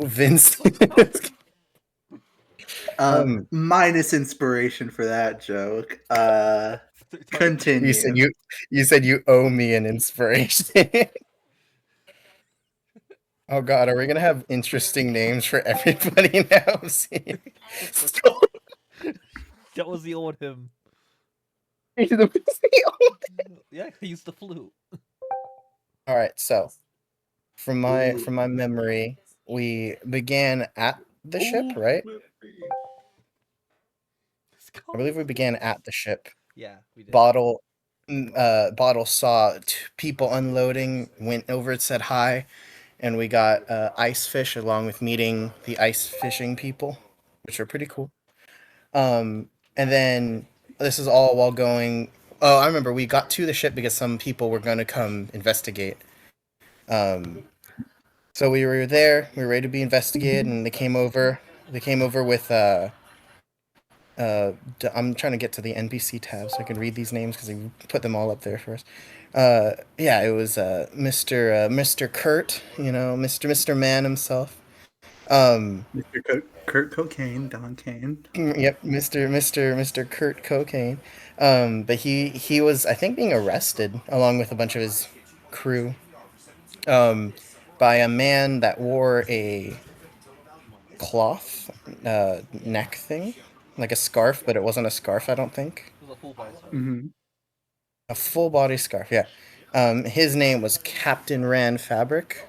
Vince. Minus inspiration for that joke. You said Continue. you owe me an inspiration. Oh God, are we gonna have interesting names for everybody now? See, That was the old him. Yeah, he used the flute. All right, so Ooh. from my memory, we began at the ship, right? I believe we began at the ship. Yeah, we did. Bottle saw people unloading, went over, said hi, and we got ice fish along with meeting the ice fishing people, which are pretty cool. And then this is all while going. Oh, I remember we got to the ship because some people were going to come investigate. Um, so we were there. We were ready to be investigated, and they came over. They came over with. I'm trying to get to the NPC tab so I can read these names because they put them all up there for us. Yeah, it was Mr. Kurt, Mr. Man himself. Mr. Kurt Cocaine, Don Kane. Yep, Mr. Kurt Cocaine. But he was, I think, being arrested along with a bunch of his crew um, by a man that wore a cloth neck thing, like a scarf, but it wasn't a scarf, I don't think. It was a full body scarf. Mm-hmm. A full body scarf, yeah. His name was Captain Rand Fabric,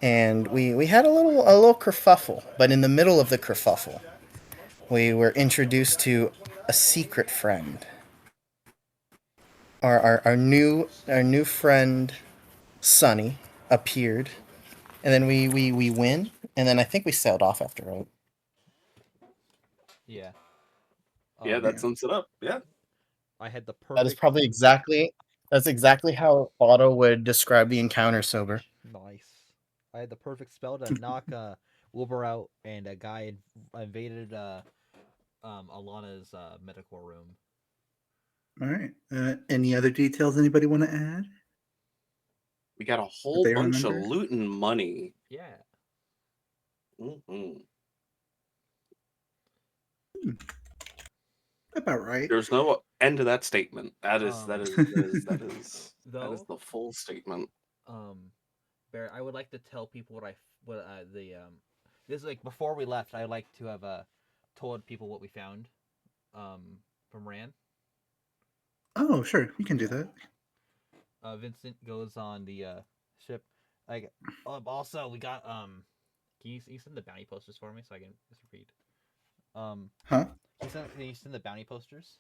and we had a little kerfuffle. But in the middle of the kerfuffle, we were introduced to a secret friend. Our new friend Sunny appeared, and then we win, and then I think we sailed off after all. Yeah. Yeah, that Yeah. sums it up. Yeah. I had the That is perfect. probably exactly how Otto would describe the encounter sober. Nice. I had the perfect spell to knock Wilbur out, and a guy invaded Alana's medical room. All right. Any other details anybody want to add? We got a That whole they bunch of remember? loot and money. Yeah. Mm-hmm. About right. There's no end to that statement. That is that is Though, the full statement. Bear, I would like to tell people what this is like before we left. I like to have told people what we found, from Ran. Oh, sure. You can do that. Vincent goes on the ship. Like, also we got can you send the bounty posters for me so I can just read? Um, Huh? can you send the bounty posters?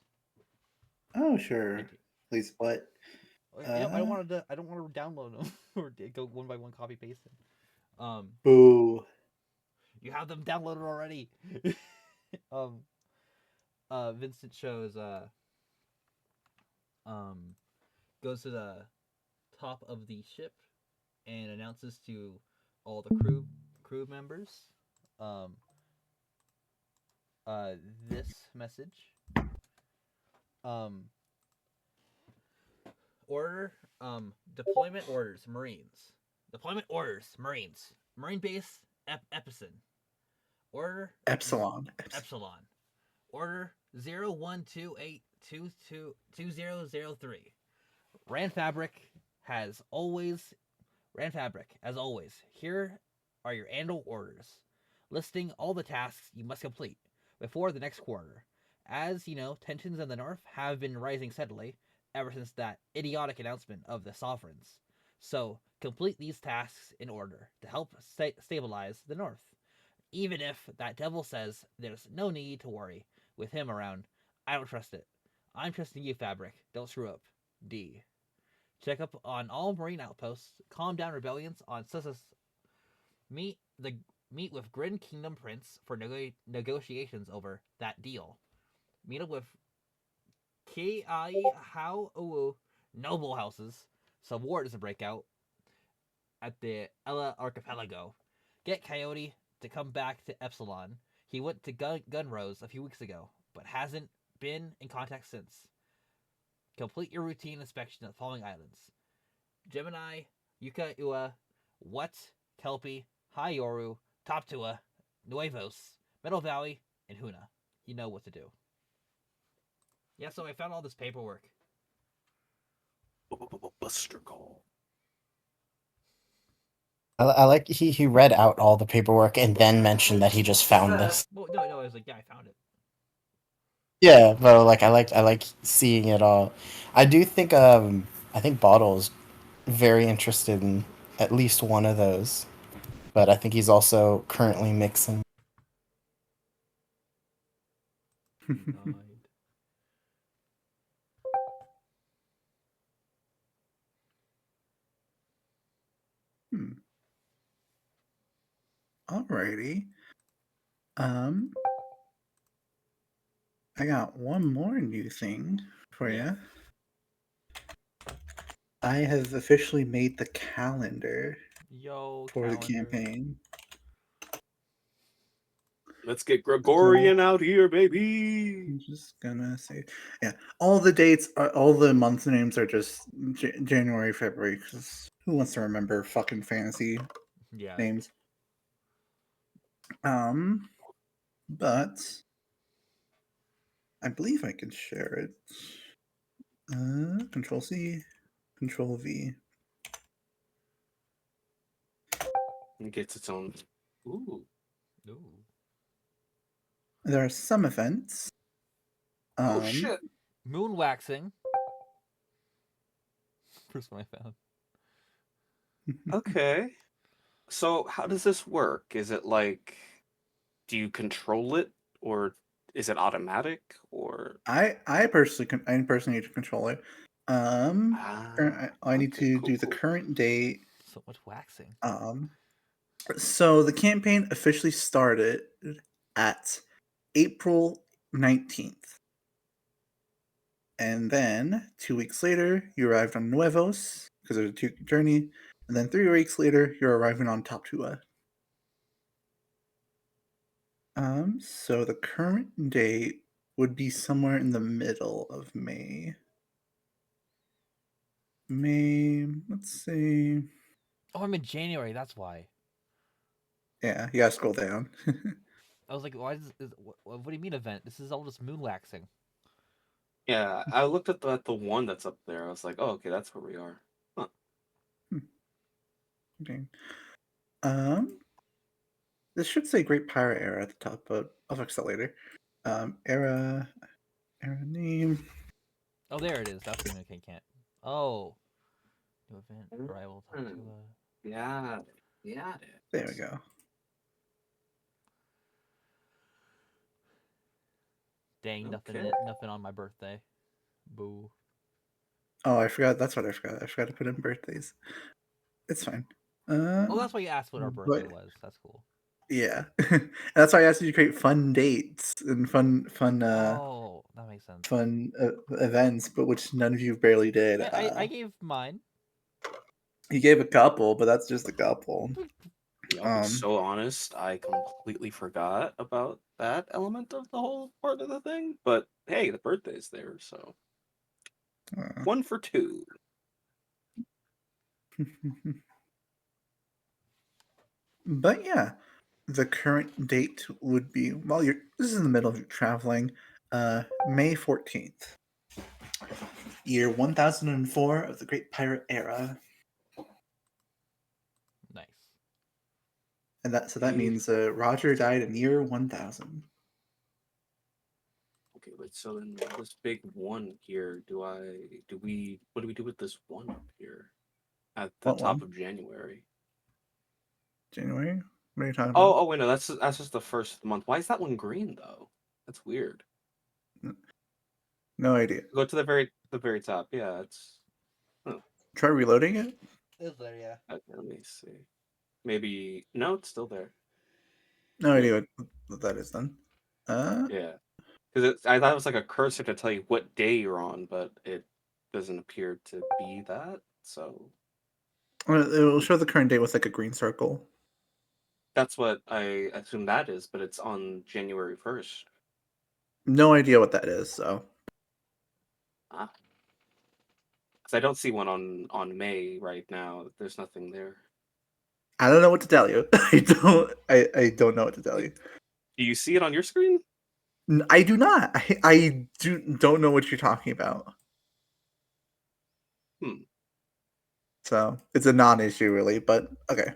Oh, sure. Thank you. Please, what? I don't want to. I don't want to download them or go one by one copy paste them. Boo. You have them downloaded already. um, Vincent shows um goes to the top of the ship and announces to all the crew members um uh this message. Um, order deployment orders Marines. Deployment orders Marines. Marine base Epison. Order Epsilon. Epsilon. Order 0128222003. Rand Fabric has always Rand Fabric, as always. Here are your annual orders, listing all the tasks you must complete before the next quarter. As you know, tensions in the north have been rising steadily ever since that idiotic announcement of the sovereigns. So, complete these tasks in order to help stabilize the north. Even if that devil says there's no need to worry with him around, I don't trust it. I'm trusting you, Fabric. Don't screw up. D. Check up on all Marine outposts. Calm down rebellions on Sussus. Meet the meet with Grin Kingdom Prince for negotiations over that deal. Meet up with Ki How Uwu noble houses. Some war doesn't break out at the Ella Archipelago. Get Coyote to come back to Epsilon. He went to Gunrose a few weeks ago, but hasn't been in contact since. Complete your routine inspection of the following islands: Gemini, Yuka Ua, What, Kelpie, Hyoru, Taptua, Nuevos, Meadow Valley, and Huna. You know what to do. Yeah, so I found all this paperwork. Buster call. I like he read out all the paperwork and then mentioned that he just found this. Well, no, I was like, yeah, I found it. Yeah, but like I like seeing it all. I do think I think Bottle's very interested in at least one of those, but I think he's also currently mixing. Alrighty. I got one more new thing for Yeah. you. I have officially made the calendar Yo, for the calendar. campaign. Let's get Gregorian out here, baby. I'm just gonna say, yeah, all the dates are, all the month names are just January, February, because who wants to remember fucking fantasy Yeah. names? But I believe I can share it. Control C, Control V. It gets its own. Ooh. There are some events. Oh shit. Moon waxing. First one I found. Okay. So how does this work? Is it like, do you control it, or is it automatic, or? I personally need to control it. I need Okay, to cool, do the cool. current date. So much waxing. So the campaign officially started at April 19th. And then 2 weeks later, you arrived on Nuevos because it was a 2 journey. And then 3 weeks later, you're arriving on Taptua. So the current date would be somewhere in the middle of May. Let's see. Oh, I'm in January. That's why. Yeah, you gotta scroll down. I was like, why what do you mean event? This is all just moon waxing. Yeah, I looked at the one that's up there. I was like, oh, okay, that's where we are. Huh. Okay. This should say Great Pirate Era at the top, but I'll fix that later. Era name. Oh, there it is. That's when okay, can't. Oh, new event arrival Taptua. Yeah. There we go. Dang, Okay. nothing on my birthday. Boo. Oh, I forgot. That's what I forgot. I forgot to put in birthdays. It's fine. Oh, that's why you asked what our birthday But was. That's cool. yeah, that's why I asked you to create fun dates and fun Oh, that makes sense. events, but which none of you barely did. I gave mine. You gave a couple, but that's just a couple. Yeah, I'll be so honest. I completely forgot about that element of the whole part of the thing. But hey, the birthday's there, so 1 for 2. But yeah, the current date would be this is in the middle of your traveling, May 14th, year 1004 of the Great Pirate Era, Nice. and that means Roger died in year 1000. Okay, wait. So then this big one here, what do we do with this one up here at the What top one? of January? January? What are you talking Oh, about? wait, no, that's just the first of the month. Why is that one green though? That's weird. No idea. Go to the very top. Yeah, it's. Try reloading it. Is there? Yeah. Okay, let me see. Maybe no, it's still there. No Wait. idea what that is then. Yeah, because I thought it was like a cursor to tell you what day you're on, but it doesn't appear to be that. So It'll show the current date with like a green circle. that's what I assume that is, but it's on January 1st. No idea what that is. So Ah, because I don't see one on May right now. There's nothing there. I don't know what to tell you. I don't know what to tell you. Do you see it on your screen? I do not. I don't know what you're talking about. Hmm. So it's a non-issue, really. But okay.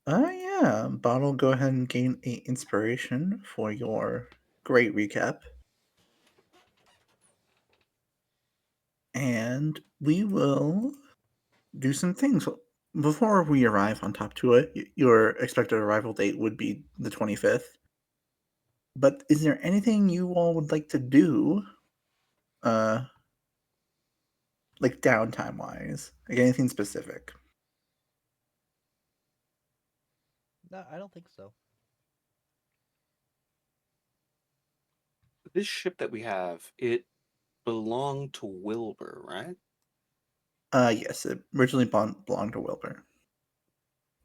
Yeah. Bottle, go ahead and gain a inspiration for your great recap, and we will do some things. Before we arrive on top to it, your expected arrival date would be the 25th. But is there anything you all would like to do, uh, like downtime wise? Like anything specific? No, I don't think so. This ship that we have, it belonged to Wilbur, right? Yes, it originally belonged to Wilbur.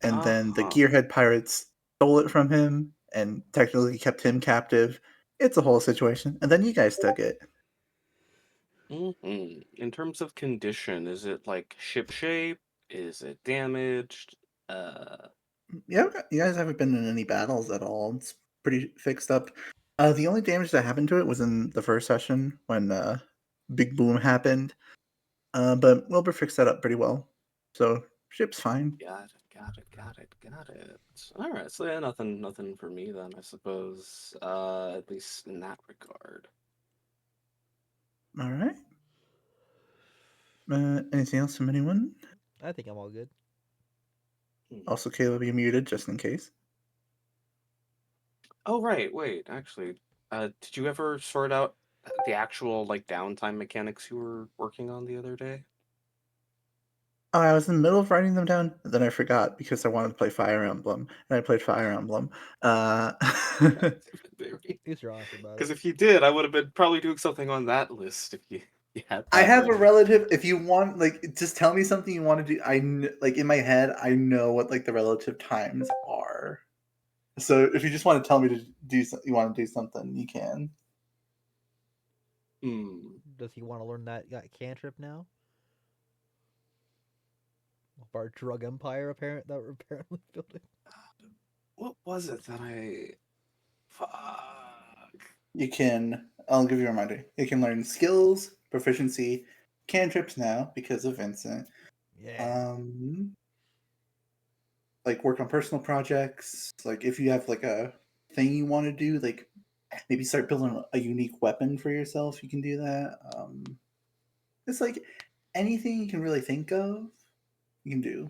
And then the Uh-huh. Gearhead pirates stole it from him and technically kept him captive. It's a whole situation. And then you guys took it. In terms of condition, is it like ship shape? Is it damaged? Uh, Yeah, you guys haven't been in any battles at all. It's pretty fixed up. The only damage that happened to it was in the first session when Big Boom happened. But Wilbur fixed that up pretty well. So ship's fine. got it. All right, so yeah, nothing for me then, I suppose. At least in that regard. All right. Anything else from anyone? I think I'm all good. Hmm. Also, Caleb, you muted just in case. Oh, right, wait, actually, did you ever sort out the actual like downtime mechanics you were working on the other day? Oh, I was in the middle of writing them down, and then I forgot because I wanted to play Fire Emblem, and I played Fire Emblem. Uh, These are honest about Because it. if you did, I would have been probably doing something on that list if you had I that have a ready. relative. If you want, like, just tell me something you want to do. Like in my head, I know what like the relative times are. So if you just want to tell me to do, you want to do something, you can. Hmm. Does he want to learn that cantrip now? Of our drug empire that we're apparently building. What was it that I? Fuck. You can. I'll give you a reminder. You can learn skills, proficiency, cantrips now because of Vincent. Yeah. Um, like work on personal projects. Like if you have like a thing you want to do, like maybe start building a unique weapon for yourself. You can do that. It's like anything you can really think of, you can do.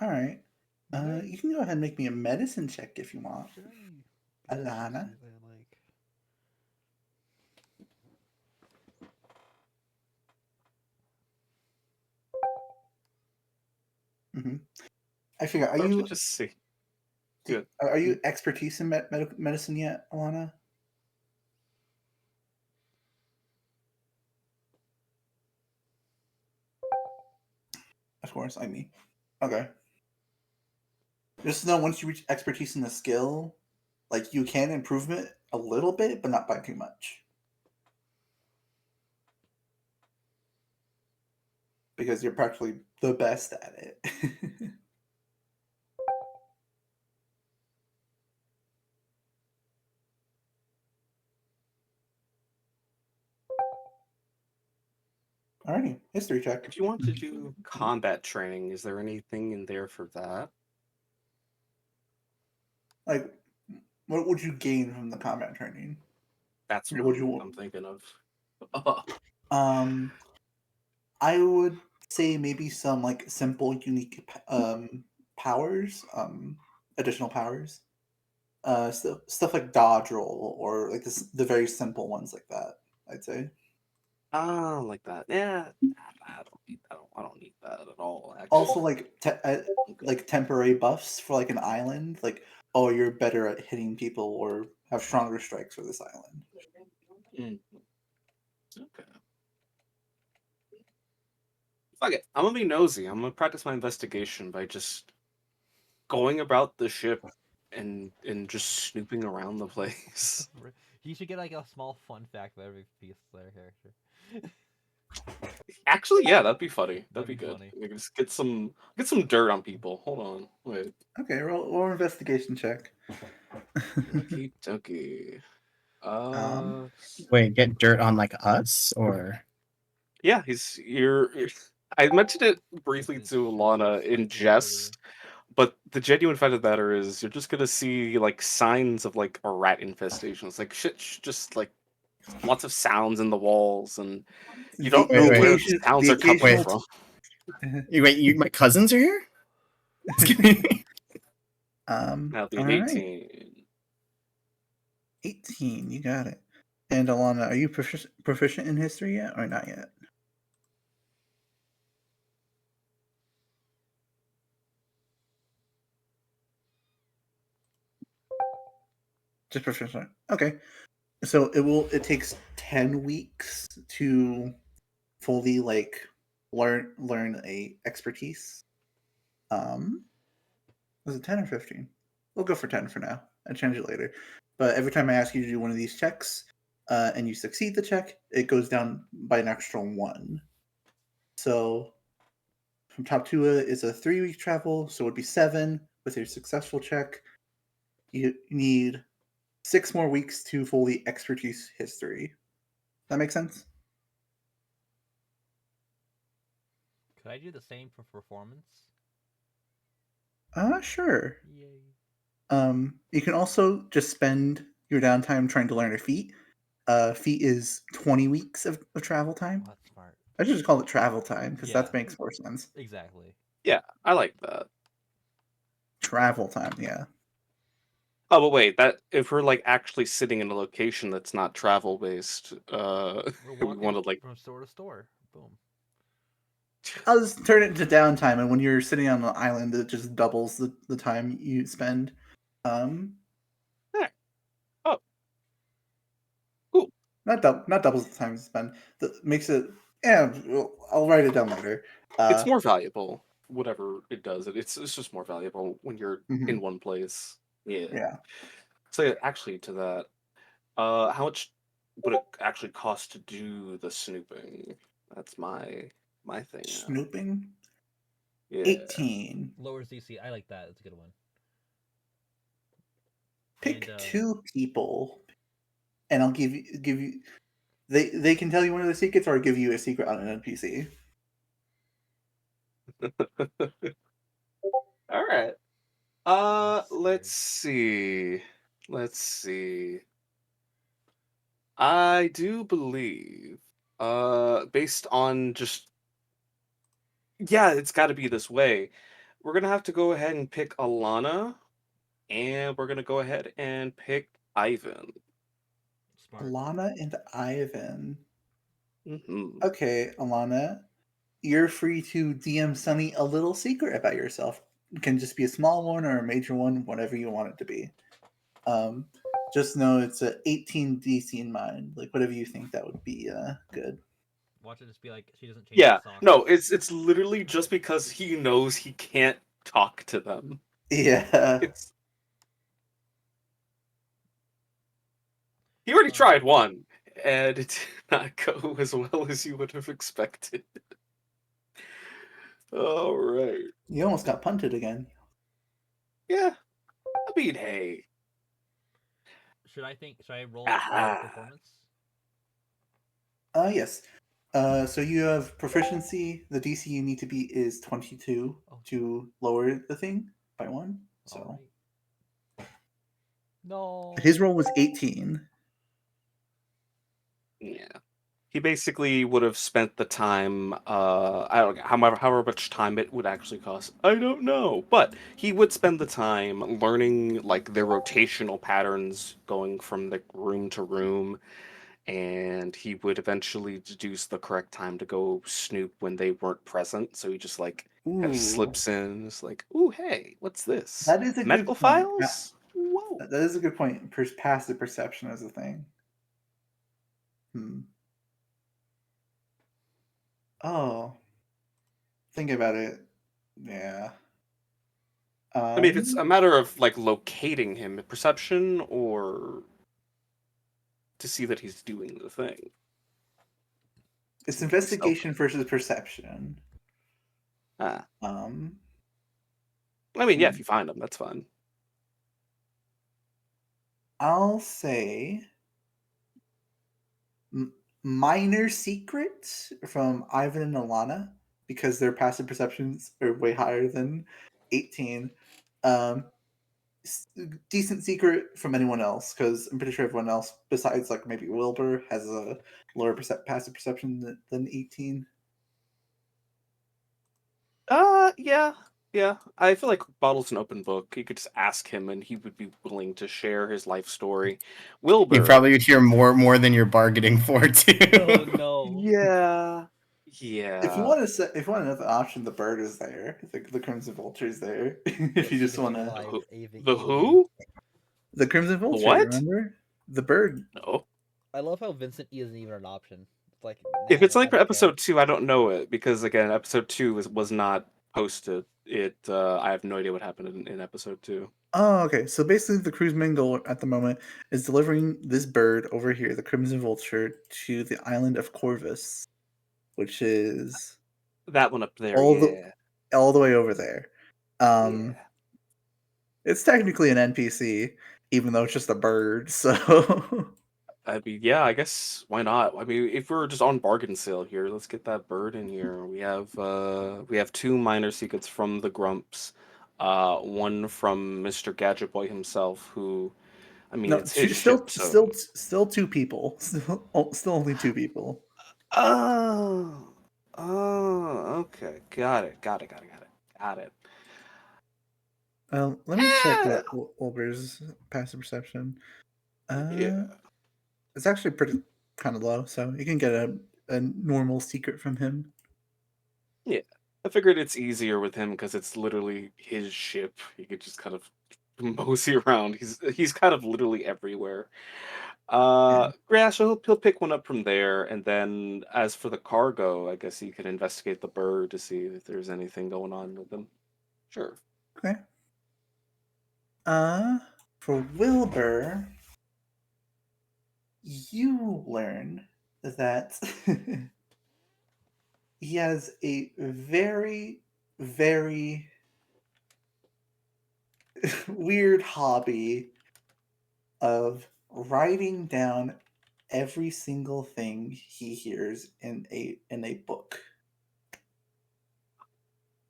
All right. Okay. You can go ahead and make me a medicine check if you want, Okay. Let's Alana. see what I like. hmm I figure. Why don't you just see? Good. Are you expertise in medicine yet, Alana? Of course, I mean. Okay. Just know once you reach expertise in the skill, like you can improve it a little bit, but not by too much. Because you're practically the best at it. Alrighty, history check. If you want to do combat training, is there anything in there for that? Like, what would you gain from the combat training? That's Or what would I'm you? thinking of. Oh, Um, I would say maybe some like simple, unique powers, additional powers. Stuff like dodge roll or like the very simple ones like that. I'd say. like that. Yeah, I don't need. I don't need that at all. Also, Actually, I'm good. like temporary buffs for like an island. Like, oh, you're better at hitting people or have stronger strikes for this island. Mm, okay. Fuck it. I'm gonna be nosy. I'm gonna practice my investigation by just going about the ship and just snooping around the place. You should get like a small fun fact about every piece of their character. Actually, yeah, that'd be funny. That'd That'd be be good. funny. We can just get some dirt on people. Hold on, wait. Okay, roll investigation check. Okie dokie. Um, Wait, get dirt on like us or Yeah, I mentioned it briefly It's to showing Lana us, in like, literally. jest, but the genuine fact of the matter is you're just gonna see like signs of like a rat infestation. It's like shit, just like lots of sounds in the walls, and you the don't Wait, know wait. where the sounds the are coming occasional from. my cousins are here? That'll be All an right, 18. 18. You got it. And Alana, are you proficient in history yet, or not yet? Just proficient. Okay. So it takes 10 weeks to fully like learn a expertise. Was it 10 or 15? We'll go for 10 for now. I'll change it later. But every time I ask you to do one of these checks, and you succeed the check, it goes down by an extra 1. So from top 2 is a 3-week travel, so it would be 7 with your successful check. You need 6 more weeks to fully expertise history. That make sense? Could I do the same for performance? Sure. Yay. You can also just spend your downtime trying to learn a feat. Feat is 20 weeks of travel time. Oh, that's smart. I should just call it travel time because Yeah. that makes more sense. Exactly. Yeah, I like that. Travel time, yeah. Oh, but wait, that if we're like actually sitting in a location that's not travel based, We're we walking want to like from store to store. Boom. I'll just turn it into downtime, and when you're sitting on the island, it just doubles the time you spend. Um, eh, oh, cool. not doubles the time you spend. That makes it. Yeah, I'll write it down later. It's Uh, more valuable, whatever it does. It's just more valuable when you're in mhm, one place. Yeah. yeah. So yeah, actually, to that, how much would it actually cost to do the snooping? That's my thing now. Snooping. Yeah. 18. Lowers DC. I like that. That's a good one. Pick And 2 people, and I'll give you. They can tell you one of the secrets, or give you a secret on an NPC. All right. Let's Let's see. Let's see. I do believe, based on just yeah, it's got to be this way. We're gonna have to go ahead and pick Alana, and we're gonna go ahead and pick Ivan. Smart. Alana and Ivan. Hmm. Okay, Alana, you're free to DM Sunny a little secret about yourself. It can just be a small one or a major one, whatever you want it to be. Um, just know it's a 18 DC in mind. Like whatever you think that would be good. Watch it just be like she doesn't change her Yeah, socks. no, it's literally just because he knows he can't talk to them. Yeah. It's he already Um, tried one, and it did not go as well as you would have expected. All right. You almost got punted again. Yeah, I mean, hey. Should I roll Aha. performance? Yes. So you have proficiency. The DC you need to beat is 22 Oh, to lower the thing by 1. all So right. No. his roll was 18. Yeah. He basically would have spent the time, I don't know, however much time it would actually cost. I don't know. But he would spend the time learning, like, their rotational patterns going from, like, room to room, and he would eventually deduce the correct time to go snoop when they weren't present. So he just, like, kind of Ooh, slips in. It's like, ooh, hey, what's this? that is a Medical good point. files? Whoa. That is a good point. Passive perception is a thing. Hmm. Oh, think about it. Yeah. I mean, if it's Um. a matter of, like, locating him, perception or to see that he's doing the thing. It's Seems pretty stealthy. investigation versus perception. Ah. Um, I mean, yeah, if you find him, that's fine. I'll say minor secret from Ivan and Alana because their passive perceptions are way higher than 18. Um, decent secret from anyone else because I'm pretty sure everyone else besides like maybe Wilbur has a lower passive perception than 18. Yeah, yeah. I feel like Bottle's an open book. You could just ask him, and he would be willing to share his life story. You Wilbur, probably would hear more than you're bargaining for too. Oh no. yeah, If you yeah. want another option, the bird is there. The Crimson Vulture is there. If you just want to, Live AV. The who? the Crimson The Vulture, what? remember the bird? No. I love how Vincent E isn't even an option. It's like, If nah, it's like I for don't care. episode 2, I don't know it because again, episode 2 was not posted. I have no idea what happened in episode 2. Oh, okay. So basically, the cruise mingle at the moment is delivering this bird over here, the Crimson Vulture, to the island of Corvus, which is That one up there, all yeah, the way over there. yeah. It's technically an NPC, even though it's just a bird. So I mean, yeah, I guess why not? I mean, if we're just on bargain sale here, let's get that bird in here. We have 2 minor secrets from the Grumps, one from Mr. Gadget Boy himself, who, I mean, no, it's his still, ship, so. still two people. Still only two people. Oh, okay, got it. Let me check Eh, Wilbur's passive perception. yeah, It's actually pretty kind of low, so you can get a normal secret from him. yeah. I figured it's easier with him because it's literally his ship. He could just kind of mosey around. He's kind of literally everywhere. Yeah. Yeah, so he'll pick one up from there, and then as for the cargo, I guess he could investigate the bird to see if there's anything going on with them. Sure. Okay. For Wilbur, you learn that he has a very, very weird hobby of writing down every single thing he hears in a book.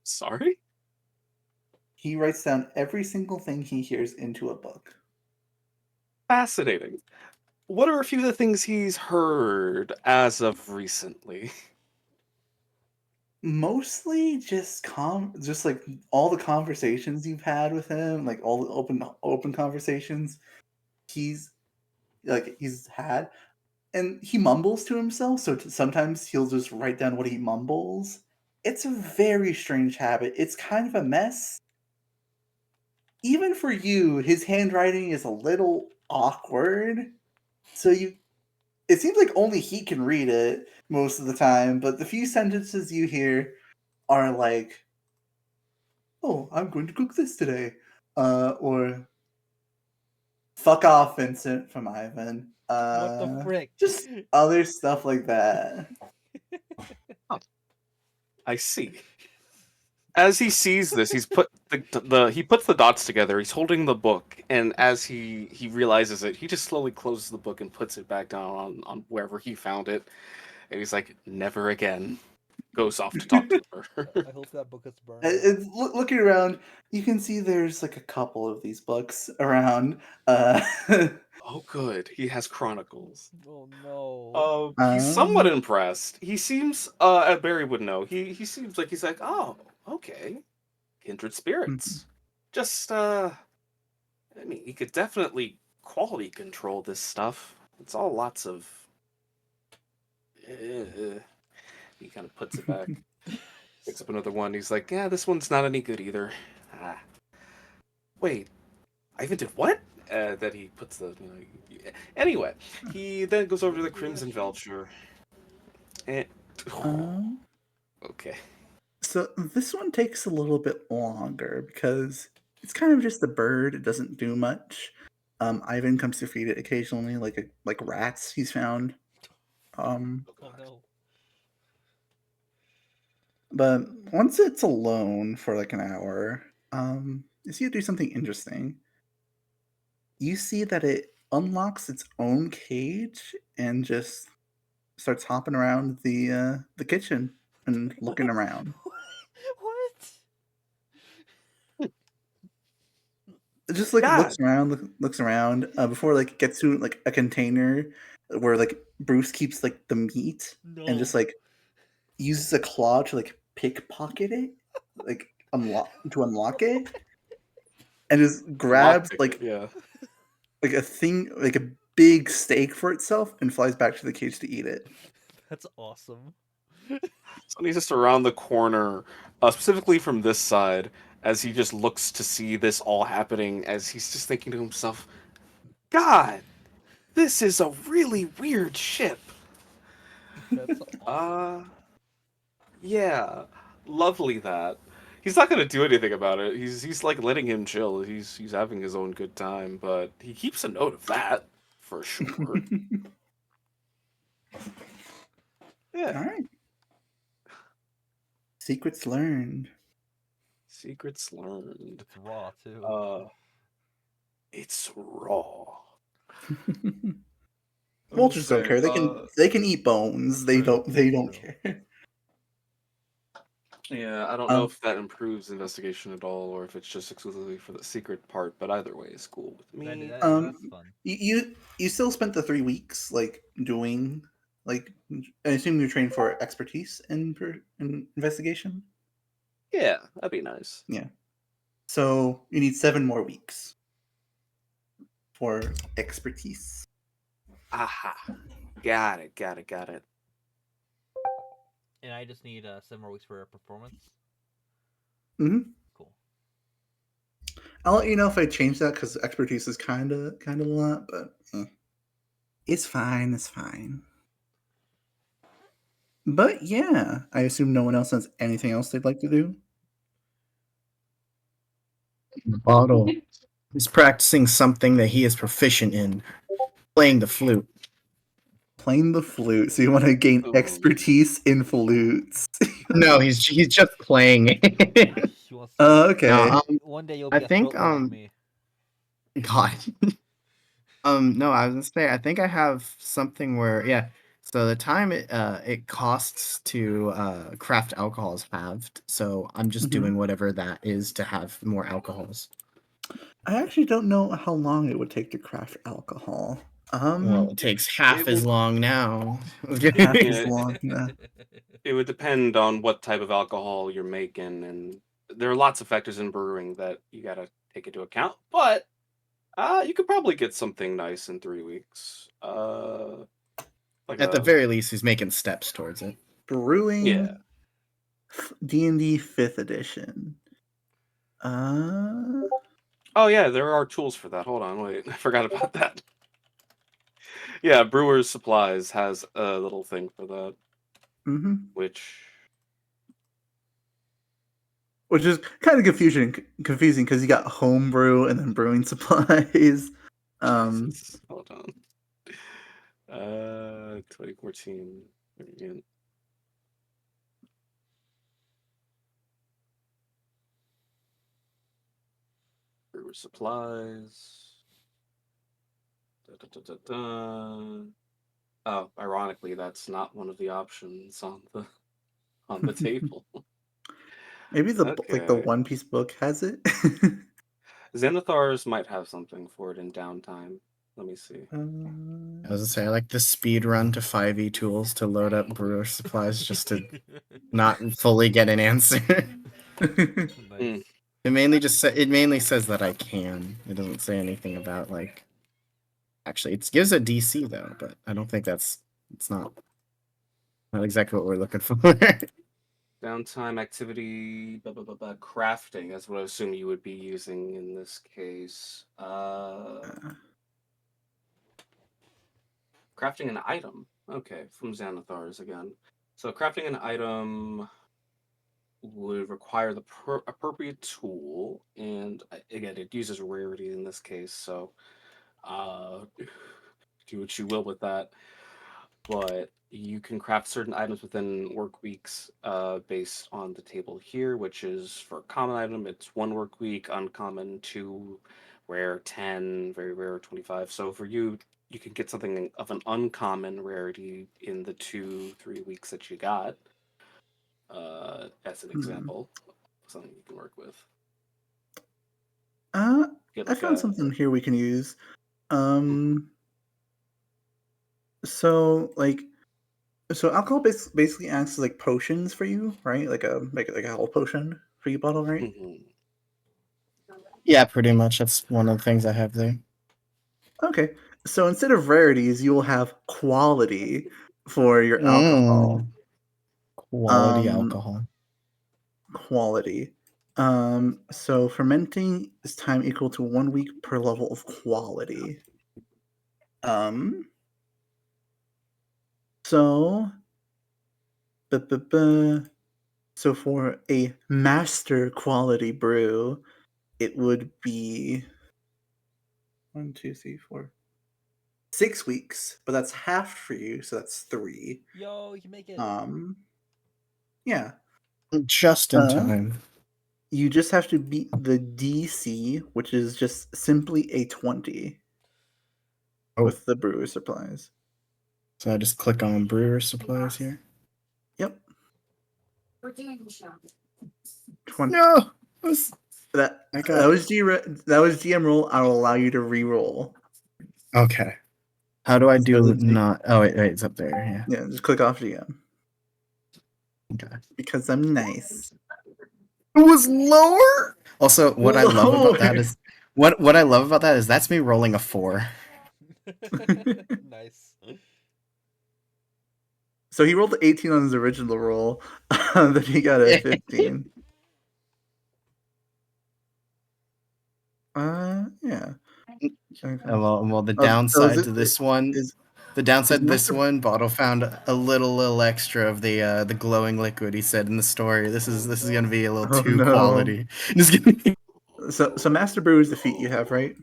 Sorry? He writes down every single thing he hears into a book. Fascinating. What are a few of the things he's heard as of recently? Mostly just like all the conversations you've had with him, like all the open conversations he's had, and he mumbles to himself, so sometimes he'll just write down what he mumbles. It's a very strange habit. It's kind of a mess. Even for you, his handwriting is a little awkward. So it seems like only he can read it most of the time, but the few sentences you hear are like, "Oh, I'm going to cook this today," or "Fuck off, Vincent" from Ivan. What the frick? Just other stuff like that. I see. As he sees this, he's put he puts the dots together. He's holding the book, and as he realizes it, he just slowly closes the book and puts it back down on wherever he found it. And he's like, "Never again." Goes off to talk to her. I hope that book gets burned. Looking around, you can see there's like a couple of these books around. Oh, good. He has chronicles. Oh no. He's somewhat um, impressed. He seems, Barry would know. He seems like he's like, oh, okay, kindred spirits. Just, I mean, he could definitely quality control this stuff. It's all lots of. He kind of puts it back, picks up another one. He's like, yeah, this one's not any good either. Ah, wait, Ivan did what? That he puts the. Anyway, he then goes over to the Crimson Vulture. And, okay. So this one takes a little bit longer because it's kind of just a bird. It doesn't do much. Ivan comes to feed it occasionally, like rats he's found. Um, Oh no. but once it's alone for like an hour, you see it do something interesting. You see that it unlocks its own cage and just starts hopping around the kitchen and looking around. What? It just like looks God, around, looks around before like it gets to like a container where like Bruce keeps like the meat and No. just like uses a claw to like pickpocket it, like unlock it, and just grabs lockpick it. Yeah. like a thing like a big steak for itself and flies back to the cage to eat it. That's awesome. So he's just around the corner, specifically from this side, as he just looks to see this all happening. As he's just thinking to himself, "God, this is a really weird ship." That's awesome. Uh, yeah, lovely that. He's not gonna do anything about it. He's like letting him chill. He's having his own good time, but he keeps a note of that for sure. All Yeah. right, secrets learned. Secrets learned. It's raw too. Uh, it's raw. I will Vultures don't say, care. They can eat bones. They True, don't true. care. yeah, I don't know Um, if that improves investigation at all, or if it's just exclusively for the secret part. But either way, is cool with me. That's um, fun. you still spent the 3 weeks like doing like I assume you're trained for expertise in investigation. Yeah, that'd be nice. Yeah. So you need 7 more weeks for expertise. Aha, got it, got it, got it. And I just need 7 more weeks for a performance. Hmm. Cool. I'll let you know if I change that because expertise is kind of a lot, but it's fine. It's fine. But yeah, I assume no one else has anything else they'd like to do. Bottle. He's practicing something that he is proficient in, playing the flute. Playing the flute, so you want to gain Ooh. expertise in flutes. No, he's just playing it. He wants. no, Okay. One day you'll I be a think throat like me. God. No, I was gonna say I think I have something where yeah. So the time it costs to craft alcohol is halved. So I'm just Mhm. doing whatever that is to have more alcohols. I actually don't know how long it would take to craft alcohol. Well, it takes half It as would, long now. Half as yeah, long. it would depend on what type of alcohol you're making, and there are lots of factors in brewing that you gotta take into account. But you could probably get something nice in 3 weeks. Like At the a very least, he's making steps towards it. Brewing yeah. D&D 5th edition. Uh, Oh yeah, there are tools for that. Hold on, wait, I forgot about that. Yeah, Brewer's Supplies has a little thing for that, mhm. which Which is kind of confusing because you got homebrew and then brewing supplies. Um, Jesus, hold on. 2014. Again. Brewer Supplies. Da, da, da, da, da. Oh, ironically, that's not one of the options on the table. maybe the Okay. One Piece book has it. Xanathars might have something for it in downtime. Let me see. I was gonna say I like the speed run to 5e tools to load up brewer supplies just to not fully get an answer. Nice. It mainly says that I can. It doesn't say anything about like actually it gives a DC though, but I don't think it's not exactly what we're looking for. Downtime activity, blah, blah, blah, blah, crafting. That's what I assume you would be using in this case. Crafting an item. Okay, from Xanathars again. So crafting an item would require the appropriate tool, and again, it uses rarity in this case. So Do what you will with that. But you can craft certain items within work weeks based on the table here, which is for a common item, it's 1 work week, uncommon 2, rare 10, very rare 25. So for you, you can get something of an uncommon rarity in the 2-3 weeks that you got, as an example, something you can work with. Get I like found a something here we can use. So like, so alcohol basically acts as like potions for you, right? Like a health potion for you, bottle, right? Mhm. Yeah, pretty much. That's one of the things I have there. Okay. So instead of rarities, you will have quality for your alcohol. Quality Um, alcohol. quality. So fermenting is time equal to 1 week per level of quality. Um, so, bu- bu- bu- so for a master quality brew, it would be 1, 2, 3, 4, 6 weeks, but that's half for you, so that's 3. Yo, you can make it. Um, yeah. Just in Uh, time. you just have to beat the DC, which is just simply a 20 Oh, with the brewer supplies. so I just click on brewer supplies here. Yep. 20. No! What's- That I that got. was GM roll. I will allow you to re-roll. Okay. How do I So do let's see. not? Oh, wait, it's up there. Yeah. Yeah, just click off GM Okay. because I'm nice. It was lower. Also, what I love about that Lower. is what I love about that is that's me rolling a 4. Nice. So he rolled 18 on his original roll, then he got a 15. Yeah. Okay. Well, the So is downside it to this one, is the downside to this Master? one, Bottle found a little extra of the glowing liquid. He said in the story, this is gonna be a little Oh too no. quality. Just kidding. So Master Brew is the feat you have, right?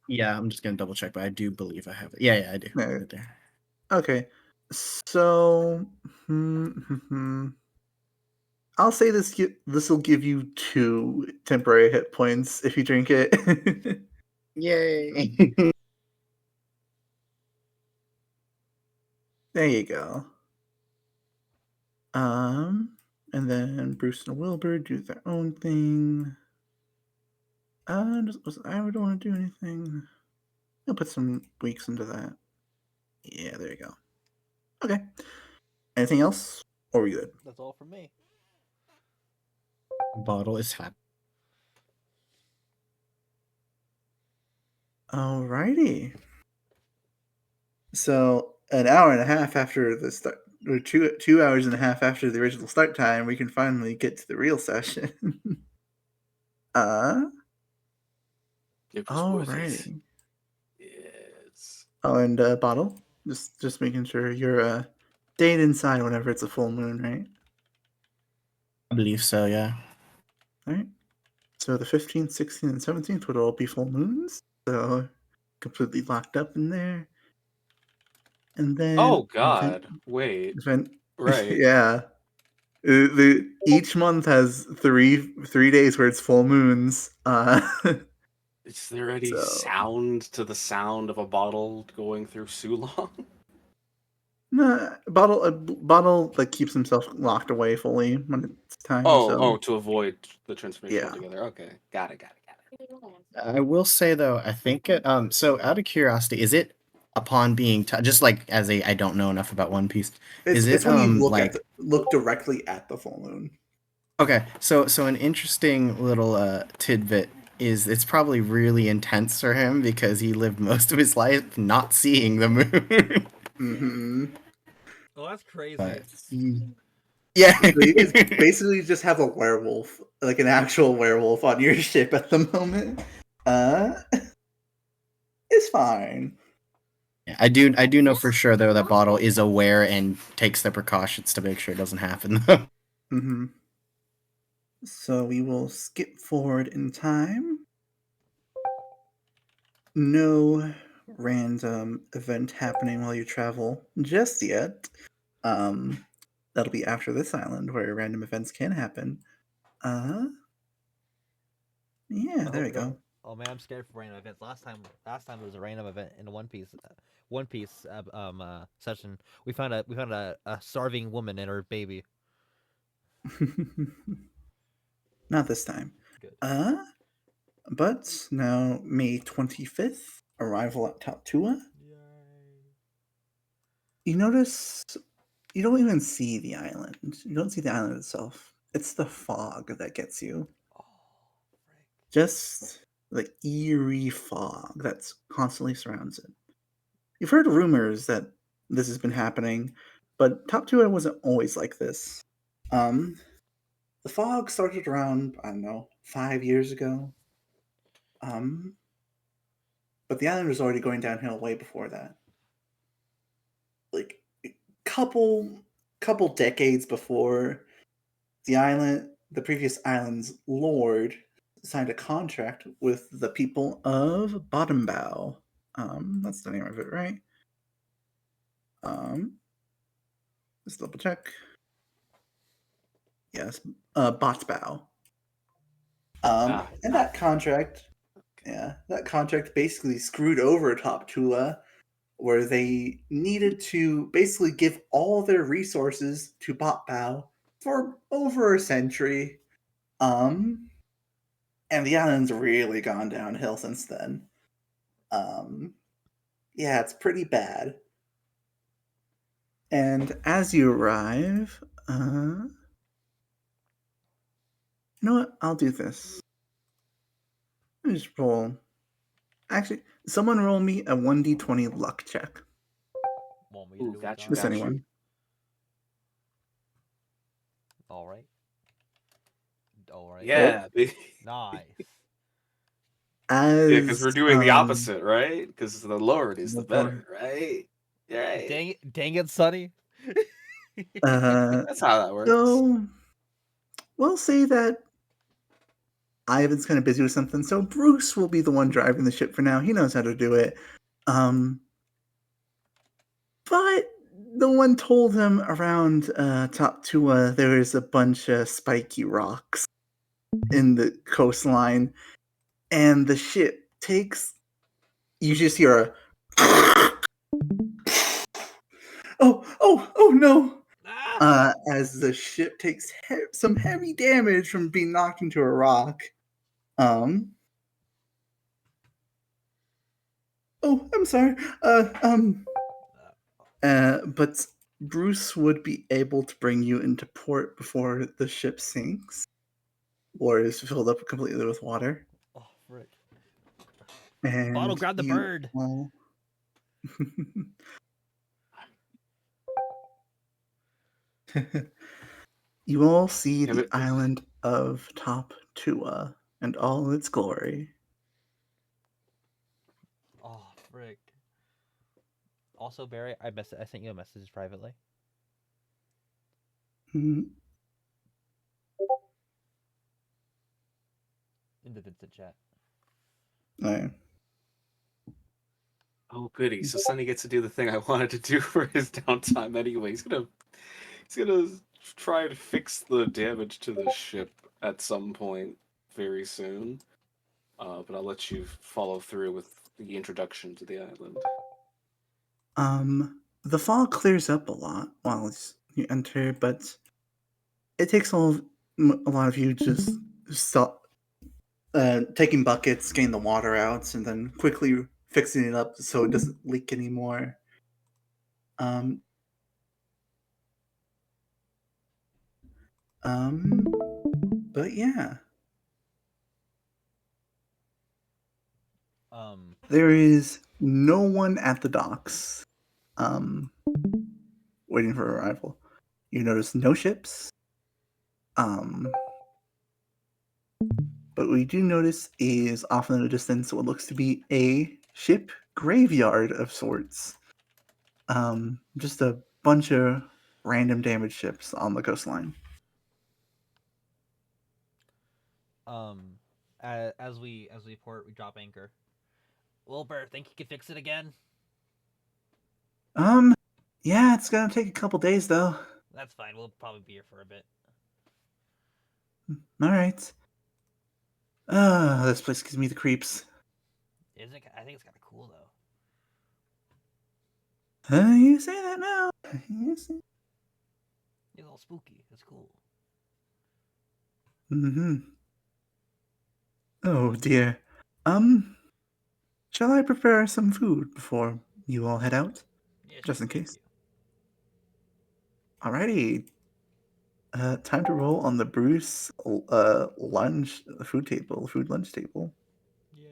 Yeah, I'm just gonna double check, but I do believe I have it. Yeah, I do. Yeah. Right there. Okay. So I'll say this will give you 2 temporary hit points if you drink it. Yay! There you go. And then Bruce and Wilbur do their own thing. I don't want to do anything. I'll put some weeks into that. Yeah, there you go. Okay. Anything else? Or are we good? That's all from me. Bottle is happy. Alrighty. So an hour and a half after the start, or 2 hours and a half after the original start time, we can finally get to the real session. It was worth it. Alrighty. Yes. Oh, and bottle. Just making sure you're staying inside whenever it's a full moon, right? I believe so. Yeah. Alright. So the 15th, 16th, and 17th would all be full moons. So completely locked up in there. And then Oh God! Wait. Right. yeah. Each month has three days where it's full moons. Is there any So sound to the sound of a bottle going through Sulong? no bottle like keeps himself locked away fully when it's time. So To avoid the transformation yeah. altogether. Okay, got it. I will say though, I think so out of curiosity, is it upon being just like as a I don't know enough about One Piece, is It's it when you like look directly at the full moon. okay, so an interesting little tidbit is it's probably really intense for him because he lived most of his life not seeing the moon. Mm-hmm. Oh, that's crazy. But yeah. So you guys basically just have a werewolf, like an actual werewolf on your ship at the moment. It's fine. Yeah, I do know for sure though that Bottle is aware and takes the precautions to make sure it doesn't happen though. Mm-hmm. So we will skip forward in time. no random event happening while you travel just yet. Um, that'll be after this island where random events can happen. Uh, yeah, there we go. Oh man, I'm scared for random events. Last time there was a random event in One Piece session. We found a starving woman and her baby. Not this time. Good. But now May 25th, arrival at Tatua. Yay. You notice you don't even see the island. You don't see the island itself. It's the fog that gets you. Oh, frick. Just the eerie fog that's constantly surrounds it. You've heard rumors that this has been happening, but Tatua wasn't always like this. Um, the fog started around, I don't know, 5 years ago. But the island was already going downhill way before that. Like couple decades before the previous island's lord signed a contract with the people of Bottom Bow. That's the name of it, right? Let's double check. Yes, Botbow. And that contract, that contract basically screwed over Top Tula, where they needed to basically give all their resources to Botbow for over a century. And the island's really gone downhill since then. Yeah, it's pretty bad. And as you arrive, you know what? I'll do this. Let me just roll. Actually, someone roll me a 1d20 luck check. Want me to Ooh, do it, got you, John? Just anyone. All right. All right. Yeah, Nice. yeah, because As we're doing the opposite, right? Because the lower it is, the better, right? Right. Dang it, Sonny. uh, That's how that works. so we'll say that Ivan's kind of busy with something, so Bruce will be the one driving the ship for now. He knows how to do it. But no one told him around Top Tua there is a bunch of spiky rocks in the coastline, and the ship takes. You just hear a. Oh no! Ah! As the ship takes some heavy damage from being knocked into a rock. Oh, I'm sorry. But Bruce would be able to bring you into port before the ship sinks or is filled up completely with water. Oh, frick. And Bottle, grab the you bird. all... you all see Yeah, the but island of Top Tua and all its glory. Oh, frick. Also, Barry, I sent you a message privately. Mhm. In the Vincent chat. Alright. oh goody, so Sonny gets to do the thing I wanted to do for his downtime anyway. He's gonna try to fix the damage to the ship at some point very soon. But I'll let you follow through with the introduction to the island. The fog clears up a lot while you enter, but it takes a lot of you just stop taking buckets, getting the water out, and then quickly fixing it up so it doesn't leak anymore. Um, but yeah, there is no one at the docks, waiting for arrival. You notice no ships. But what you do notice is off in the distance what looks to be a ship graveyard of sorts. Just a bunch of random damaged ships on the coastline. As we port, we drop anchor. Wilbur, think you can fix it again? Yeah, it's gonna take a couple days though. That's fine. We'll probably be here for a bit. All right. This place gives me the creeps. Is it? I think it's kind of cool though. You say that now. You say- It's all spooky. It's cool. Mm-hmm. Oh dear. Shall I prepare some food before you all head out? Yeah, sure. Just in Thank case. you. Alrighty. Time to roll on the Bruce food lunch table. Yay.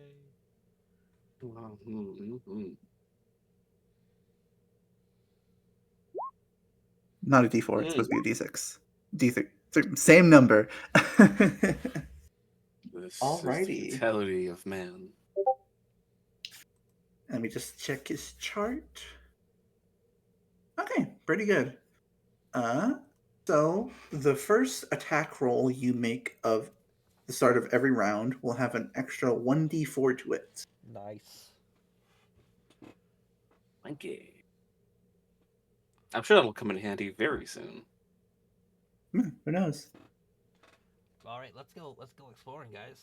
Not a D4, it's supposed to be a D6. D3. Same number. This is Alrighty. the fatality of man. Let me just check his chart. Okay, pretty good. So the first attack roll you make of the start of every round will have an extra 1d4 to it. Nice. Thank you. I'm sure that'll come in handy very soon. Who knows? All right, let's go. Let's go exploring, guys.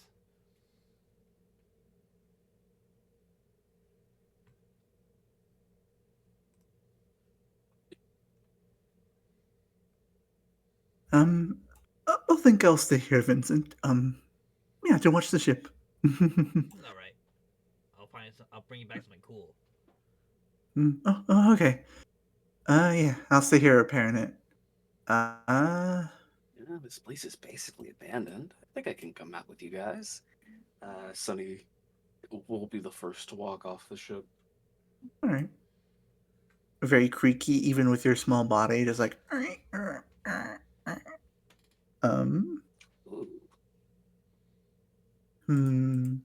I think I'll stay here, Vincent. Yeah, to watch the ship. All right. I'll find. I'll bring you back something cool. Okay. Yeah, I'll stay here repairing it. Yeah, this place is basically abandoned. I think I can come out with you guys. Sonny will be the first to walk off the ship. All right. Very creaky, even with your small body, just like. Ooh.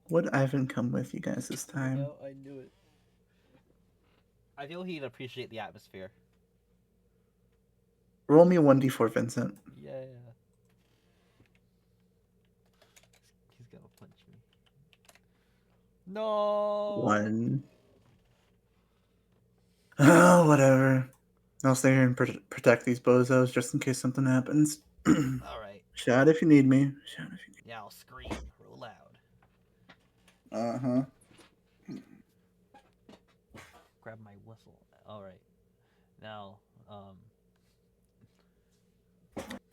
Would Ivan come with you guys this time? No, I knew it. I feel he'd appreciate the atmosphere. Roll me a 1d4, Vincent. Yeah. He's gonna punch me. No. 1. Oh, whatever. I'll stay here and protect these bozos just in case something happens. All right. Shout if you need me. Shout if you need Yeah, I'll scream real loud. me. Grab my whistle. All right. Now,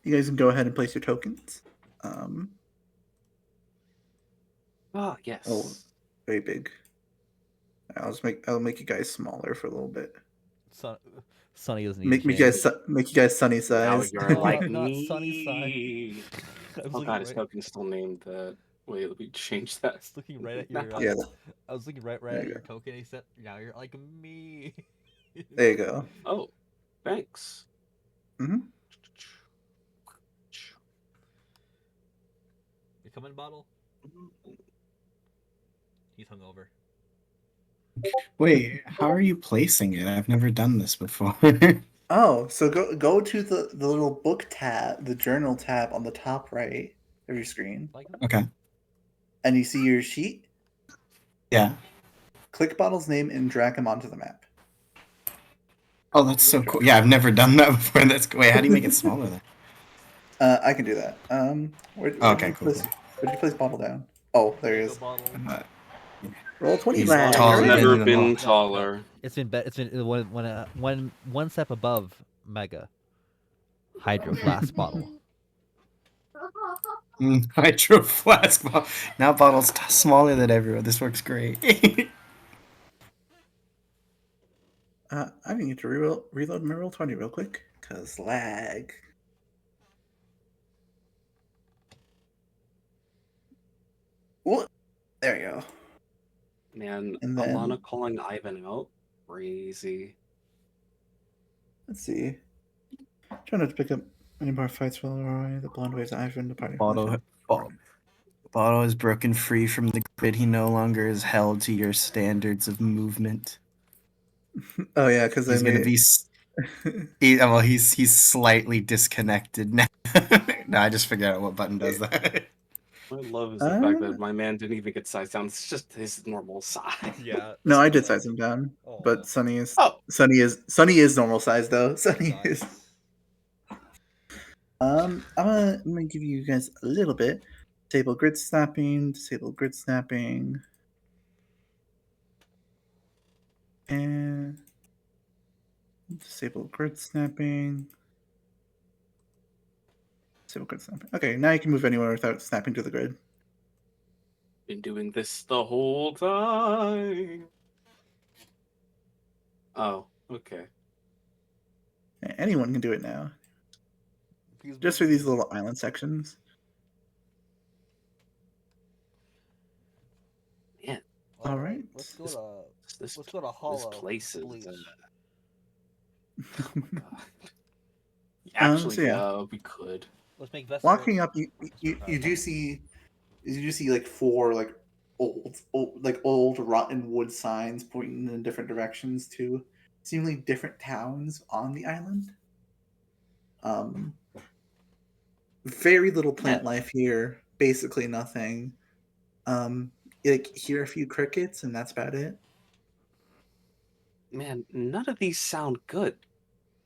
You guys can go ahead and place your tokens. Ah, yes. Oh, very big. I'll make you guys smaller for a little bit. Sonny doesn't need Make to you change. guys sunny Now size. you're like Not me. Sonny's size. I was Oh looking god, his right. token's still named that. Wait, let me change that. I was looking right at your. Yeah, I was looking right there at you your token. He said, "Now you're like me." there you go. Oh, thanks. Mm-hmm. You come in, bottle. He's hungover. Wait, how are you placing it? I've never done this before. Oh, so go to the little book tab, the journal tab on the top right of your screen, Like him? Okay. and you see your sheet. Yeah. Click Bottle's name and drag him onto the map. Oh, that's so cool. Yeah, I've never done that before. That's wait. How do you make it smaller then? I can do that. Where Okay, did you cool, place? Where did you place Bottle down? Oh, there he you go, is. bottle. Roll 20 He's lag. taller He's than never you and been all. taller. It's been it's been one step above Mega. Hydro Flask bottle. Hydro flask bottle. Now bottle's smaller than everyone. This works great. I need to reload my roll 20 real quick, cause lag. What? There you go. Man, And then- Alana calling Ivan out? Crazy. Let's see. Try not to pick up any more fights while RI. The blonde waves Ivan departing. Bottle is broken free from the grid. He no longer is held to your standards of movement. Oh yeah, because He's gonna be. He's slightly disconnected now. No, I just figured out what button does that. What I love is the fact that my man didn't even get sized down. It's just his normal size. Yeah. No, I did Aw. size him down, Aw. but Sunny is Oh, Sunny is normal size though. Sunny is. Nice. I'm gonna give you guys a little bit. Disable grid snapping. Disable grid snapping. And disable grid snapping. Disable grid snapping. Okay, now you can move anywhere without snapping to the grid. been doing this the whole time. Oh, okay. Anyone can do it now. Please Just for these little island sections. Man, All right. Let's go This- to this let's go to Hollow. place is. Bleach. Oh my god. Actually, so yeah. we could. Let's make Vesper. Walking up, you do see like four like old rotten wood signs pointing in different directions to seemingly different towns on the island. Very little plant life here, basically nothing. Like hear a few crickets and that's about it. Man, none of these sound good.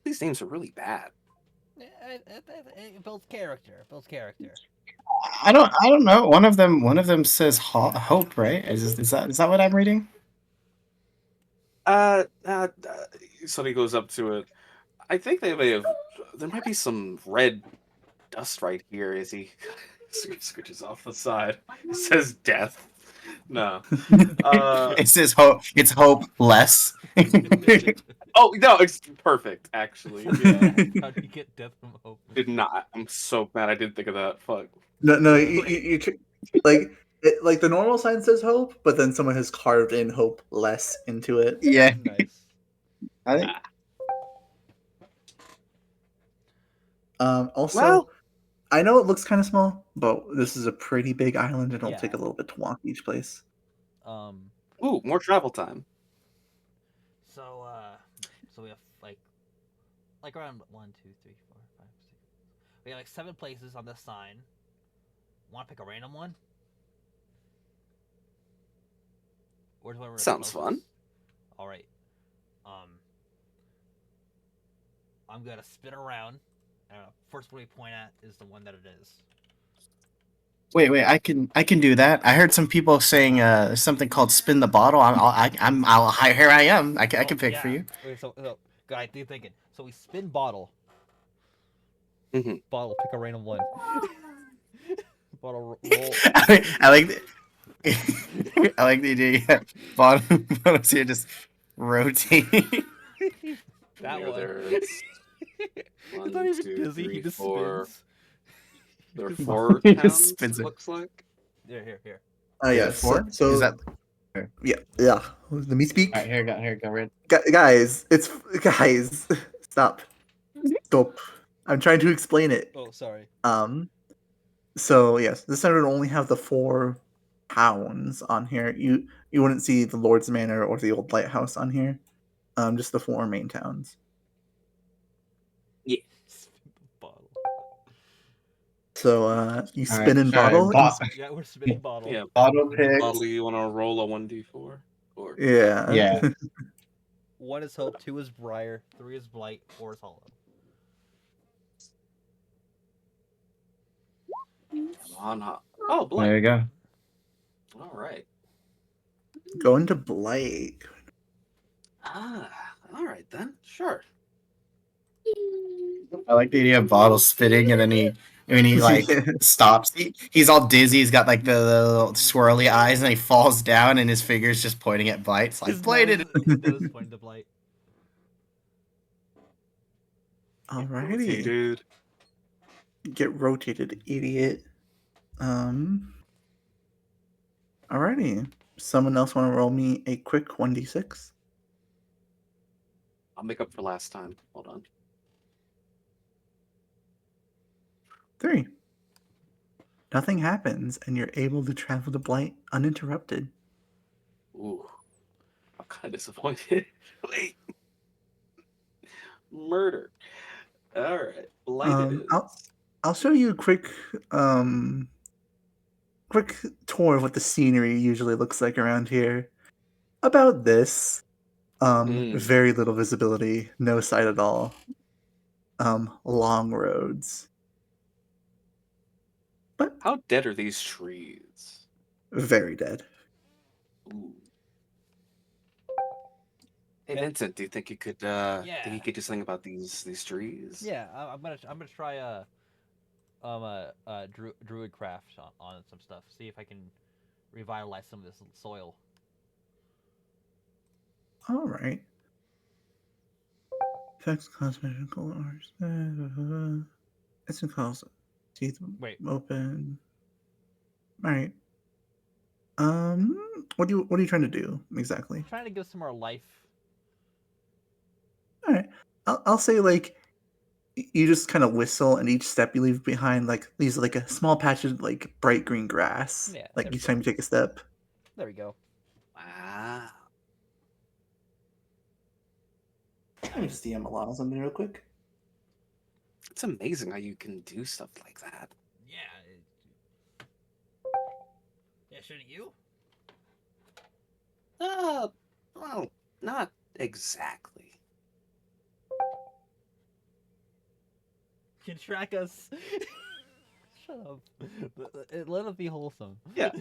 These names are really bad. It builds character. It builds character. I don't know. One of them says hope, right? Is that what I'm reading? Somebody goes up to it. I think they may have. There might be some red dust right here as he scooches off the side. It says death. No. It says hope. It's hope less. Oh no, it's perfect. Actually, yeah. How do you get death from hope? Did not. I'm so mad I didn't think of that. Fuck. No, you like the normal sign says hope, but then someone has carved in hope less into it. Yeah. Nice. I think. Also, Well, I know it looks kind of small, but this is a pretty big island, and it'll Yeah. take a little bit to walk each place. ooh, more travel time. So we have like around 1, 2, 3, 4, 5, 6. We have like 7 places on this sign. Want to pick a random one? Where's whatever? Sounds fun. All right. I'm gonna spin around. First one we point at is the one that it is. Wait, I can do that. I heard some people saying something called spin the bottle. Here I am. I can pick for you. Okay, so good idea thinking. So we spin bottle. Mhm. Bottle. Pick a random one. Bottle roll. I like the, I like the idea. Yeah. Bottoms here just rotating. That Here, one. there's It's one, not even two, busy. He three, just four. spins. There are Just- 4 He just towns. spins It it. looks like. Here. Oh yeah, four. so Is that? yeah. Let me speak. All right, here we go. Red. Guys, guys. Stop. I'm trying to explain it. Oh, sorry. So yes, this center would only have the 4 towns on here. You wouldn't see the Lord's Manor or the old lighthouse on here. Just the 4 main towns. Yeah. Bottle. So you All spin right, in all right, bottle. Yeah, we're spinning bottle. Yeah. Bottle Which pick. bottle you want to roll a 1d4? Or Yeah. Yeah. 1 is hope, 2 is briar, 3 is blight, 4 is hollow. on hot. Oh, There blight. you go. All right. Go into Blight. Ah, all right then. Sure. I like the idea of bottle spitting, and then when he like stops, he's all dizzy. He's got like the little swirly eyes, and he falls down, and his finger's just pointing at Blight. Like blighted. His nose is pointing to blight. Hey, Alrighty. dude. Get rotated, idiot. Alrighty. Someone else want to roll me a quick 1d6? I'll make up for last time. Hold on. 3. Nothing happens, and you're able to travel to Blight uninterrupted. Ooh. I'm kind of disappointed. Wait. Murder. All right. Blight it is. I'll show you a quick quick tour of what the scenery usually looks like around here. About this. Mm. Very little visibility, no sight at all. Long roads, but How dead are these trees? very dead. Ooh. Hey Vincent, do you think you could Yeah. do something about these trees? Yeah, I'm gonna try druid craft on some stuff. See if I can revitalize some of this soil. All right. Effects cosmetical art. It's in cause teeth Wait, open. All right. What are you trying to do exactly? trying to give some more life. All right. I'll say like you just kind of whistle, and each step you leave behind like leaves like a small patch of like bright green grass. Yeah, Like there we each go. time you take a step. There we go. Wow. Let me just DM a lot on something real quick. It's amazing how you can do stuff like that. Yeah. Yeah, shouldn't you? Well, not exactly. Can track us. Shut up. Let it be wholesome. Yeah.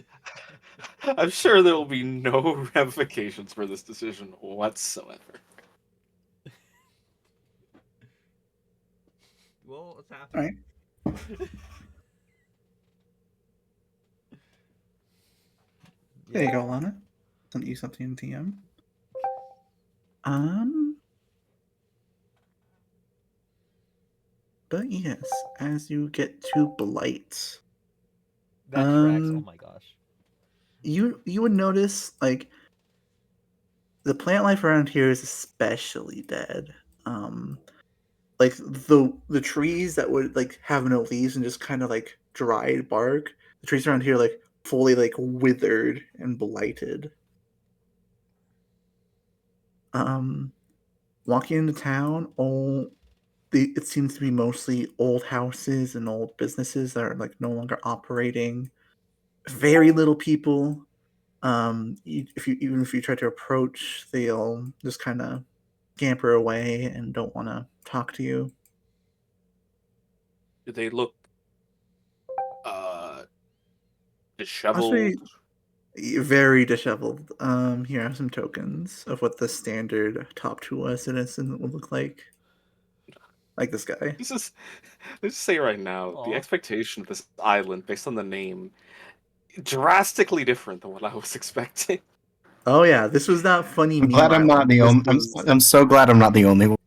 I'm sure there will be no ramifications for this decision whatsoever. Well, what's All happening? right. There you go, Lana. Sent you something in TM. Um, but yes, as you get to Blight, That tracks. Oh my gosh. you would notice like the plant life around here is especially dead. Um, like the trees that would like have no leaves and just kind of like dried bark. The trees around here like fully like withered and blighted. Um, walking into town, it seems to be mostly old houses and old businesses that are like no longer operating. Very little people. If you even if you try to approach, they'll just kind of scamper away and don't want to talk to you. Do they look uh Honestly, disheveled? very disheveled. Here I have some tokens of what the standard top 2 citizen would look like this guy. This is let's just say right now, the Aw. expectation of this island, based on the name, drastically different than what I was expecting. Oh yeah, this was not funny I'm meme glad I'm not island. the This only. was I'm so glad I'm not the only one.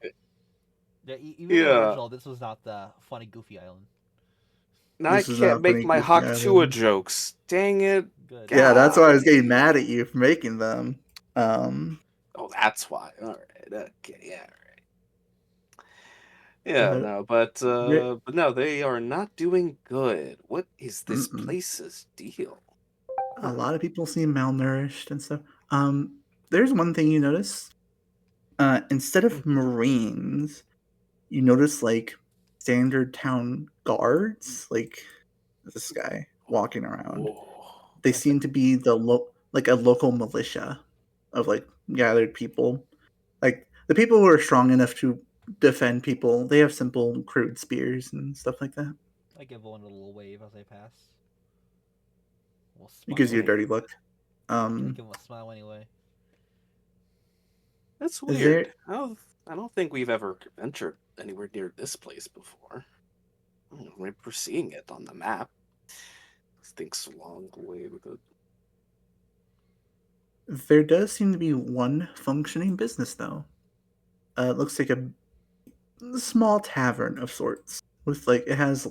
Yeah, even the Yeah. original, this was not the funny, goofy island. Now I this was can't not make funny my goofy Hawk Tua island. jokes. Dang it. Good. Yeah, that's why I was getting Golly. mad at you for making them. Um, Oh, that's why. All right. Okay. Yeah. Yeah. uh, No, yeah, but no, they are not doing good. What is this mm-mm. place's deal? A Huh. lot of people seem malnourished and stuff. There's one thing you notice. Instead of Marines, you notice like standard town guards, like this guy walking around. Whoa. They That's like, seem to be like a local militia of like gathered people. Like the people who are strong enough to defend people, they have simple crude spears and stuff like that. I give one a little wave as I pass. We'll It gives smile. you a dirty look. I Um, give him a smile anyway. That's there weird. I don't think we've ever ventured anywhere near this place before. I don't remember seeing it on the map. This thing's a long way with it. there does seem to be one functioning business though. It looks like a small tavern of sorts with like it has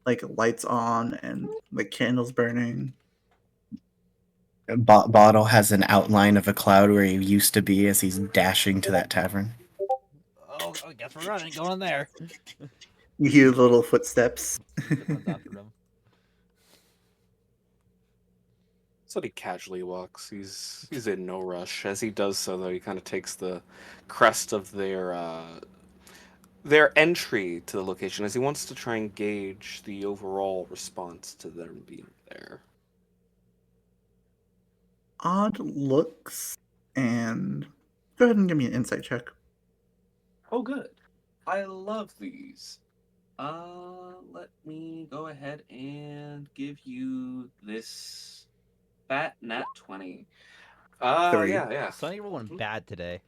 like lights on and like candles burning. Bottle has an outline of a cloud where he used to be as he's dashing to that tavern. Oh, I guess we're running. Going in there. You hear little footsteps. Just runs after him. So he casually walks. He's in no rush. As he does so, though, he kind of takes the crest of their entry to the location, as he wants to try and gauge the overall response to them being there. odd looks, and go ahead and give me an insight check. Oh, good. I love these. Let me go ahead and give you this fat nat 20. 3. Yeah. Sonny rolling bad today.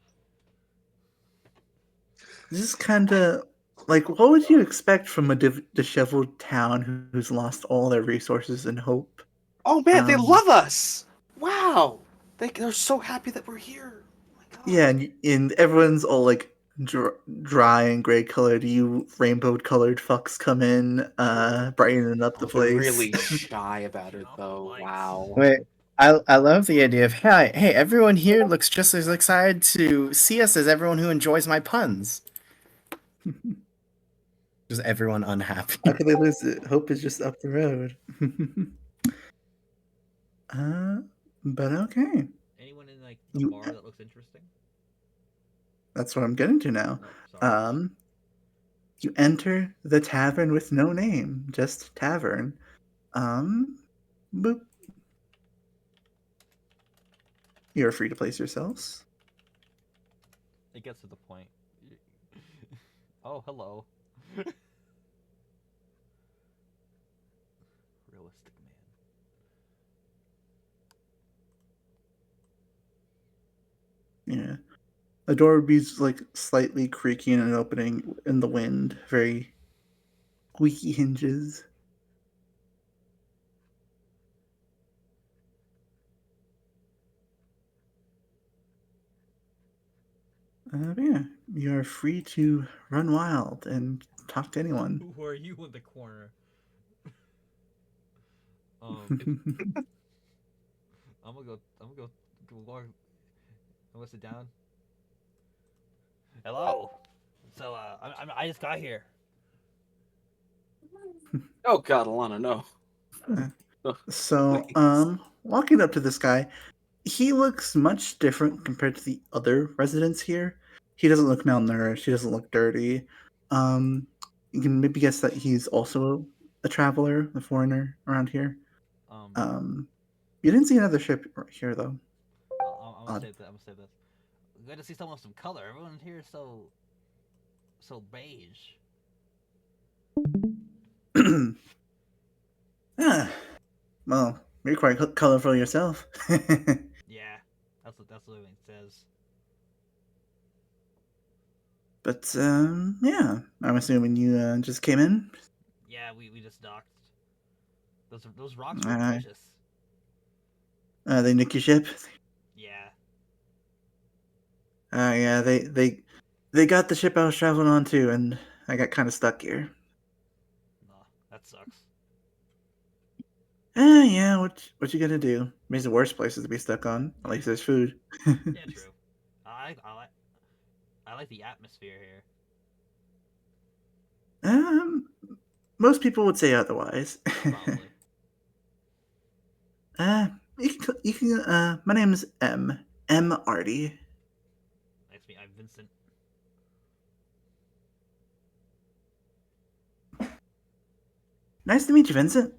This is kind of like, what would you expect from a disheveled town who's lost all their resources and hope? Oh man, they Um, love us! Wow! They're so happy that we're here. Oh my god. Yeah, and everyone's all like dry and gray colored. You rainbow colored fucks come in, brightening up the Oh, they're place. really shy about Turn it off the though. lights. Wow. Wait, I love the idea of hey, everyone here looks just as excited to see us as everyone who enjoys my puns. Just everyone unhappy. How could they lose it? Hope is just up the road. uh, but okay, Anyone in like the you. bar that looks interesting? That's what I'm getting to now. Oh, sorry. Um, you enter the tavern with no name, just tavern. Boop. You're free to place yourselves. It gets to the point. Oh, hello. Realistic man. Yeah. The door would be like slightly creaking and opening in the wind, very squeaky hinges. Yeah, you are free to run wild and talk to anyone. Who are you in the corner? I'm gonna go. Go walk. I'm gonna sit down. Hello. So, I just got here. Oh god, Alana, no. Oh, So, please. walking up to this guy, he looks much different compared to the other residents here. He doesn't look malnourished. He doesn't look dirty. Um, you can maybe guess that he's also a traveler, a foreigner around here. Um, You didn't see another ship right here though. I'm gonna Odd. say that. I'm gonna say this. Good to see someone with some color. Everyone here is so beige. Ah, well, you're quite colorful yourself. Yeah, that's what it says. But yeah, I'm assuming you just came in. Yeah, we just docked. Those rocks were Uh, precious. they nick your ship. Yeah. Yeah, they got the ship I was traveling on too, and I got kind of stuck here. No, that sucks. Yeah, what you gonna do? Means the worst places to be stuck on. At least there's food. Yeah, true. I like the atmosphere here. um, most people would say otherwise. Probably. You can. My name is M. Artie. Nice to meet. I'm Vincent. Nice to meet you, Vincent.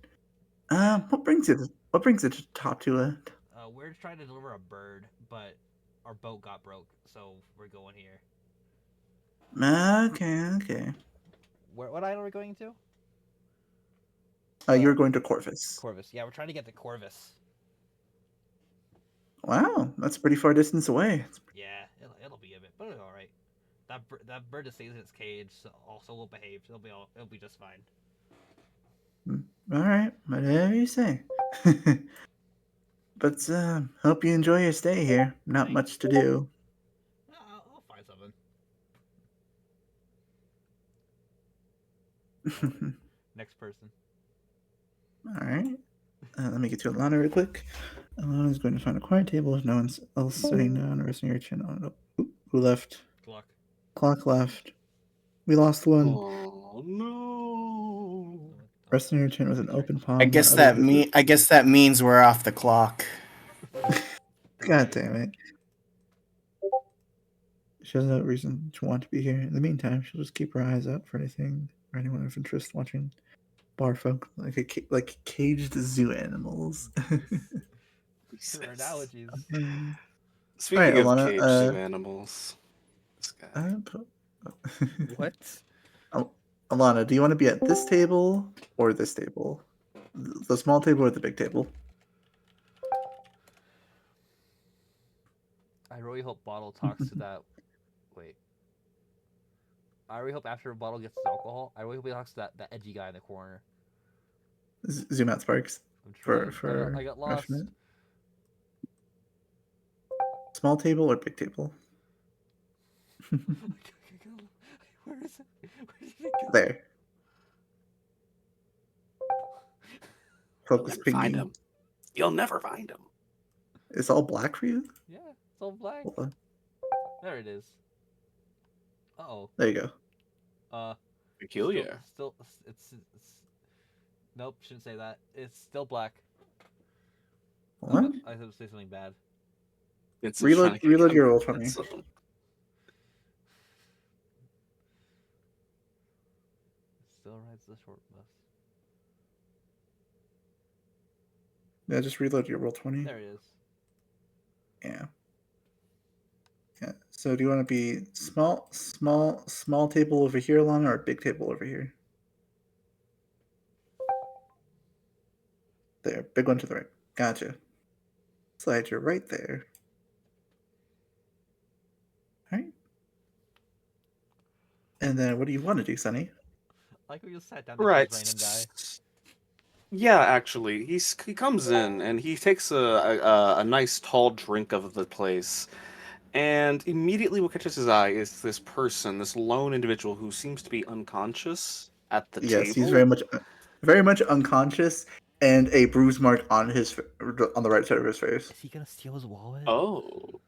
Yeah. What brings you? What brings you to talk to a? We're trying to deliver a bird, but our boat got broke, so we're going here. Okay. What island are we going to? You're going to Corvus. Corvus. Yeah, we're trying to get to Corvus. Wow, that's a pretty far distance away. Yeah, it'll be a bit, but it'll be all right. That bird just stays in its cage, so also will behave. It'll be just fine. All right, whatever you say. But hope you enjoy your stay here. Not Thank much you. to do. I'll find something. Alright. Next person. All right. Let me get to Alana real quick. Alana's going to find a quiet table if no one else sitting down or resting your chin on it. Who left? Gluck. Clock left. We lost one. Oh no. Resting your chin with an open palm. I guess Other visit. I guess that means we're off the clock. God damn it. She has no reason to want to be here. In the meantime, she'll just keep her eyes out for anything or anyone of interest watching bar folk like caged zoo animals. Your analogies. Speaking of Alana, cage zoo animals, this guy. What? Alana, do you want to be at this table or this table? The small table or the big table? I really hope Bottle talks to that. Wait. I really hope after Bottle gets his alcohol, I really hope he talks to that edgy guy in the corner. Zoom out Sparks I'm for trying. I got lost. Rushmit. Small table or big table? Where is it? Where did it go? There. You'll Focus never find pinging. him. You'll never find him. It's all black for you? Yeah, it's all black. Hold on. There it is. Uh-oh. There you go. Peculiar. Still, it's nope, shouldn't say that. It's still black. What? I have to say something bad. It's Reload your roll for me. Still rides the short bus. Yeah, just reload your roll 20. There it is. Yeah. Yeah. So do you want to be small table over here, Lana, or big table over here? There, big one to the right. Gotcha. Slide you right there. All right. And then what do you want to do, Sonny? I like we just sat down Right. with this random guy. Yeah, actually, he comes in and he takes a nice tall drink of the place, and immediately what catches his eye is this person, this lone individual who seems to be unconscious at the Yes, table. he's very much unconscious, and a bruise mark on on the right side of his face. Is he gonna steal his wallet? Oh,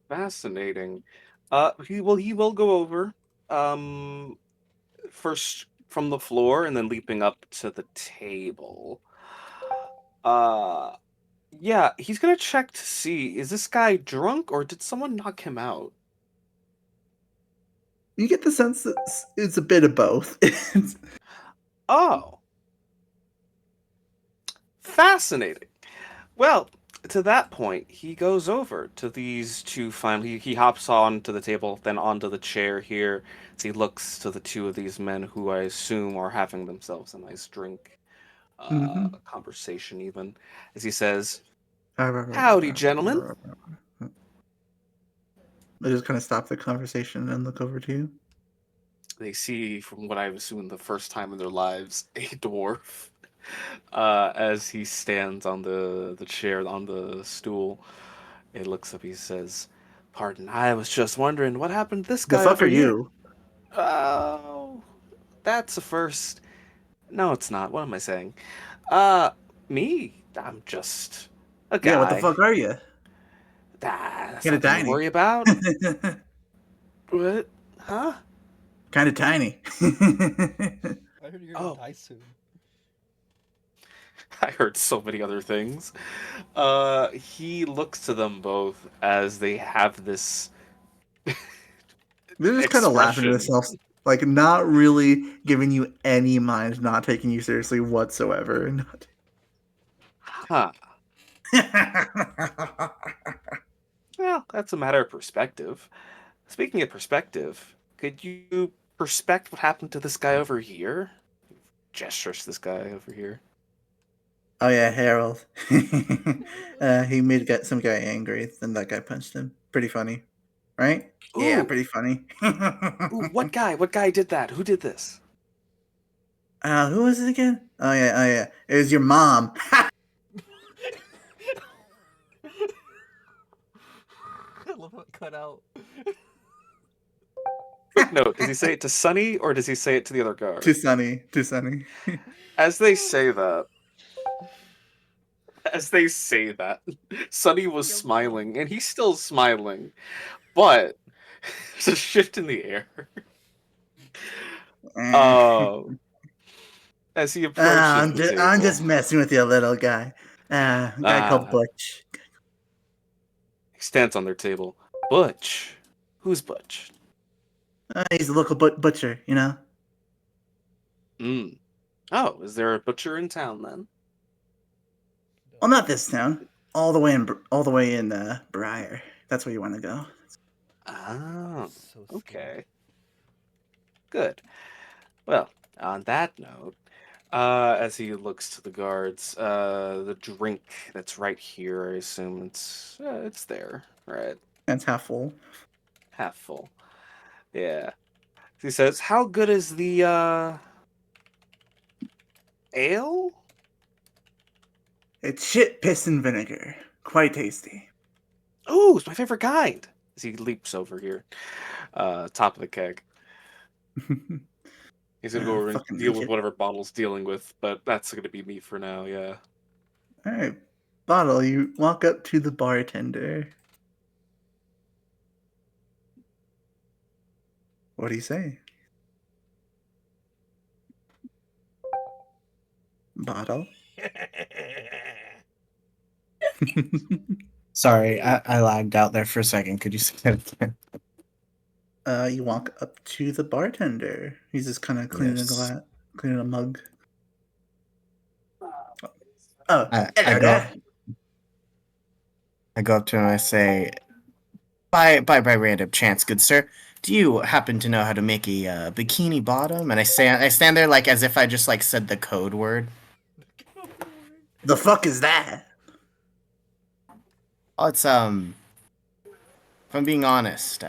fascinating. He will go over, first from the floor and then leaping up to the table. Yeah, he's gonna check to see, is this guy drunk or did someone knock him out? You get the sense that it's a bit of both. Oh, fascinating. Well, to that point, he goes over to these two finally. He hops onto the table, then onto the chair here. As he looks to the two of these men who I assume are having themselves a nice drink, Mhm. a conversation even, as he says, I "Howdy, gentlemen." just kind of stop the conversation and look over to you. They see, from what I assume, the first time in their lives, a dwarf. As he stands on the chair, on the stool, he looks up. He says, "Pardon, I was just wondering what happened to this The guy fuck over are here." you? Oh, that's a first. No, it's not. What am I saying? Me? I'm just a Yeah, what the guy. fuck are you? That's Kind of nothing to tiny. worry about. What? Huh? Kind of tiny. I heard you're Oh. gonna die soon. I heard so many other things. He looks to them both as they have this They're just kind of laughing to expression. themselves, like not really giving you any mind, not taking you seriously whatsoever. Not... Huh. Well, that's a matter of perspective. Speaking of perspective, could you perspect what happened to this guy over here? Gestures to this guy over here. Oh yeah, Harold. He made some guy angry, then that guy punched him. Pretty funny, right? Yeah, Ooh, pretty funny. ooh, what guy? What guy did that? Who did this? Who was it again? Oh yeah. It was your mom. I love how it cut out. Quick note: does he say it to Sunny or does he say it to the other guard? Too sunny. Too sunny. As they say that, Sunny was smiling, and he's still smiling, but there's a shift in the air. As he approaches the table. I'm just messing with you, little guy. Guy called Butch. He stands on their table. Butch? Who's Butch? He's a local butcher, you know. Oh, is there a butcher in town then? Well, not this town. all the way in Briar. That's where you want to go. Oh, So scared. okay. Good. Well, on that note, as he looks to the guards, the drink that's right here, I assume it's there, right? And it's half full. Half full. Yeah. He says, "How good is the ale?" It's shit, piss, and vinegar. Quite tasty. Oh, it's my favorite kind. As he leaps over here, top of the keg. He's gonna go over and Fucking deal with idiot. whatever Bottle's dealing with, but that's gonna be me for now. Yeah. All right, Bottle, you walk up to the bartender. What do you say? Bottle? Sorry, I lagged out there for a second. Could you say that again? You walk up to the bartender. He's just kind of cleaning a Yes. glass, cleaning a mug. Oh, I hello go there. up, I go up to him and I say, by random chance, good sir, do you happen to know how to make a bikini bottom? And I stand there like as if I just like said the code word. The fuck is that? Oh, it's if I'm being honest,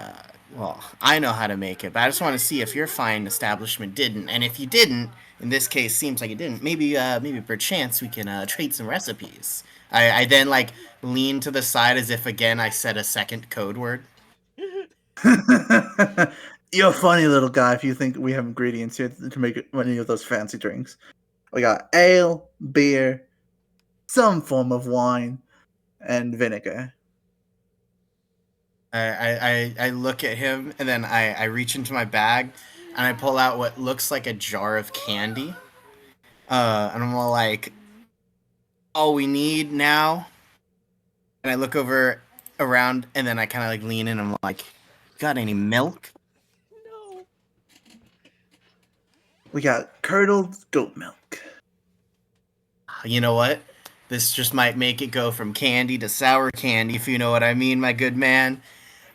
well, I know how to make it, but I just want to see if your fine establishment didn't, and if you didn't, in this case, seems like it didn't. Maybe perchance we can trade some recipes. I then like lean to the side as if again I said a second code word. You're a funny little guy if you think we have ingredients here to make any of those fancy drinks. We got ale, beer, some form of wine, and vinegar. I look at him and then I reach into my bag and I pull out what looks like a jar of candy. And I'm all like, all we need now. And I look over around and then I kind of like lean in. And I'm like, got any milk? No. We got curdled goat milk. You know what? This just might make it go from candy to sour candy, if you know what I mean, my good man.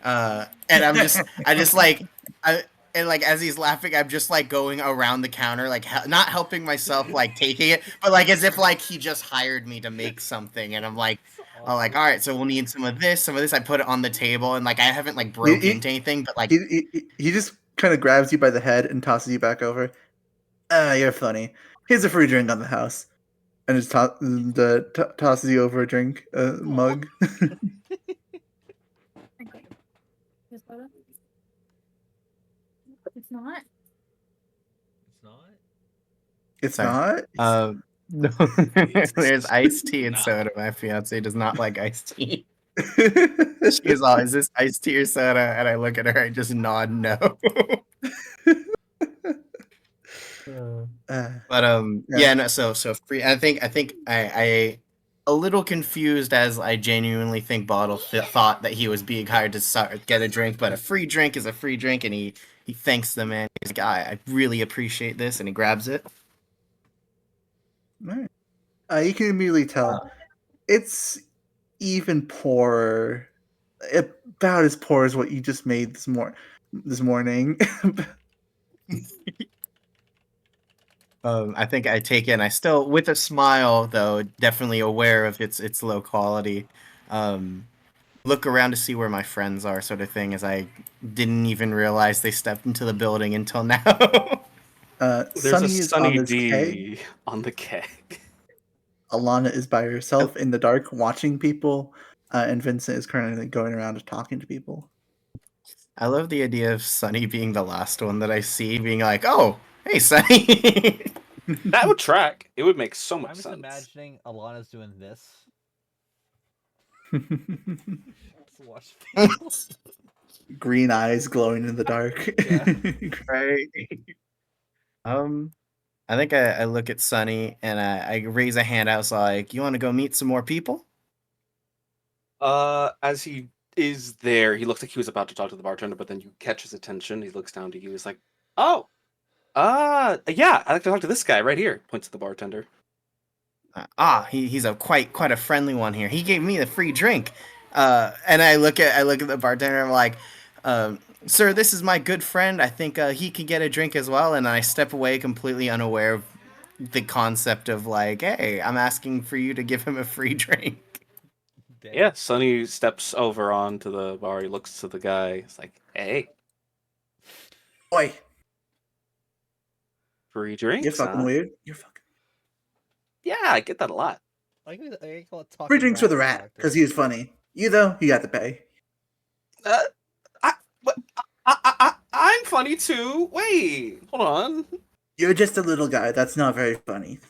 And I just like, and like as he's laughing, I'm just like going around the counter, like not helping myself, like taking it, but like as if like he just hired me to make something, and I'm like, It's I'm like, awesome. all right, so we'll need some of this, some of this. I put it on the table, and like I haven't like He, broke he, into anything, but like he just kind of grabs you by the head and tosses you back over. You're funny. Here's a free drink on the house. And just tosses you over a drink mug. It's not. It's not. It's sorry. not. No, there's iced tea and soda. My fiance does not like iced tea. She is all, is this iced tea or soda? And I look at her, I just nod no. But Yeah. no, so free. I a little confused as I genuinely think Bottle thought that he was being hired to get a drink, but a free drink is a free drink, and he thanks the man. He's like, I really appreciate this, and he grabs it. All right. You can immediately tell it's even poorer, about as poor as what you just made this morning. I think I take it, and I still, with a smile though, definitely aware of its low quality. Look around to see where my friends are, sort of thing, as I didn't even realize they stepped into the building until now. There's a Sunny is on Sunny this keg. D on the keg. Alana is by herself in the dark watching people, and Vincent is currently going around talking to people. I love the idea of Sunny being the last one that I see, being like, "Oh, hey, Sunny." That would track. It would make so I'm much just sense. imagining Alana's doing this. Just watch people. Green eyes glowing in the dark. Yeah. Right. Um, I think I look at Sunny and I raise a hand out, so like, "You want to go meet some more people?" As he is there, he looks like he was about to talk to the bartender, but then you catch his attention. He looks down to you. He's like, "Oh, yeah, I'd like to talk to this guy right here." Points to the bartender. He's a quite a friendly one here. He gave me the free drink. And I look at the bartender. And I'm like, sir, this is my good friend. I think he could get a drink as well. And I step away completely unaware of the concept of like, hey, I'm asking for you to give him a free drink. Damn. Yeah, Sonny steps over onto the bar. He looks to the guy. He's like, "Hey, Oi, free you're drinks, fucking huh?" weird. You're fucking Yeah, I get that a lot. I call it talking free drinks for rat the when I rat talk to because him. he was funny. You though, you got to pay. Uh, what? I'm funny too. Wait, hold on. You're just a little guy. That's not very funny.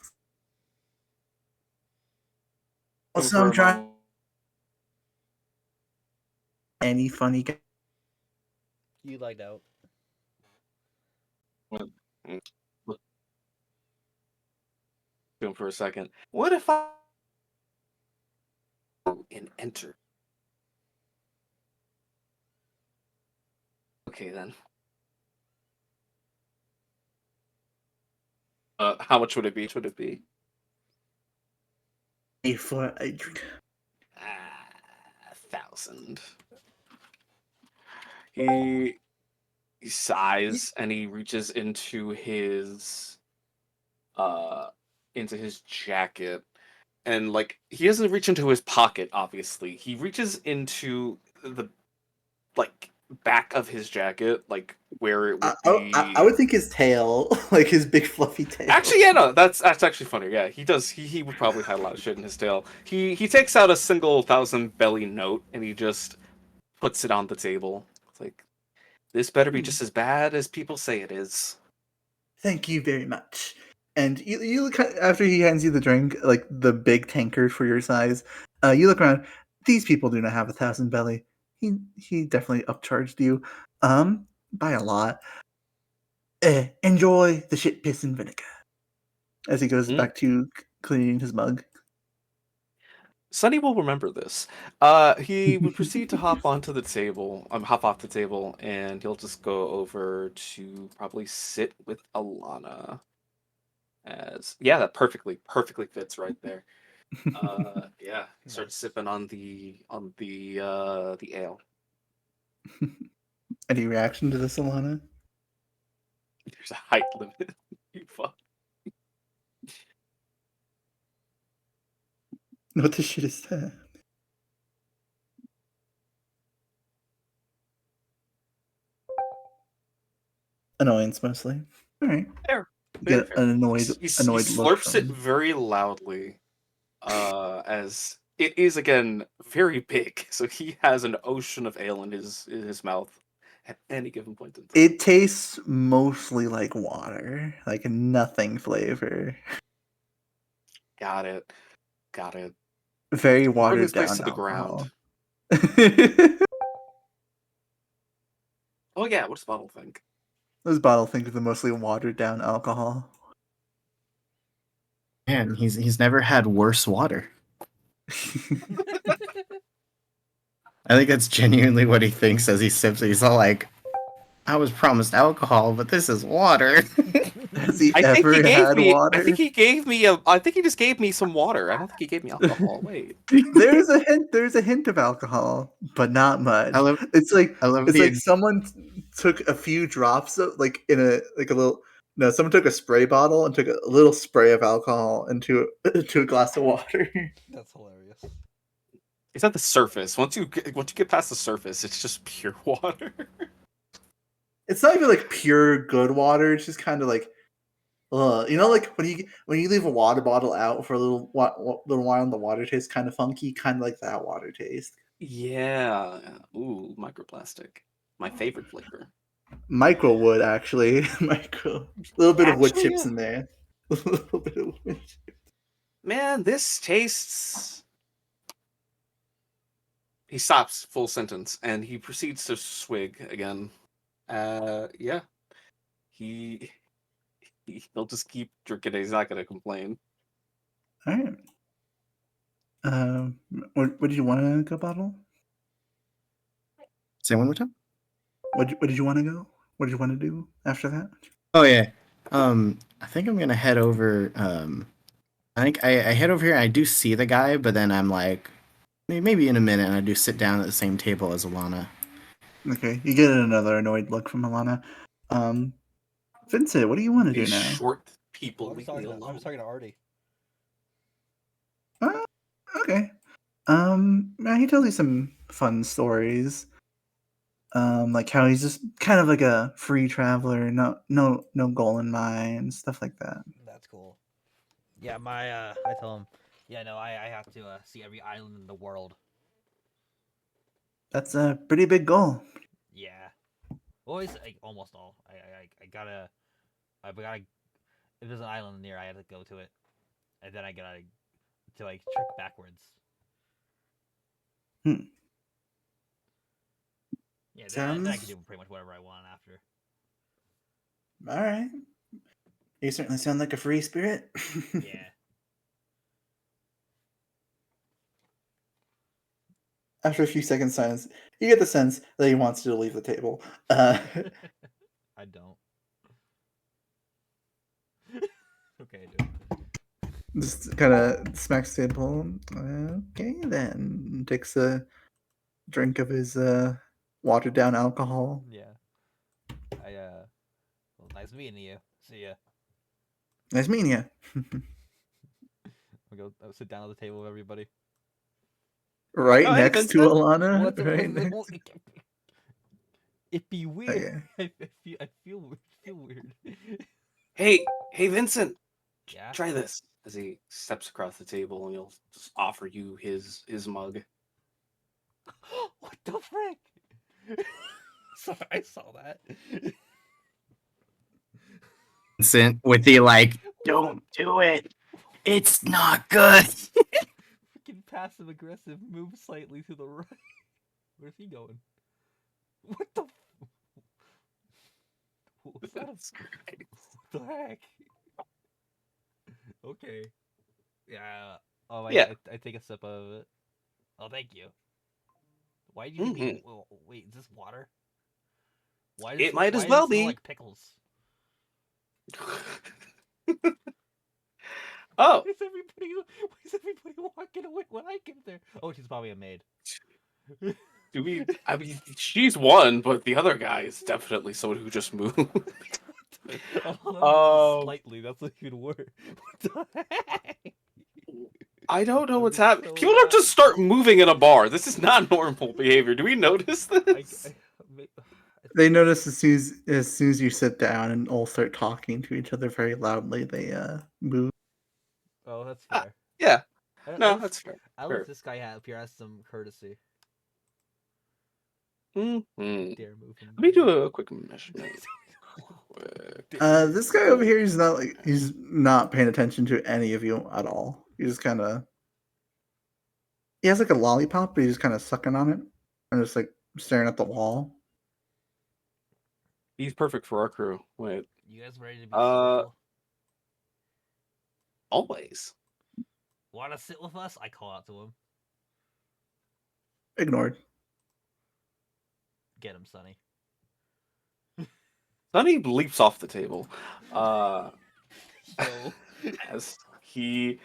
Also, For I'm a trying moment. any funny guy. You lagged out. Look to him for a second. What if I and enter? Okay then. How much would it be? Would it be? For a drink. 1,000. He sighs and he reaches uh into his jacket, and like he doesn't reach into his pocket, obviously. He reaches into the like back of his jacket, like where it would I be. would think his tail, like his big fluffy tail. Actually, yeah, no, that's actually funny. Yeah, he does. He would probably hide a lot of shit in his tail. He takes out a single 1,000 belly note and he just puts it on the table. It's like, this better be just as bad as people say it is. Thank you very much. And you look after he hands you the drink, like the big tankard for your size. You look around. These people do not have 1,000 belly. He definitely upcharged you, by a lot. Enjoy the shit, piss, and vinegar. As he goes Mm. back to cleaning his mug. Sonny will remember this. He would proceed to hop off the table, and he'll just go over to probably sit with Alana. That perfectly fits right there. Yeah, start Nice. sipping on the ale. Any reaction to this, Alana? There's a height limit. You fuck. What the shit is that? Annoyance, mostly. All right. Fair, very Get fair. an He annoyed look slurps from it him. very loudly. As it is again very big, so he has an ocean of ale in his mouth at any given point in time. It tastes mostly like water, like nothing flavor. Got it. Got it. Very Burn watered this place down to the ground. alcohol. Oh yeah, what does Bottle think? This bottle think of the mostly watered down alcohol. Man, he's never had worse water. I think that's genuinely what he thinks as he sips it. He's all like, I was promised alcohol, but this is water. Has he I think he ever gave had me. I water? think he gave me a. I think he just gave me some water. I don't think he gave me alcohol. Wait. There's a hint. There's a hint of alcohol, but not I much. love It's like I love it's the like someone took a few drops of like in a like a little. No, someone took a spray bottle and took a little spray of alcohol into to a glass of water. That's hilarious. It's at the surface. Once you get past the surface, it's just pure water. It's not even like pure good water. It's just kind of like, like when you leave a water bottle out for a little while and the water tastes kind of funky, kind of like that water taste. Yeah. Ooh, microplastic. My favorite flavor. Micro wood, actually. Micro. A little bit of wood Actually, chips yeah. in there. A little bit of wood chips. Man, this tastes. He stops full sentence and he proceeds to swig again. Yeah. He he'll just keep drinking it. He's not gonna complain. All right. What did you want to go bottle? Say one more time. What did you want to go? What did you want to do after that? Oh yeah. I think I'm gonna head over I think I head over here. I do see the guy, but then I'm like, maybe in a minute, and I do sit down at the same table as Alana. Okay, you get another annoyed look from Alana. Vincent, what do you want to do These now? short people, I'm leave just me talking to, I'm alone. just talking to Artie. Okay. He tells you some fun stories. Like how he's just kind of like a free traveler, no goal in mind, stuff like that. That's cool. Yeah, I tell him, yeah, no, I have to see every island in the world. That's a pretty big goal. Yeah, always like almost all. I gotta, I gotta. If there's an island near, I have to go to it, and then I gotta to like trick backwards. Hmm. Yeah, then I can Sounds do pretty much whatever I want after. all right. You certainly sound like a free spirit. Yeah. After a few seconds silence, you get the sense that he wants you to leave the table. I don't. Okay, dude. Just kind of smacks the table. Okay, then takes a drink of his watered down alcohol. Yeah. Well, nice meeting you. See ya. Nice meeting you. I'll sit down at the table with everybody. Right Oh, hey, next to Vincent. Alana. What's up? Right next. It'd be weird. Okay. I feel weird. Hey, Vincent. Yeah. Try this. As he steps across the table, and he'll just offer you his mug. What the frick? Sorry, I saw that. Vincent with the like, don't do it. It's not good. Freaking passive aggressive. Move slightly to the right. Where's he going? What the? What's that? What the heck? Okay. Yeah. Oh, Yeah. I take a sip of it. Oh, thank you. Why did you give me? Wait, is this water? Why does It might why as does well it smell be. like pickles? Oh, Why is everybody walking away when I get there? Oh, she's probably a maid. do we? I mean, she's one, but the other guy is definitely someone who just moved. Um, Slightly. That's even worse. What the heck? I don't know I'm what's just happening. so People don't mad. just start moving in a bar. This is not normal behavior. Do we notice I this? They notice as soon as you sit down and all start talking to each other very loudly, they move. Oh, that's Ah, fair. yeah, At no, least, that's fair. at Fair. least this guy appear has some courtesy. Mm-hmm. Dare move him. Let me do a quick measurement. Quick. This guy over here, he's not paying attention to any of you at all. He's just kind of he has like a lollipop, but he's just kind of sucking on it and just like staring at the wall. He's perfect for our crew. Wait, You guys ready to be uh, social? always. Want to sit with us? I call out to him. Ignored. Get him, Sonny. Sonny leaps off the table. Yo. As he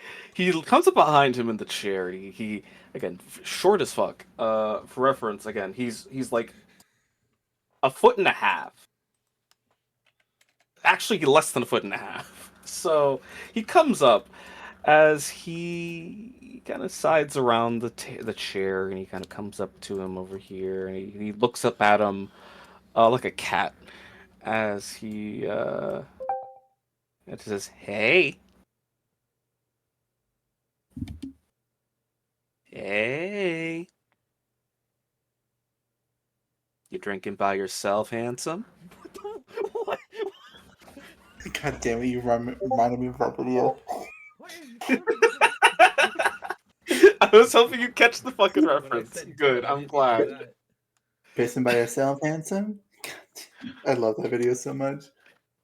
comes up behind him in the chair. He again short as fuck. For reference, again, he's like a foot and a half. Actually, less than a foot and a half. So he comes up as he kind of sides around the chair, and he kind of comes up to him over here, and he looks up at him like a cat as he it says, "Hey, hey, you drinking by yourself, handsome?" What? God damn it! You reminded me of that video. Why are you turning? I was hoping you'd catch the fucking When I reference. said Good, dude, I I'm didn't mean like glad. that. Pissing by yourself, handsome. I love that video so much.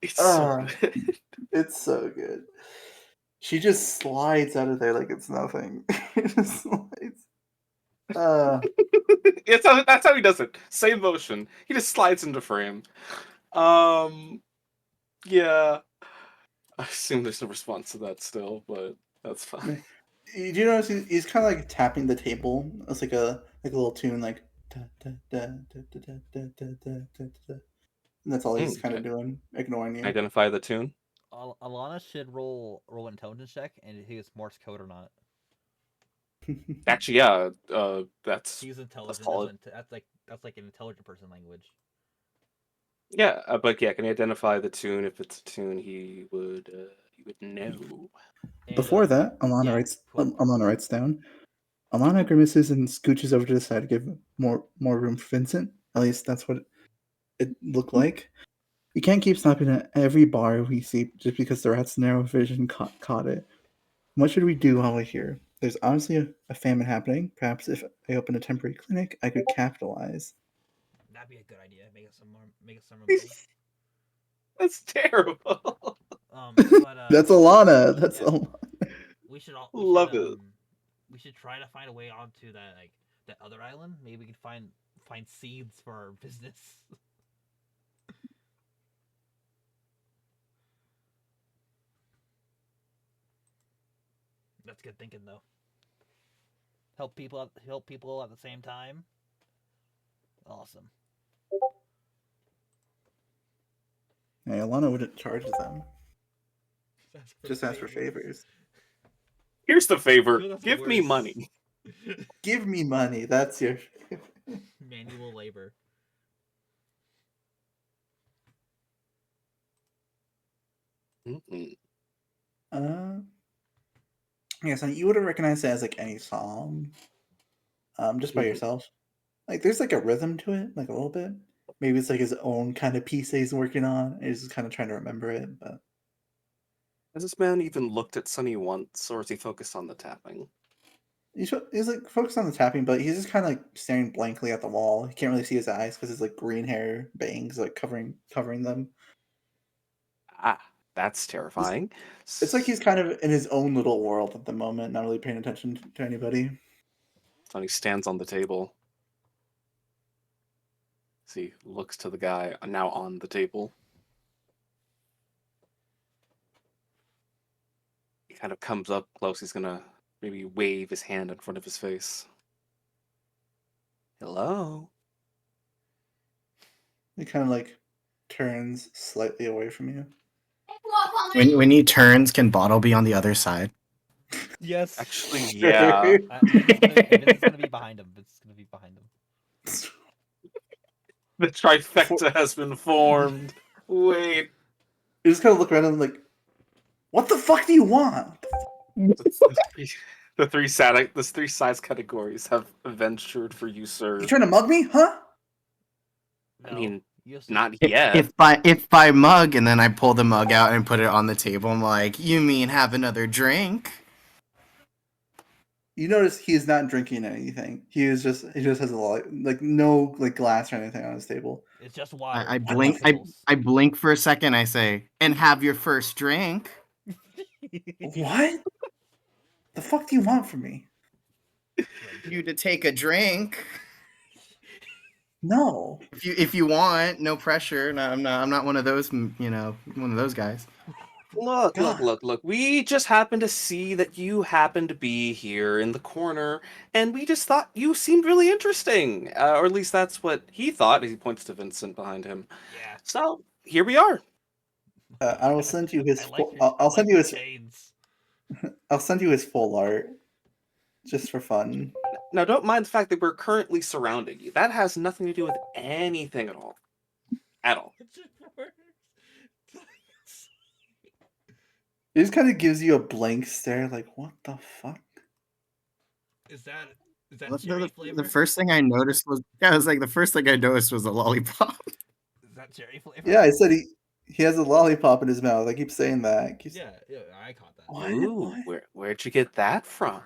It's so Ah, good. it's so good. She just slides out of there like it's nothing. Just slides. That's how he does it. Same motion. He just slides into frame. Um, yeah. I assume there's no response to that still, but That's fine. You do notice he's kind of like tapping the table. It's like a little tune, like da, da, da, da, da, da, da, da, da, da, da. And that's all he's kind of doing, ignoring you. Identify the tune. Alana should roll an intelligence check, and he is Morse code or not. Actually, yeah. That's He's intelligent. solid. That's like an intelligent person language. Yeah, but yeah, can he identify the tune? If it's a tune, he would know. Before And that, yeah, cool. Alana writes down. Alana grimaces and scooches over to the side to give more room for Vincent. At least that's what it looked like. We can't keep stopping at every bar we see just because the rat's narrow vision caught it. What should we do while we're here? There's honestly a famine happening. Perhaps if I open a temporary clinic, I could capitalize. That'd be a good idea. Make it summer move. That's terrible. But That's Alana. That's yeah. Alana. Love it. We should try to find a way onto that other island. Maybe we can find seeds for our business. That's good thinking, though. Help people at the same time. Awesome. Hey, Alana wouldn't charge them. Just ask for favors. Here's the favor. That's Give me worse. money. Give me money. That's your Manual labor. Yeah, so you would have recognized it as like any song. Just by Mhm. yourself. Like there's like a rhythm to it, like a little bit. Maybe it's like his own kind of piece that he's working on. And he's just kind of trying to remember it, but Has this man even looked at Sunny once, or is he focused on the tapping? he's like focused on the tapping, but he's just kind of like staring blankly at the wall. He can't really see his eyes because his like green hair bangs like covering them. Ah, that's terrifying. It's like he's kind of in his own little world at the moment, not really paying attention to anybody. Sunny stands on the table. See, looks to the guy now on the table. He kind of comes up close. He's gonna maybe wave his hand in front of his face. Hello? He kind of like turns slightly away from you. When he turns, can Bottle be on the other side? Yes. Actually, yeah. Vince is gonna be behind him. Vince is gonna be behind him. The trifecta has been formed. Wait. You just kind of look around and like, what the fuck do you want? The three size categories have ventured for you, sir. You trying to mug me, huh? I mean, No, not yet. If by mug, and then I pull the mug out and put it on the table, I'm like, you mean have another drink? You notice he is not drinking anything. He just has a lot, like no like glass or anything on his table. it's just water. I with blink. pickles. I blink for a second. I say, and have your first drink. What? The fuck do you want from me? You to take a drink. No. If you want, no pressure. No, I'm not one of those. One of those guys. Look. God. We just happened to see that you happened to be here in the corner, and we just thought you seemed really interesting. Or at least that's what he thought, as he points to Vincent behind him. Yeah. So, here we are. I will send you his. I'll send you his chains. I'll send you his full art, just for fun. Now, don't mind the fact that we're currently surrounding you. That has nothing to do with anything at all. At all. It just kind of gives you a blank stare, like what the fuck? Is that Well, cherry flavor? the first thing I noticed was the first thing I noticed was a lollipop. Is that cherry flavor? Yeah, I said he has a lollipop in his mouth. I keep saying that. Yeah, I caught that. What? Ooh, where'd you get that from?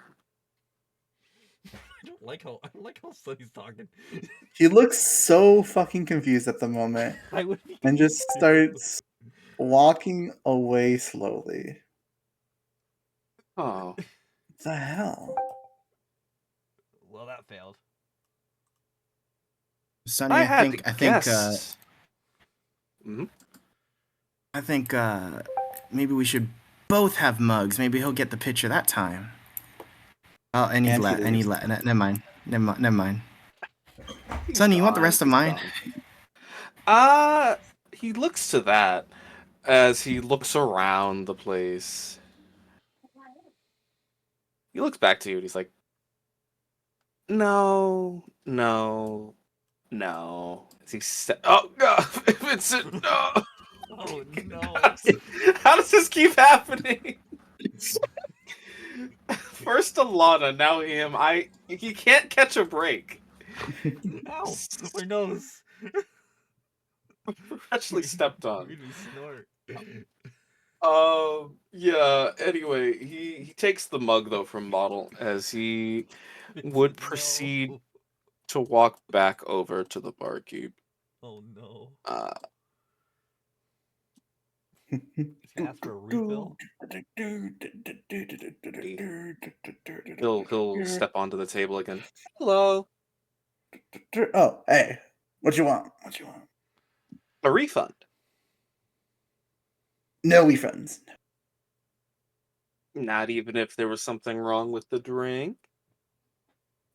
I don't like how Sonny's talking. He looks so fucking confused at the moment, I would be and just starts walking away slowly. Oh, What the hell? Well, that failed. Sonny, I I think Mhm. I think maybe we should both have mugs. Maybe he'll get the picture that time. Oh, and he And he left. And he leaves. left. Never mind. Never mind. He's Sonny, you want the gone. rest of He's mine? gone. He looks to that as he looks around the place. He looks back to you and he's like, no, no, no. As he oh God, Vincent, no. Oh no! How does this keep happening? First Alana, now him. He can't catch a break. Ow! My nose. Actually stepped on. Made me snort. Yeah. Anyway, he takes the mug though from Model as he would proceed No. to walk back over to the barkeep. Oh no! Uh, Can I ask for a refill? he'll step onto the table again. Hello, Oh, hey, what you want? What you want? a refund. No refunds. Not even if there was something wrong with the drink.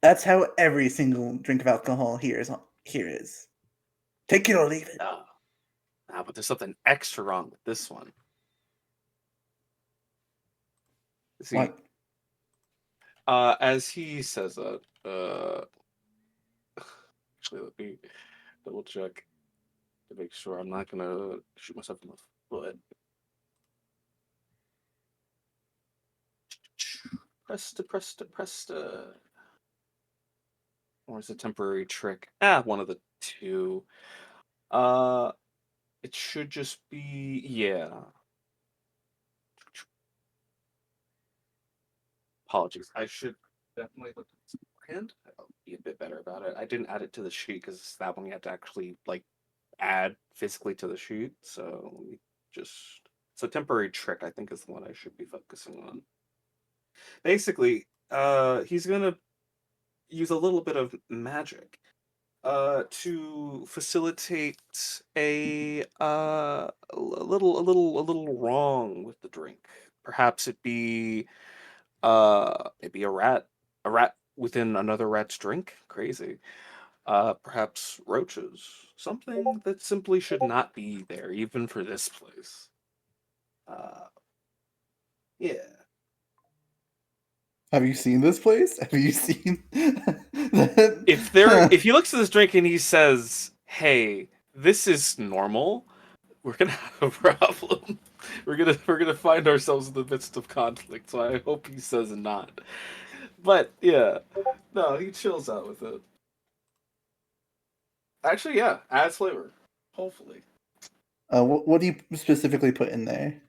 That's how every single drink of alcohol here is. Take it or leave it. No. But there's something extra wrong with this one. See, What? as he says that, actually, let me double check to make sure I'm not gonna shoot myself in the foot. Presta. Or is it a temporary trick? One of the two. It should just be, yeah. Apologies. I should definitely look at this beforehand. I'll be a bit better about it. I didn't add it to the sheet because that one you had to actually like add physically to the sheet. So let me just. It's a temporary trick. I think is the one I should be focusing on. Basically, he's gonna use a little bit of magic to facilitate a little wrong with the drink. Perhaps it be maybe a rat within another rat's drink. Crazy. Perhaps roaches. Something that simply should not be there, even for this place. Uh, yeah. Have you seen this place? Have you seen that? If he looks at this drink and he says, "Hey, this is normal," we're gonna have a problem. We're gonna find ourselves in the midst of conflict. So I hope he says not. But yeah, no, he chills out with it. Actually, yeah, adds flavor. Hopefully, What do you specifically put in there?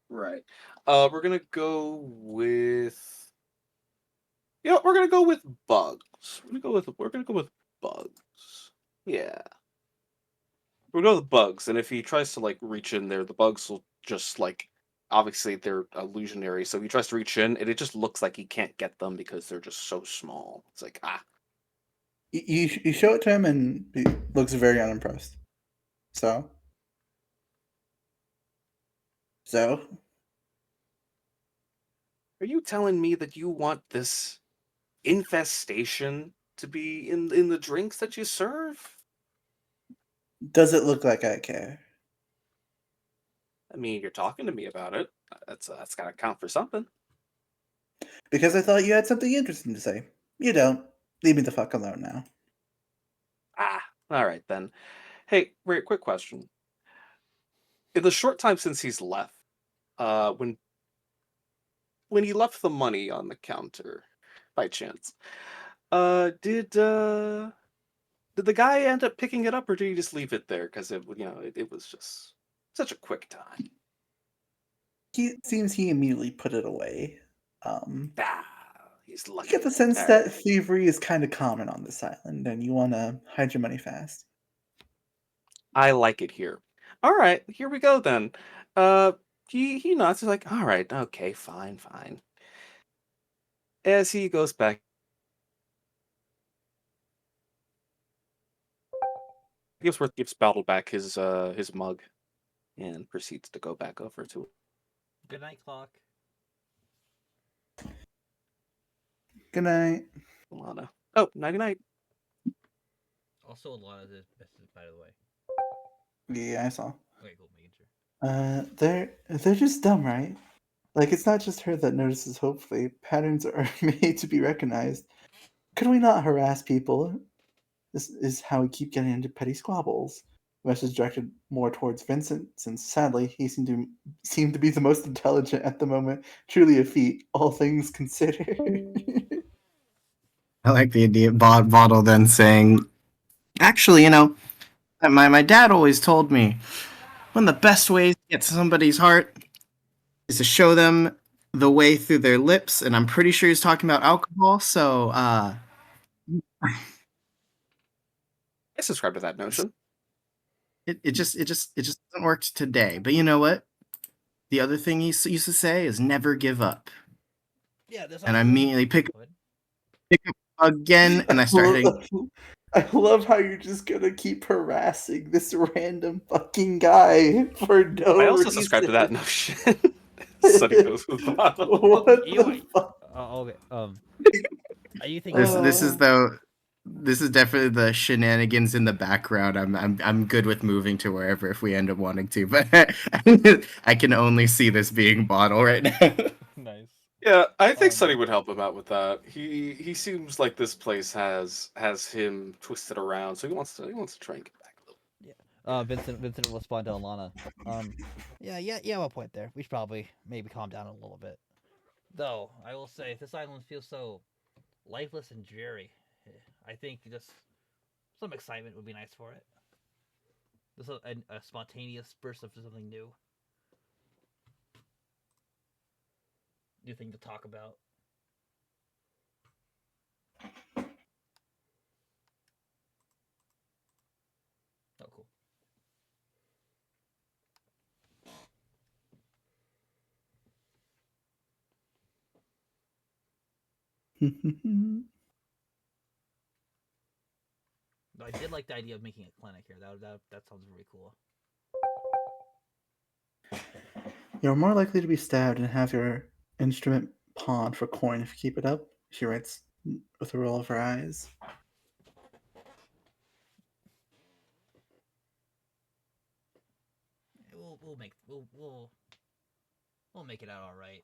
right. We're gonna go with. We're gonna go with bugs. We're gonna go with bugs. Yeah. We'll go with bugs, and if he tries to like reach in there, the bugs will just like obviously they're illusionary, so he tries to reach in and it just looks like he can't get them because they're just so small. It's like You show it to him and he looks very unimpressed. So so are you telling me that you want this infestation to be in the drinks that you serve? does it look like I care? I mean, you're talking to me about it. That's gotta count for something. Because I thought you had something interesting to say. You don't. Leave me the fuck alone now. All right then. Hey, Ray, quick question. In the short time since he's left, when he left the money on the counter, by chance, uh, did uh, did the guy end up picking it up, or did he just leave it there because it was just such a quick time? He immediately put it away. Ah, he's You get the lucky. sense All that right, thievery is kind of common on this island, and you want to hide your money fast. I like it here. All right, here we go then. Uh, he nods. He's like, all right, okay, fine. As he goes back, gives Battle back his mug and proceeds to go back over to Good night, clock. Good night. Alana. Oh, nighty night. Also, a lot of this, by the way. Yeah, I saw. Okay, cool, making sure. They're just dumb, right? Like, it's not just her that notices. Hopefully, patterns are made to be recognized. Could we not harass people? This is how we keep getting into petty squabbles. The message directed more towards Vincent, since sadly he seemed to be the most intelligent at the moment. Truly a feat, all things considered. I like the idea. Bottle then saying, "Actually, my dad always told me one of the best ways to get to somebody's heart is to show them the way through their lips." And I'm pretty sure he's talking about alcohol. So, I subscribe to that notion. it just doesn't work today. But you know what? The other thing he used to say is never give up. Yeah, this And I island. immediately pick Go ahead. up again, and I start hitting. I love how you're just gonna keep harassing this random fucking guy for no I also reason. subscribe to that notion. Sunny goes with bottle. What You the wait. fuck? Okay. You think This is definitely the shenanigans in the background. I'm good with moving to wherever if we end up wanting to, but I can only see this being Bottle right now. nice? Yeah, I think Um, Sunny would help him out with that. He seems like this place has him twisted around, so he wants to try and get back a little. Vincent will respond to Alana. Yeah, you have a point there. We should probably maybe calm down a little bit. Though I will say, this island feels so lifeless and dreary. I think just some excitement would be nice for it. Just a spontaneous burst of something new. New thing to talk about. Oh, cool. I did like the idea of making a clinic here. That sounds really cool. You're more likely to be stabbed and have your instrument pawned for coin if you keep it up, she writes with a roll of her eyes. We'll make it out all right.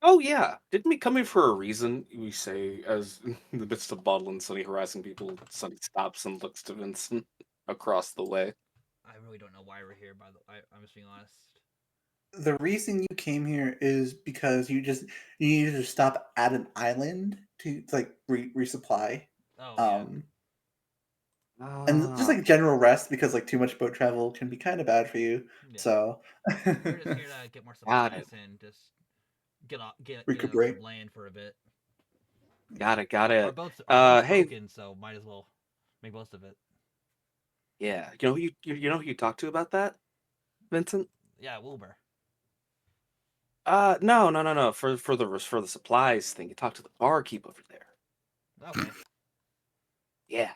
Oh yeah, didn't we come here for a reason? We say as in the midst of Bottle and Sunny harassing people, Sunny stops and looks to Vincent across the way. I really don't know why we're here. I'm just being honest. The reason you came here is because you needed to stop at an island to like resupply. Oh yeah. And just like general rest because like too much boat travel can be kind of bad for you. Yeah. So We're just here to get more Got supplies it. and just get off recuperate. some land for a bit. Got it. Our boat's Hey, broken, so might as well make most of it. yeah, you know who you talk to about that, Vincent? Yeah, Wilbur. No. For the supplies thing, you talk to the barkeep over there. Okay. Yeah.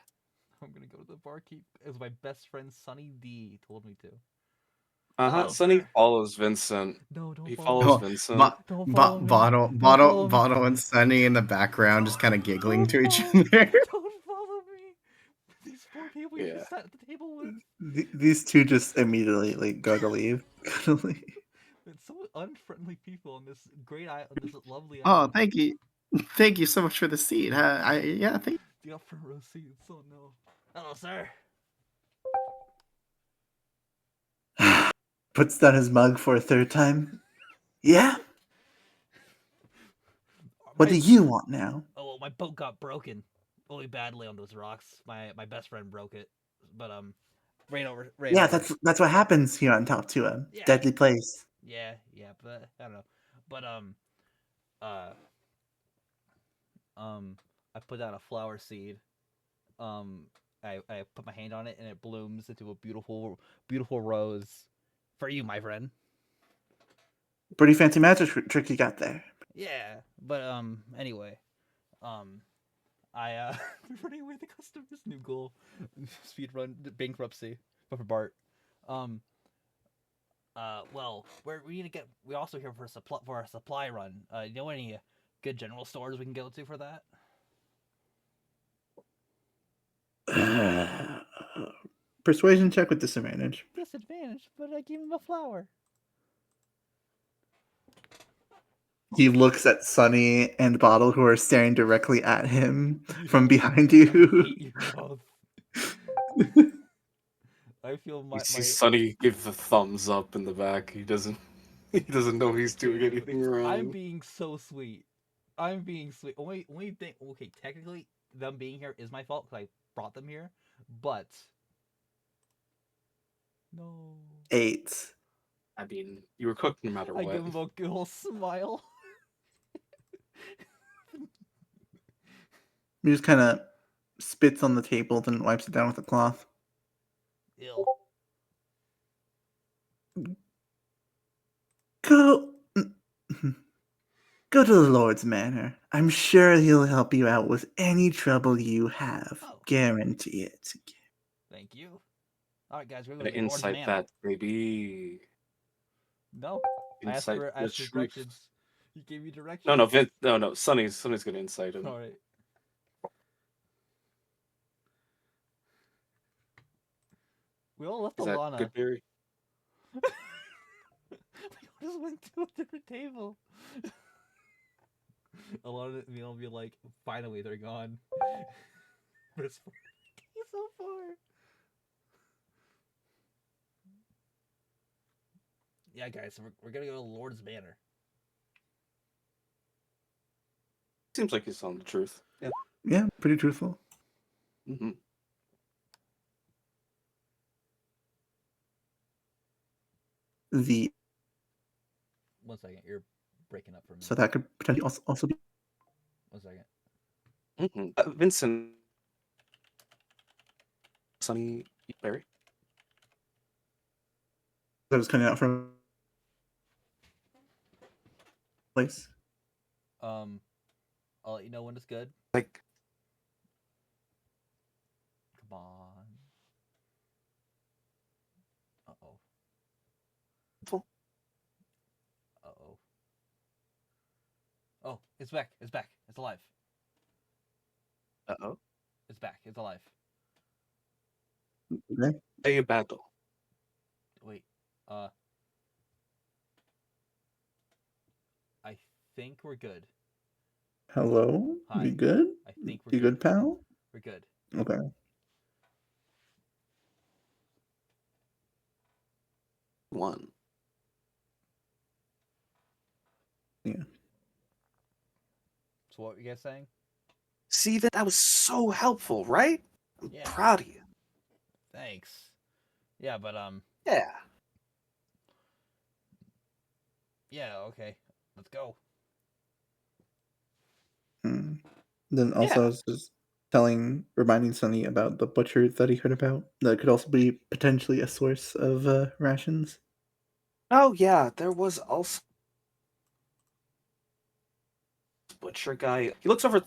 I'm gonna go to the barkeep as my best friend Sunny D told me to. Uh-huh. Hello, Sunny sir. follows Vincent. No, don't He follow me. follows Oh, Vincent. Don't follow me. Bottle, Don't follow me. and Sunny in the background, just kind of giggling Don't to each follow. other. Don't follow me. These four people you Yeah. just sat at the table with. These two just immediately like gotta leave. It's so unfriendly people on this this lovely Oh, island. thank you so much for the seat. Thank. The upfront row seats. Oh no. Hello, sir. Puts down his mug for a third time. Yeah? What do you want now? Oh, well, my boat got broken really badly on those rocks. My best friend broke it, but ran over. Yeah, that's what happens here on top to a Yeah. deadly place. Yeah, but I don't know. But I put down a flower seed. I put my hand on it and it blooms into a beautiful rose for you, my friend. Pretty fancy magic trick you got there. Yeah, but anyway, I running away the customers. New goal, speed run bankruptcy, but for Bart. Um. Well, we need to get. We also here for a supply run. You know any good general stores we can go to for that? Persuasion check with disadvantage. Disadvantage, but I gave him a flower. He looks at Sunny and Bottle, who are staring directly at him from behind you. I hate you both. I feel You my see Sonny give the thumbs up in the back. He doesn't know he's doing anything I'm wrong. being so sweet. I'm being sweet. Only thing. Okay, technically, them being here is my fault because I brought them here, but no. 8. I mean, you were cooked no matter I what. give him a good old smile. He just kind of spits on the table, then wipes it down with a cloth. Ill. Go. Go to the Lord's Manor. I'm sure he'll help you out with any trouble you have. Oh. Guarantee it. Thank you. All right, guys, we're Gotta going to Lord's insight Manor. that, baby. No, I asked Insight for the truth. directions. You gave me directions. No. Sonny's gonna insight him. All right. We all left Is that Alana. good, Barry? We just went to a different table. Alana and me will be like, finally, they're gone. But it's so far. Yeah, guys, so we're gonna go to Lord's Manor. Seems like he's telling the truth. Yeah. Yeah, pretty truthful. Mm-hmm. The 1 second, you're breaking up for me. so that could potentially also be 1 second. Mm-hmm. Vincent, Sonny, Barry. that was coming out from place. I'll let you know when it's good. Like, Come on. Uh-oh. Uh-oh. Oh, it's back. It's back. It's alive. uh-oh. It's back. It's alive. Okay. A battle. Wait. I think we're good. Hello? Hi. You good? I think we're You good, pal? We're good. Okay. One. Yeah. So what were you guys saying? See, that was so helpful, right? I'm Yeah. proud of you. Thanks. Yeah, but Yeah. yeah, okay. Let's go. Mm. Then also, Yeah. I was just reminding Sonny about the butcher that he heard about. That could also be potentially a source of rations. Oh, yeah. There was also butcher guy. He looks over.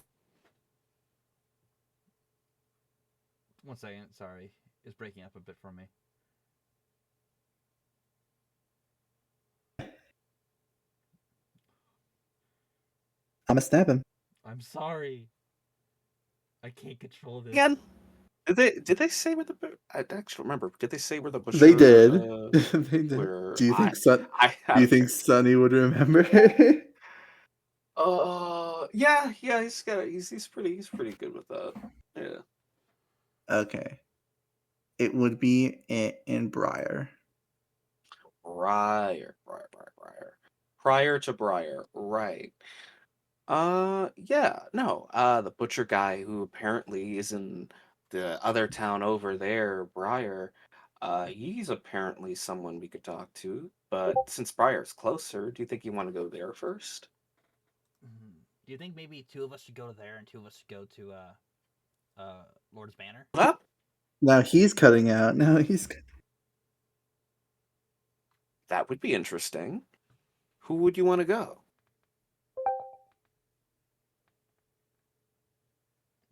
1 second. Sorry, it's breaking up a bit for me. I'ma stab him. I'm sorry. I can't control this. Again. Did they say where the? I actually remember. Did they say where the butcher? They did. They did. Where Do you think I Do you think Sonny would remember? Yeah. He's pretty good with that. Yeah. Okay. It would be in Briar. Briar. Prior to Briar, right. Yeah, no. The butcher guy who apparently is in the other town over there, Briar, he's apparently someone we could talk to. But since Briar's closer, do you think you want to go there first? Do you think maybe 2 of us should go there and 2 of us should go to Lord's Manor? Up? Now he's cutting out. Now he's. That would be interesting. Who would you want to go?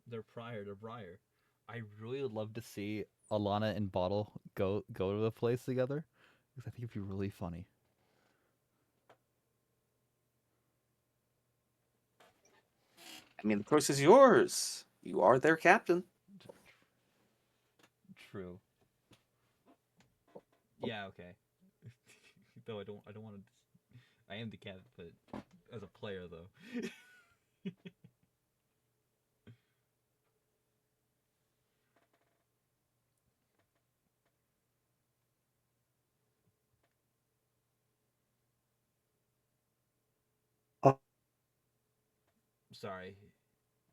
They're prior to Briar. I really would love to see Alana and Bottle go to the place together because I think it'd be really funny. I mean, the choice is yours. You are their captain. True. Yeah. Okay. Though I don't want to. I am the cat, but as a player though. Oh, Sorry.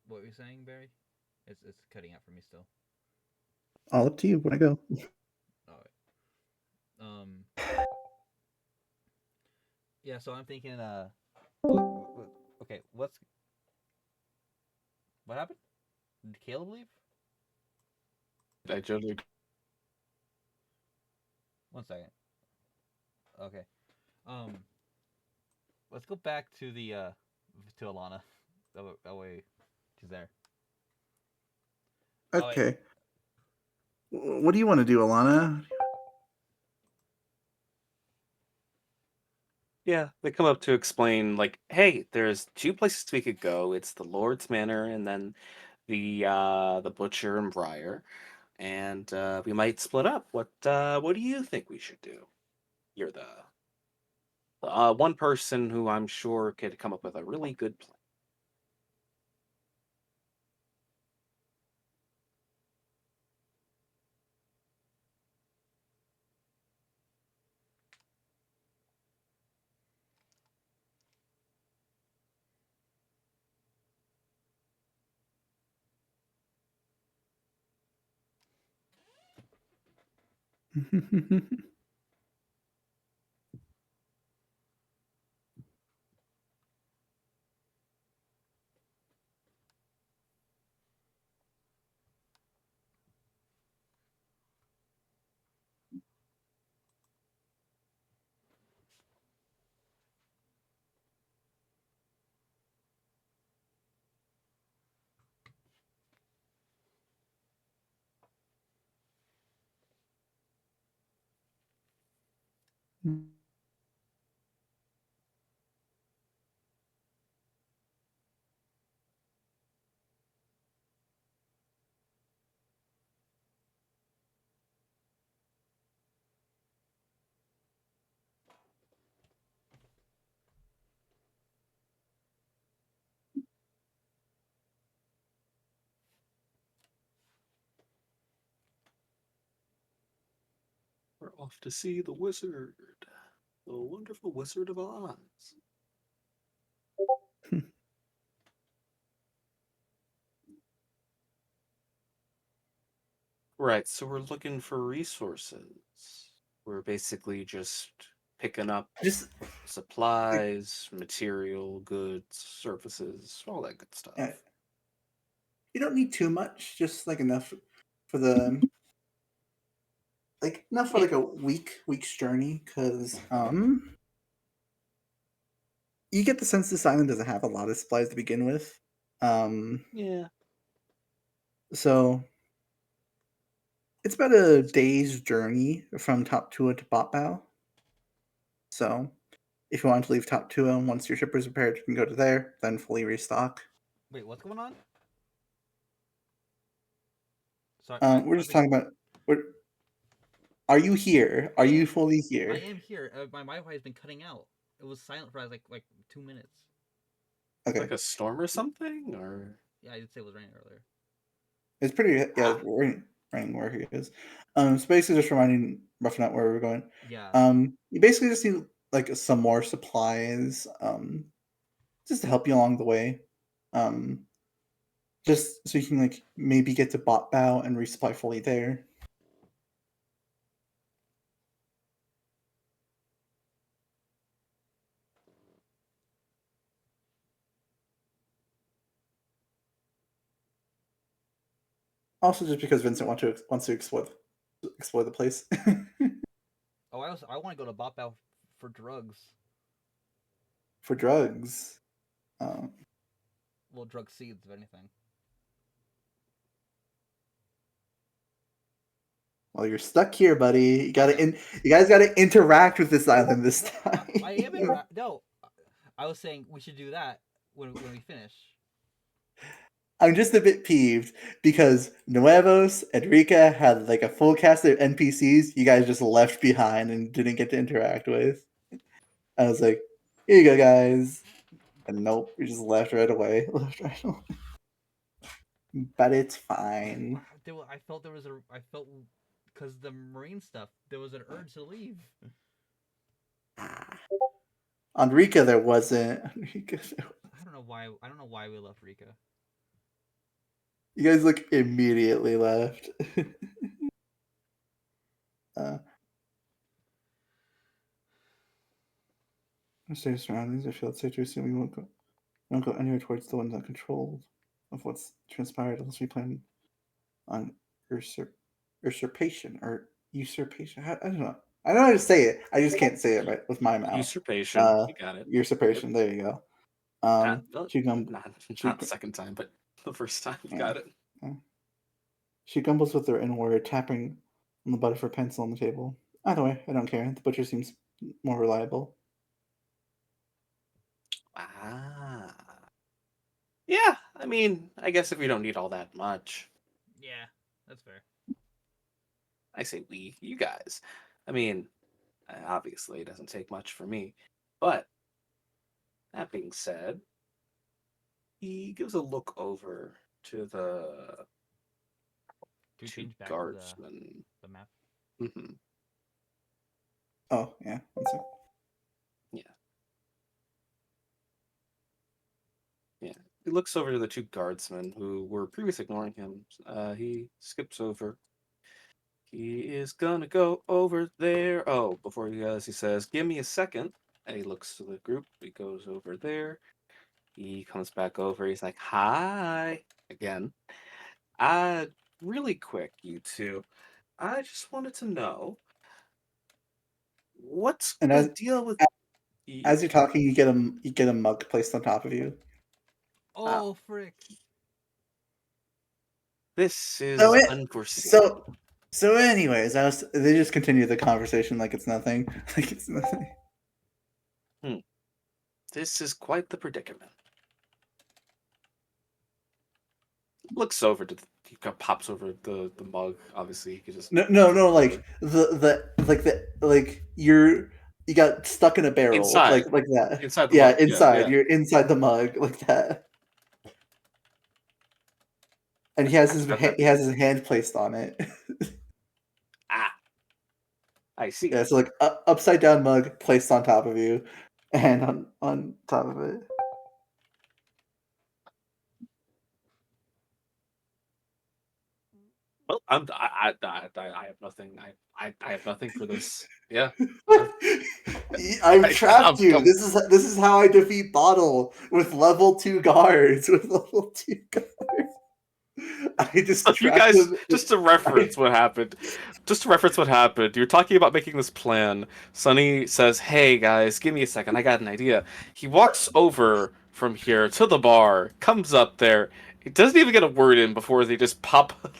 What were you saying, Barry? It's cutting out for me still. all up to you when I go. All right. Yeah. So I'm thinking. Okay. What happened? Did Caleb leave? I generally. 1 second. Okay. Um. Let's go back to the to Alana. That way she's there. Oh wait. Okay. What do you want to do, Alana? Yeah, they come up to explain, like, hey, there's two places we could go. It's the Lord's Manor and then the Butcher and Briar. And we might split up. What do you think we should do? You're the one person who I'm sure could come up with a really good plan. We're off to see the wizard, the wonderful Wizard of Oz. Right, so we're looking for resources. We're basically just picking up Just supplies, material, goods, services, all that good stuff. you don't need too much. Just like enough for the enough for Yeah, like a week's journey. Because you get the sense this island doesn't have a lot of supplies to begin with. yeah. So it's about a day's journey from Top Tua to Botbow. So if you want to leave Top Tua once your ship is repaired, you can go to there, then fully restock. Wait, what's going on? Sorry, We're I've just been. talking about. Are you here? Are I you am. fully I here? am here. My Wi-Fi has been cutting out. It was silent for like 2 minutes. Okay. Like a storm or something, or Yeah, I did say it was raining earlier. It's pretty, yeah, ah, raining where he is. So basically just roughing out where we're going. Yeah. You basically just need like some more supplies, just to help you along the way. Um, just so you can like maybe get to Bot Bow and resupply fully there. Also, just because Vincent wants to explore the place Oh, I want to go to Bopbow for drugs. for drugs. Um, Well, drug seeds, if anything. Well, you're stuck here, buddy. You guys gotta interact with this island this time. I am no. I was saying we should do that when we finish. I'm just a bit peeved because Nuevos and Rika had like a full cast of NPCs you guys just left behind and didn't get to interact with. I was like, here you go, guys. And nope, we just left right away. Left right away. But it's fine. I felt there was I felt because the marine stuff there was an urge to leave. On Rika, there wasn't. I don't know why. I don't know why we left Rika. You guys look immediately left. Stay surroundings. I feel it's safe to assume we won't go anywhere towards the ones uncontrolled of what's transpired unless we plan on usurpation or usurpation. I don't know. I don't know how to say it. I just can't say it right with my mouth. Usurpation. You got it. Usurpation. There you go. Not the second time, but the first time. You got it. She gumbles with her inner word, tapping on the butt of her pencil on the table. Either way, I don't care. The butcher seems more reliable. Ah. Yeah, I mean, I guess if we don't need all that much. Yeah, that's fair. I say we, you guys. I mean, obviously it doesn't take much for me. But, that being said, he gives a look over to the two guardsmen. The map. Mm-hmm. Oh, yeah. One sec. Yeah. He looks over to the two guardsmen who were previously ignoring him. He skips over. He is gonna go over there. Oh, before he goes, he says, "Give me a second." And he looks to the group. He goes over there. He comes back over. He's like, "Hi," again. Really quick, you two. I just wanted to know what's And the deal with. as you're talking, you get a mug placed on top of you. Oh, frick! This is So unforeseen. So, anyways, they just continue the conversation like it's nothing. Like it's nothing. This is quite the predicament. Looks over to he pops over the mug. Obviously, he could just No, like you got stuck in a barrel inside, like that. inside the Yeah, mug. inside. Yeah. You're inside the mug like that. And he has his hand placed on it. I see. Yeah, so like upside down mug placed on top of you, and on top of it. Well, I have nothing. I have nothing for this. Yeah. I've trapped you. This is how I defeat Bottle with level 2 guards. With level 2 guards. I just you guys just to reference what happened. Just to reference what happened. You're talking about making this plan. Sonny says, "Hey guys, give me a second. I got an idea." He walks over from here to the bar, comes up there. He doesn't even get a word in before they just pop a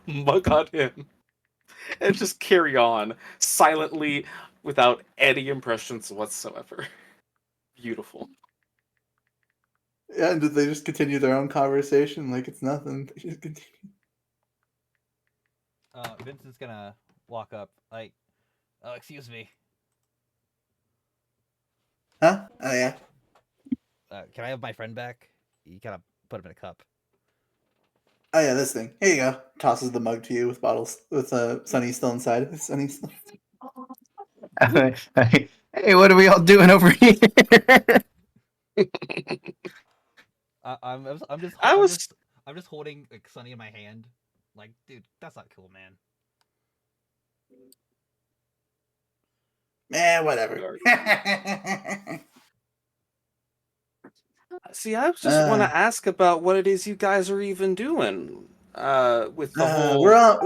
mug on him and just carry on silently without any impressions whatsoever. Beautiful. Yeah, and they just continue their own conversation like it's nothing. They just continue. Vincent's gonna walk up, like, "Oh, excuse me. Huh? Oh yeah. Can I have my friend back?" You kind of put him in a cup. Oh yeah, this thing. Here you go. Tosses the mug to you with bottles with Sunny still inside. Sunny's still. Hey, what are we all doing over here? I'm just holding like Sunny in my hand. Like, dude, that's not cool, man. Whatever. See, I just want to ask about what it is you guys are even doing with the whole we're on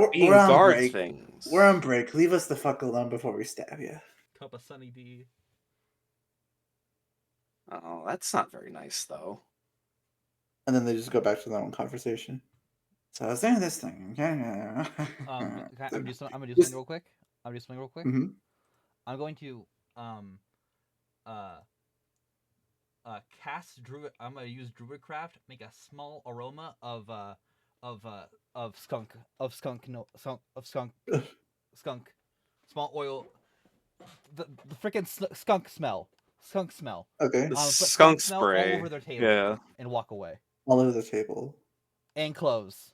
guard break. things. We're on break. Leave us the fuck alone before we stab you. Cup of Sunny D. Oh, that's not very nice, though. And then they just go back to their own conversation. So I was doing this thing. I'm gonna do some. I'm gonna do Just- something real quick. I'm gonna do something real quick. Mhm. I'm going to uh cast druid. I'm gonna use druidcraft. Make a small aroma of skunk skunk small oil. The freaking skunk smell. Skunk smell. Okay, The Put skunk skunk smell all spray. over their table Yeah. and walk away all over the table. and close.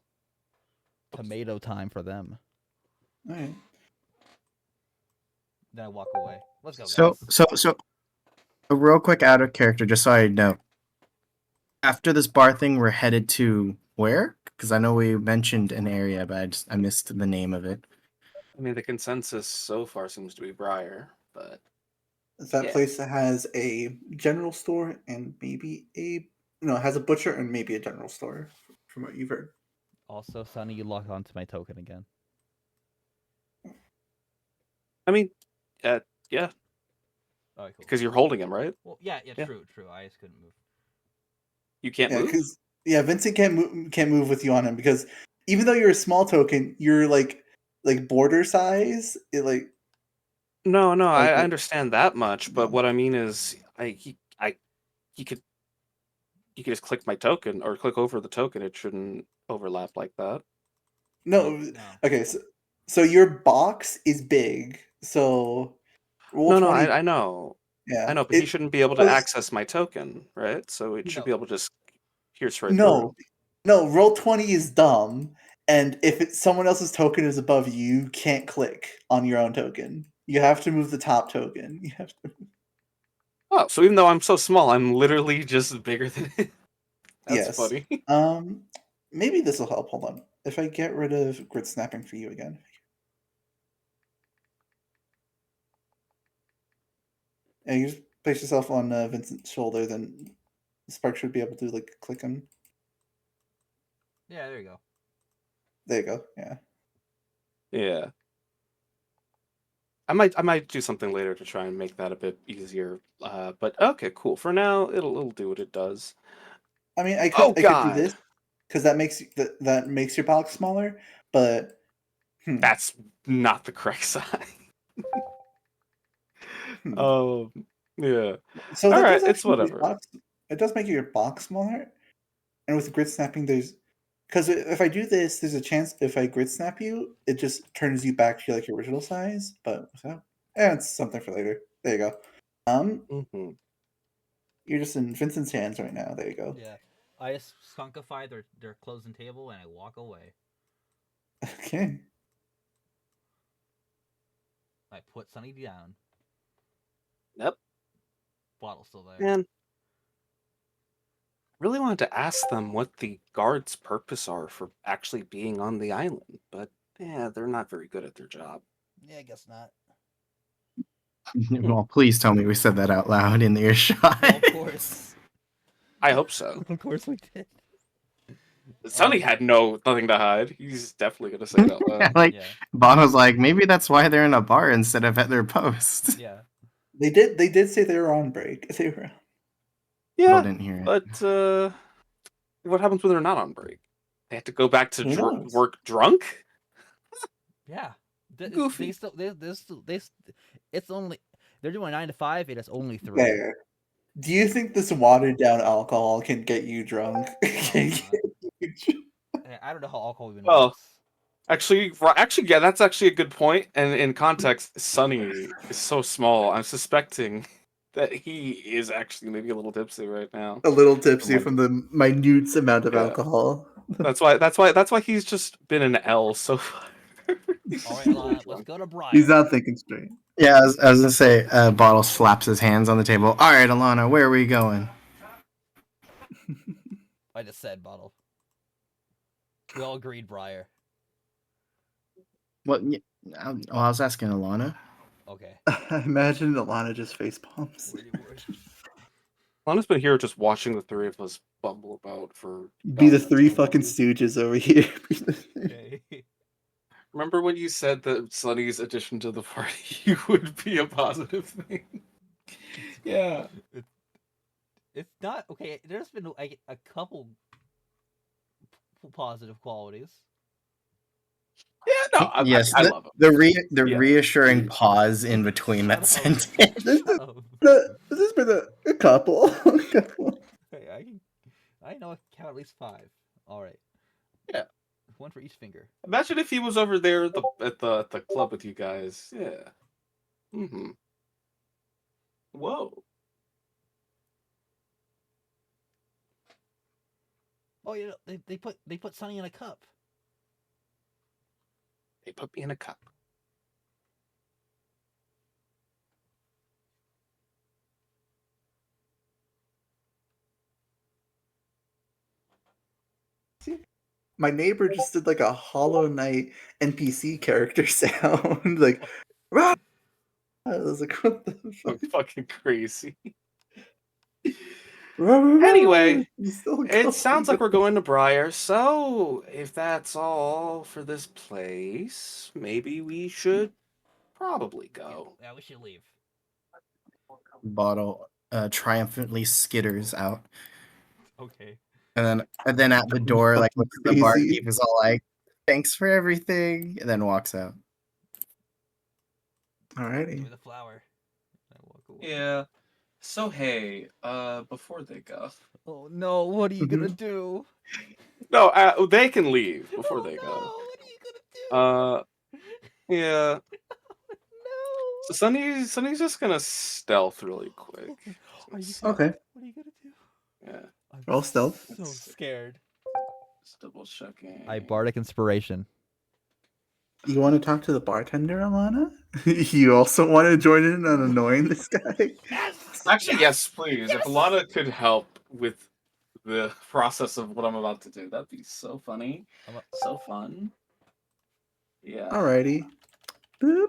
Tomato time for them. All right. Then I walk away. Let's go, So, guys. so, a real quick out of character, just so I know. After this bar thing, we're headed to where? Because I know we mentioned an area, but I missed the name of it. I mean, the consensus so far seems to be Briar, but It's that Yeah. place that has a general store and maybe it has a butcher and maybe a general store, from what you've heard. Also, Sonny, you lock onto my token again. I mean, yeah, All right, cool. because you're holding him, right? Well, yeah, Yeah. true. I just couldn't move. You can't Yeah, move. because Vincent can't move with you on him because even though you're a small token, you're like border size. It like No, like I understand that much, but no. what I mean is, he could just click my token or click over the token. It shouldn't overlap like that. No. No. Okay, so your box is big. So roll No, 20. I know, Yeah. but he shouldn't be able to Because- access my token, right? So it should No. be able to just pierce right no, through. no, roll 20 is dumb. And if someone else's token is above you, you can't click on your own token. You have to move the top token. You have to. Oh, so even though I'm so small, I'm literally just bigger than it. That's Yes. funny. Maybe this will help. Hold on. If I get rid of grid snapping for you again. And you just place yourself on Vincent's shoulder, then Spark should be able to like click him. Yeah, there you go. There you go. Yeah. Yeah. I might do something later to try and make that a bit easier. But okay, cool. For now, it'll do what it does. I mean, I Oh could do God, this because that makes your box smaller, but that's not the correct size. hmm. Yeah. So All that right, does it's actually make your whatever. box. It does make your box smaller, and with grid snapping, because if I do this, there's a chance if I grid snap you, it just turns you back to like your original size. But without, it's something for later. There you go. hmm You're just in Vincent's hands right now. There you go. Yeah. I just skunkify their closing table and I walk away. Okay. I put Sonny down. Yep. Bottle's still there. Man, really wanted to ask them what the guards' purpose are for actually being on the island, but yeah, they're not very good at their job. Yeah, I guess not. Well, please tell me we said that out loud in the earshot. Well, of course. I hope so. Of course we did. Sonny had nothing to hide. He's definitely gonna say it out loud. Like, Yeah. Bono's like, maybe that's why they're in a bar instead of at their post. Yeah. They did say they were on break. They were. People Yeah, didn't hear it. but what happens when they're not on break? They have to go back to Who knows? work drunk? Yeah. Goofy. They still it's only they're doing 9 to 5. It is only 3. Fair. Do you think this watered down alcohol can get you drunk? Can No, get you drunk? I don't know how alcohol even Well, works. Actually, yeah, that's actually a good point. And in context, Sonny is so small. I'm suspecting that he is actually maybe a little tipsy right now. A little tipsy Like- from the minute amount of Yeah. alcohol. That's why he's just been an L so far. All right, Lana, let's go to Briar. He's not thinking straight. Yeah, I was gonna say, Bottles slaps his hands on the table. All right, Alana, where are we going? I just said bottle. We all agreed Briar. What? I was asking Alana. Okay. Imagine Alana just face palms. Lana's been here just watching the three of us bumble about for. Be the God knows three how fucking long. stooges over here. Okay. Remember when you said that Sonny's addition to the party would be a positive thing? Yeah. It's not okay. There's been like a couple positive qualities. Yeah, no, Yes, I the love him. the Yeah. reassuring pause in between that Shut up. sentence. Shut up. This has been a couple. Hey, I know I can count at least 5. All right, Yeah. 1 for each finger. Imagine if he was over there at the club with you guys. Yeah. Mm-hmm. Whoa. Oh, you know, they put Sunny in a cup. They put me in a cup. My neighbor just did like a Hollow Knight NPC character sound, like. "Rah!" I was like, what the fuck? Fucking crazy. Rah, rah, rah. Anyway, He's still it going. sounds like we're going to Briar, so if that's all for this place, maybe we should probably go. Yeah, we should leave. Bottle triumphantly skitters out, Okay. and then at the door, like looks at the Crazy. barkeep, is all like, "Thanks for everything," and then walks out. Give Alrighty. me the flower. I walk away. Yeah. So hey, before they go. Oh no! What are you gonna Mhm. do? No, they can leave before Oh they no! go. What are you gonna do? Yeah. So No! Sunny's just gonna stealth really quick. Okay. Are you Just, gonna? Okay. What are you gonna do? yeah. I'm Roll stealth. so scared. Just double checking. I bardic inspiration. You want to talk to the bartender, Alana? You also want to join in on annoying this guy? Yes! Actually, yes, please. If Yes! Alana could help with the process of what I'm about to do, that'd be so funny. So fun. Yeah. Alrighty. Boop.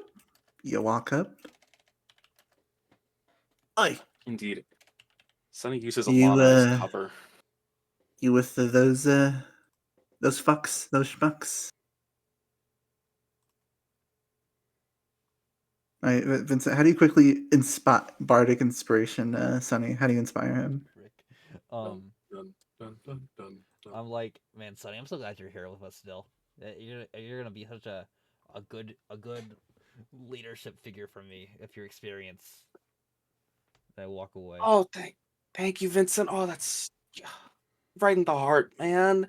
You walk up. Hi. Indeed. Sunny uses You Alana as cover. you with those fucks, those schmucks? Alright, Vincent, how do you quickly inspire bardic inspiration, Sonny? How do you inspire him? Frick. Dun, dun, dun, dun, dun, dun. I'm like, man, Sonny, I'm so glad you're here with us still. You're gonna be such a good leadership figure for me if your experience. And I walk away. Oh, thank you, Vincent. Oh, that's right in the heart, man.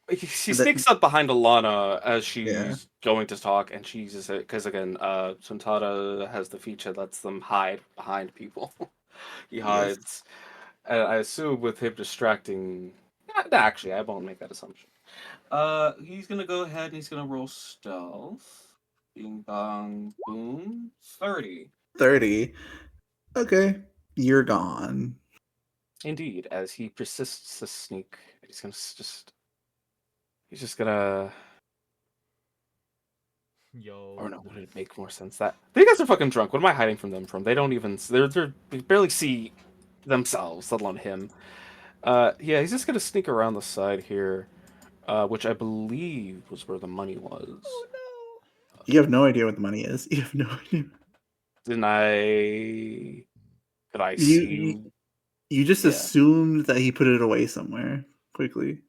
She And that- sneaks up behind Alana as yeah. she's going to talk, and she uses it because again, Suntada has the feature that lets them hide behind people. He Yes. hides, and I assume with him distracting. Actually, I won't make that assumption. He's gonna go ahead and he's gonna roll stealth. Bing bong boom. 30. 30. Okay. You're gone. Indeed, as he persists to sneak, he's gonna just. He's just gonna. Yo. Or no, would it make more sense that you guys are fucking drunk? What am I hiding from them from? They don't even. They barely see themselves, let alone him. Yeah, he's just gonna sneak around the side here, which I believe was where the money was. Oh no! You have no idea what the money is. You have no idea. Didn't I? Could I You see? you just Yeah. assumed that he put it away somewhere quickly.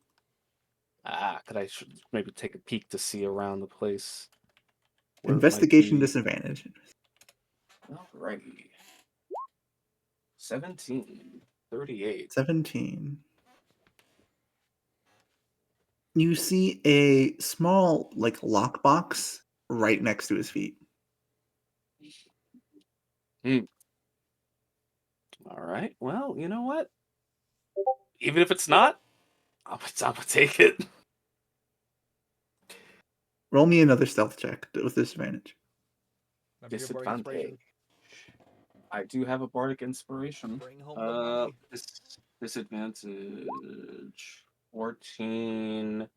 Could I maybe take a peek to see around the place? Where it might Investigation be? disadvantage. Alrighty. 17. 38. 17. You see a small like lockbox right next to his feet. All right. Well, you know what? Even if it's not, I'm gonna take it. Roll me another stealth check with disadvantage. Remember your bardic inspiration. I do have a bardic inspiration. Bring home the money. Disadvantage 14.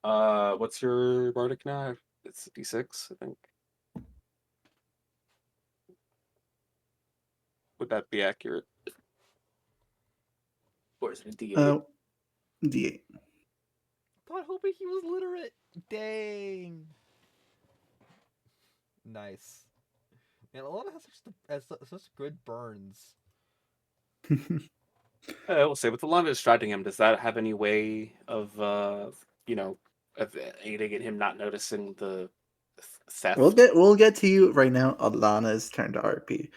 What's your bardic now? It's D6, I think. Would that be accurate? Or is it a D8? D8. God, hoping he was literate. Dang. Nice. Man, Alana has such good burns. I will say, with the line distracting him, does that have any way of, of aiding in him not noticing the theft? We'll get to you right now. Alana's turn to RP.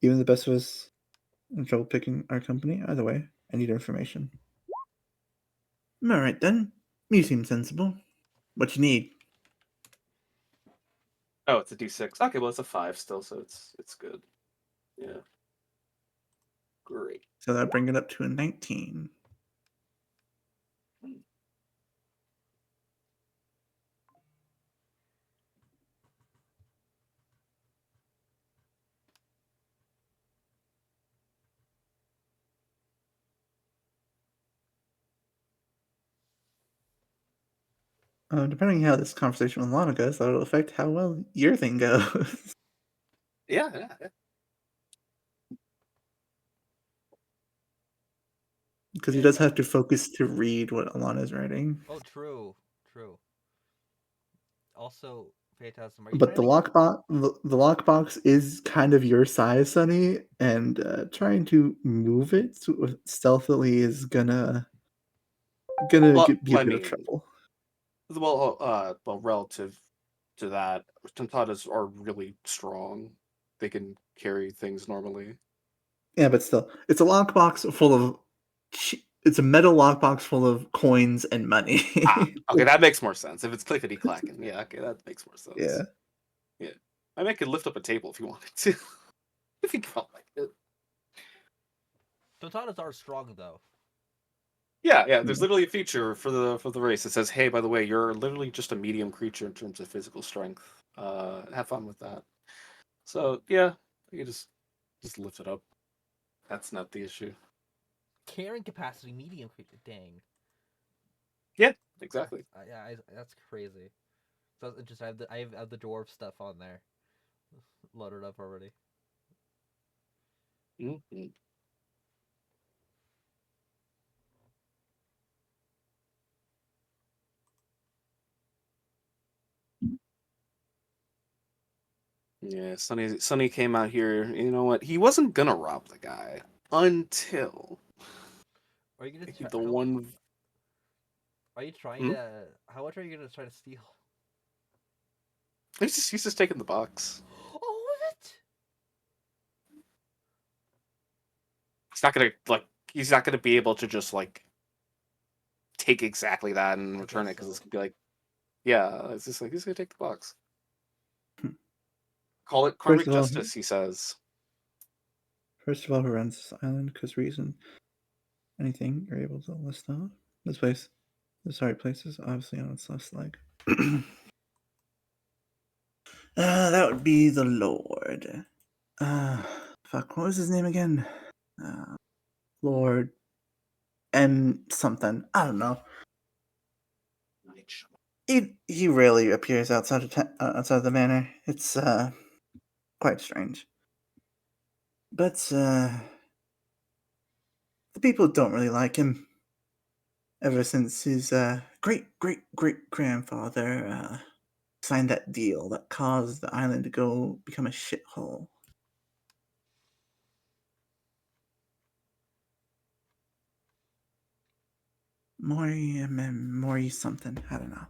Even the best of us in trouble picking our company. Either way, I need information. All right then. You seem sensible. What you need? Oh, it's a D6. Okay, well, it's a 5 still, so it's good. Yeah. Great. So that bring it up to a 19. Depending on how this conversation with Lana goes, that'll affect how well your thing goes. Yeah, yeah. Because he does have to focus to read what Alana's writing. Oh, true. Also, Phantasm, are you But trying the to? lockbox is kind of your size, Sonny, and trying to move it stealthily is gonna Well, be a I bit of mean, trouble. relative to that, Tontadas are really strong. They can carry things normally. Yeah, but still, it's a lockbox full of. It's a metal lockbox full of coins and money. Okay, that makes more sense. If it's clickety clacking, yeah, okay, that makes more sense. Yeah. Yeah, I mean, I could lift up a table if you wanted to, if you felt like it. Tontadas are strong though. Yeah, yeah. There's literally a feature for the race that says, "Hey, by the way, you're literally just a medium creature in terms of physical strength. Have fun with that." So yeah, you can just lift it up. That's not the issue. Carrying capacity medium. Dang. Yeah, exactly. That's crazy. So just I have the dwarf stuff on there, loaded up already. Mhm. Yeah, Sonny came out here. You know what? He wasn't gonna rob the guy until Are you gonna try? the one. Are you trying Hmm? to? How much are you gonna try to steal? He's just taking the box. All of it. He's not gonna like. He's not gonna be able to just like take exactly that and I return guess it because so. it's gonna be like, yeah, it's just like he's gonna take the box. Call it First karmic of all, justice, he says. who runs this island? Because reason anything you're able to list off. This place, sorry, place is obviously on its left leg. That would be the Lord. Fuck, what was his name again? Lord and something. I don't know. He rarely appears outside outside of the manor. It's quite strange. But the people don't really like him. Ever since his great grandfather signed that deal that caused the island to go become a shithole. Maury something. I don't know.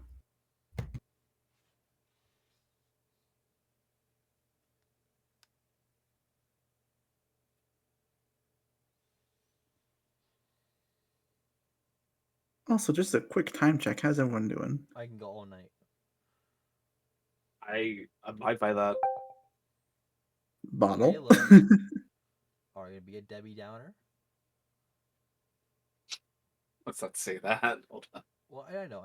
Also, just a quick time check. How's everyone doing? I can go all night. I abide by that. Bottle. Caleb, are you gonna be a Debbie Downer? Let's not say that. Hold on. Well, I know.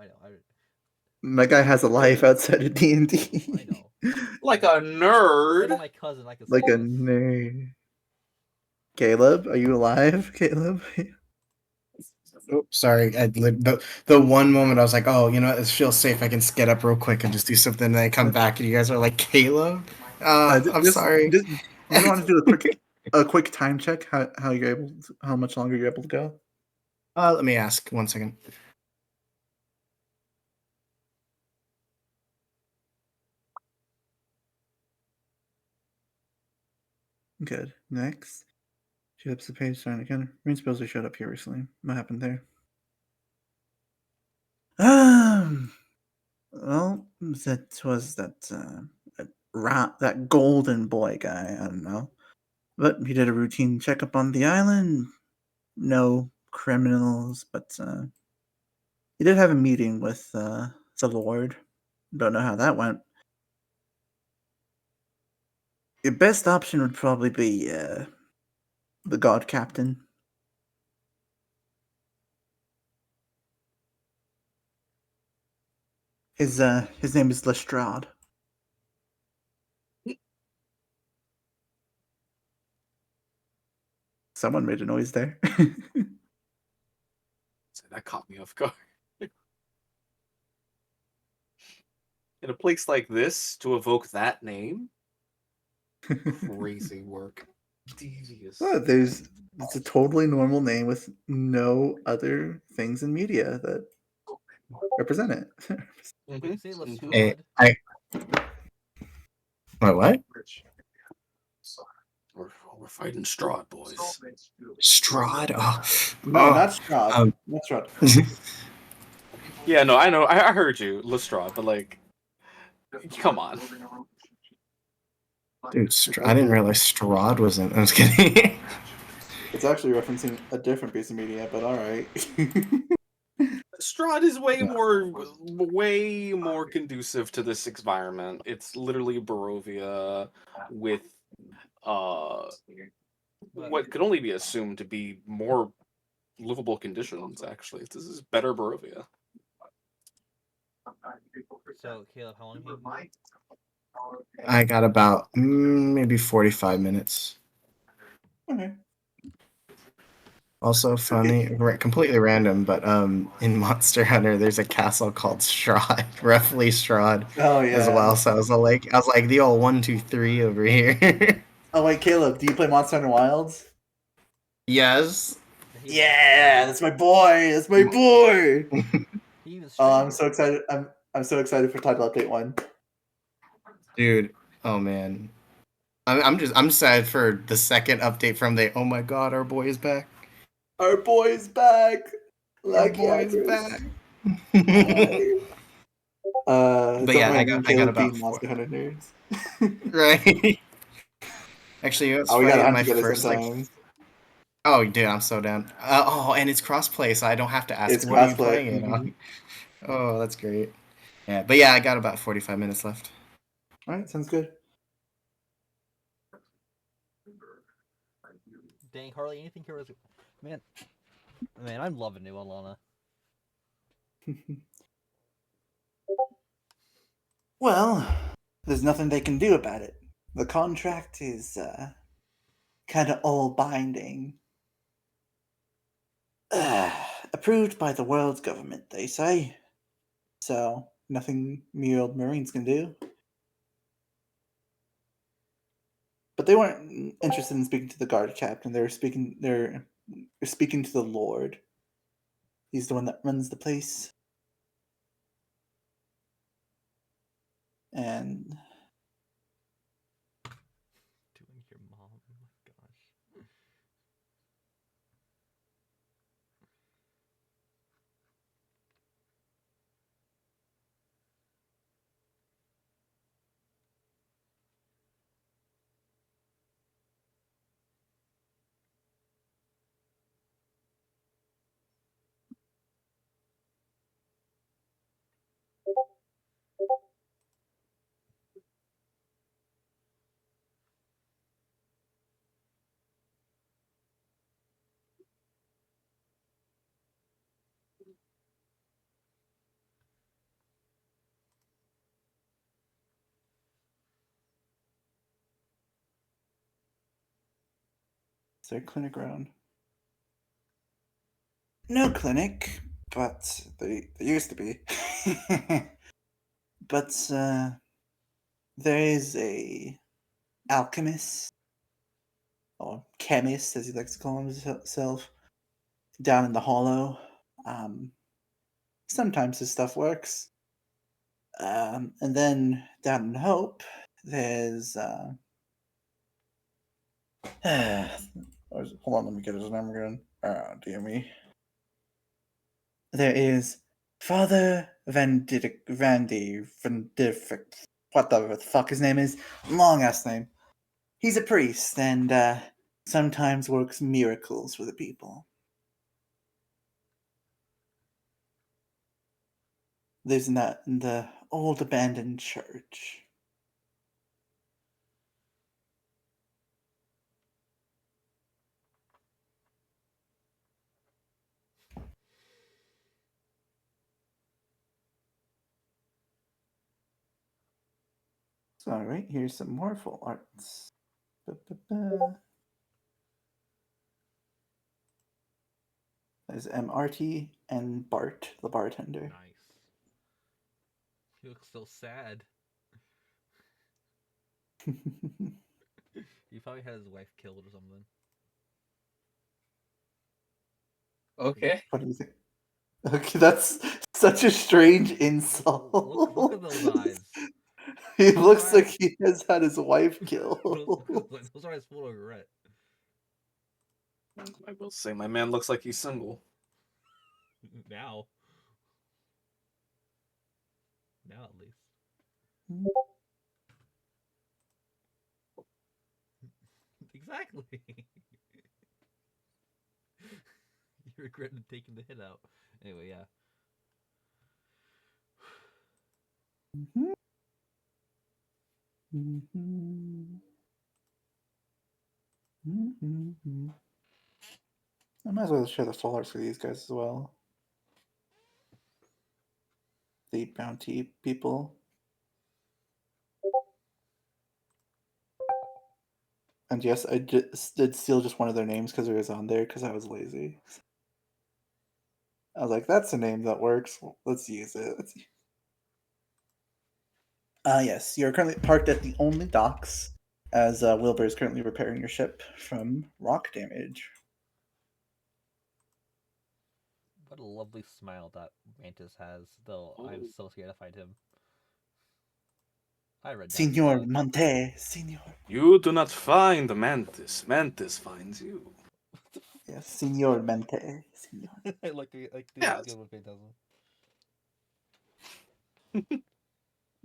My guy has a life outside of D and I D. know. Like a As nerd. my cousin, I can say Like a this. nerd. Caleb, are you alive? Caleb. Oh, sorry. The one moment I was like, oh, you know, it feels safe. I can get up real quick and just do something. And then I come back and you guys are like, Caleb. I'm sorry. Just want to do a quick time check. How you're able to, how much longer you're able to go. Let me ask 1 second. Good. Next. She flips the page, starting again. Marine supposedly showed up here recently. What happened there? Well, that was that golden boy guy. I don't know, but he did a routine checkup on the island. No criminals, but he did have a meeting with the Lord. Don't know how that went. Your best option would probably be the God Captain. His name is Lestrade. Someone made a noise there. That caught me off guard. In a place like this, to evoke that name, crazy work. Devious. Oh, it's a totally normal name with no other things in media that represent it. When you say Mhm. Hey, Lestrade, what? We're fighting Strahd, boys. Strahd? Oh, No, not Strahd. um, Not Strahd. Yeah, no, I know. I heard you, Lestrade, but like, come on. dude, I didn't realize Strahd was in. I was kidding. It's actually referencing a different piece of media, but all right. Strahd is way more conducive to this environment. It's literally Barovia with uh but what could only be assumed to be more livable conditions. Actually, this is better Barovia. so Caleb, how long have you been? I got about maybe 45 minutes. Okay. Also funny, completely random, but in Monster Hunter, there's a castle called Strahd, roughly Strahd, Oh as yeah. well. So I was like the old 1, 2, 3 over here. Oh wait, Caleb, do you play Monster Hunter Wilds? Yes. He loves Yeah, it. that's my boy. That's my boy. He was Oh, streaming. I'm so excited. I'm so excited for title update 1. Dude, oh man, I'm sad for the second update from the. Oh my God, our boy is back. Our boy's back. Our Lucky boy is Iris. back. Hi. But Don't yeah, mind me and I got Caleb about being 4. Monster Hunter nerds. Right. Actually, it's Oh, we gotta funny. hunt My together first sometime. oh, dude, I'm so down. Oh, and it's crossplay, so I don't have to ask, It's what are you crossplay. playing it Mm-hmm. on? Oh, that's great. Yeah, but yeah, I got about 45 minutes left. All right, sounds good. Dang, Harley, anything here was man. Man, I'm loving New Alana. Well, there's nothing they can do about it. The contract is kind of all binding. Approved by the world's government, they say. So, nothing me old Marines can do. But they weren't interested in speaking to the guard captain. They're speaking to the Lord. He's the one that runs the place. And Doing your mom. Oh my gosh. is there a clinic around? No clinic, but there used to be. But there is a alchemist, or chemist, as he likes to call himself, down in the hollow. Sometimes his stuff works. And then down in Hope, there's Hold on, let me get his name again. Dear me. There is Father Vandy Vandific. What the fuck his name is? Long ass name. He's a priest and sometimes works miracles for the people. Lives in the old abandoned church. So, alright, here's some more full arts. There's MRT and Bart, the bartender. Nice. He looks so sad. He probably had his wife killed or something. Okay. What do you think? Okay, that's such a strange insult. Look at those eyes. He Those looks are like he has had his wife killed. Those eyes full of regret. I will say, my man looks like he's single. Now. Now at least. Exactly. You regretted taking the hit out. Anyway, yeah. I might as well share the full arts for these guys as well. The bounty people. And yes, I just did steal just one of their names because it was on there because I was lazy. I was like, that's a name that works. Let's use it. Yes, you're currently parked at the only docks as Wilbur is currently repairing your ship from rock damage. What a lovely smile that Mantis has, though I'm so scared to fight him. I read that. Signor Monte, Signor. You do not find Mantis. Mantis finds you. Yes, Signor Mente. Signor. I like the Yes. good with Phantasm.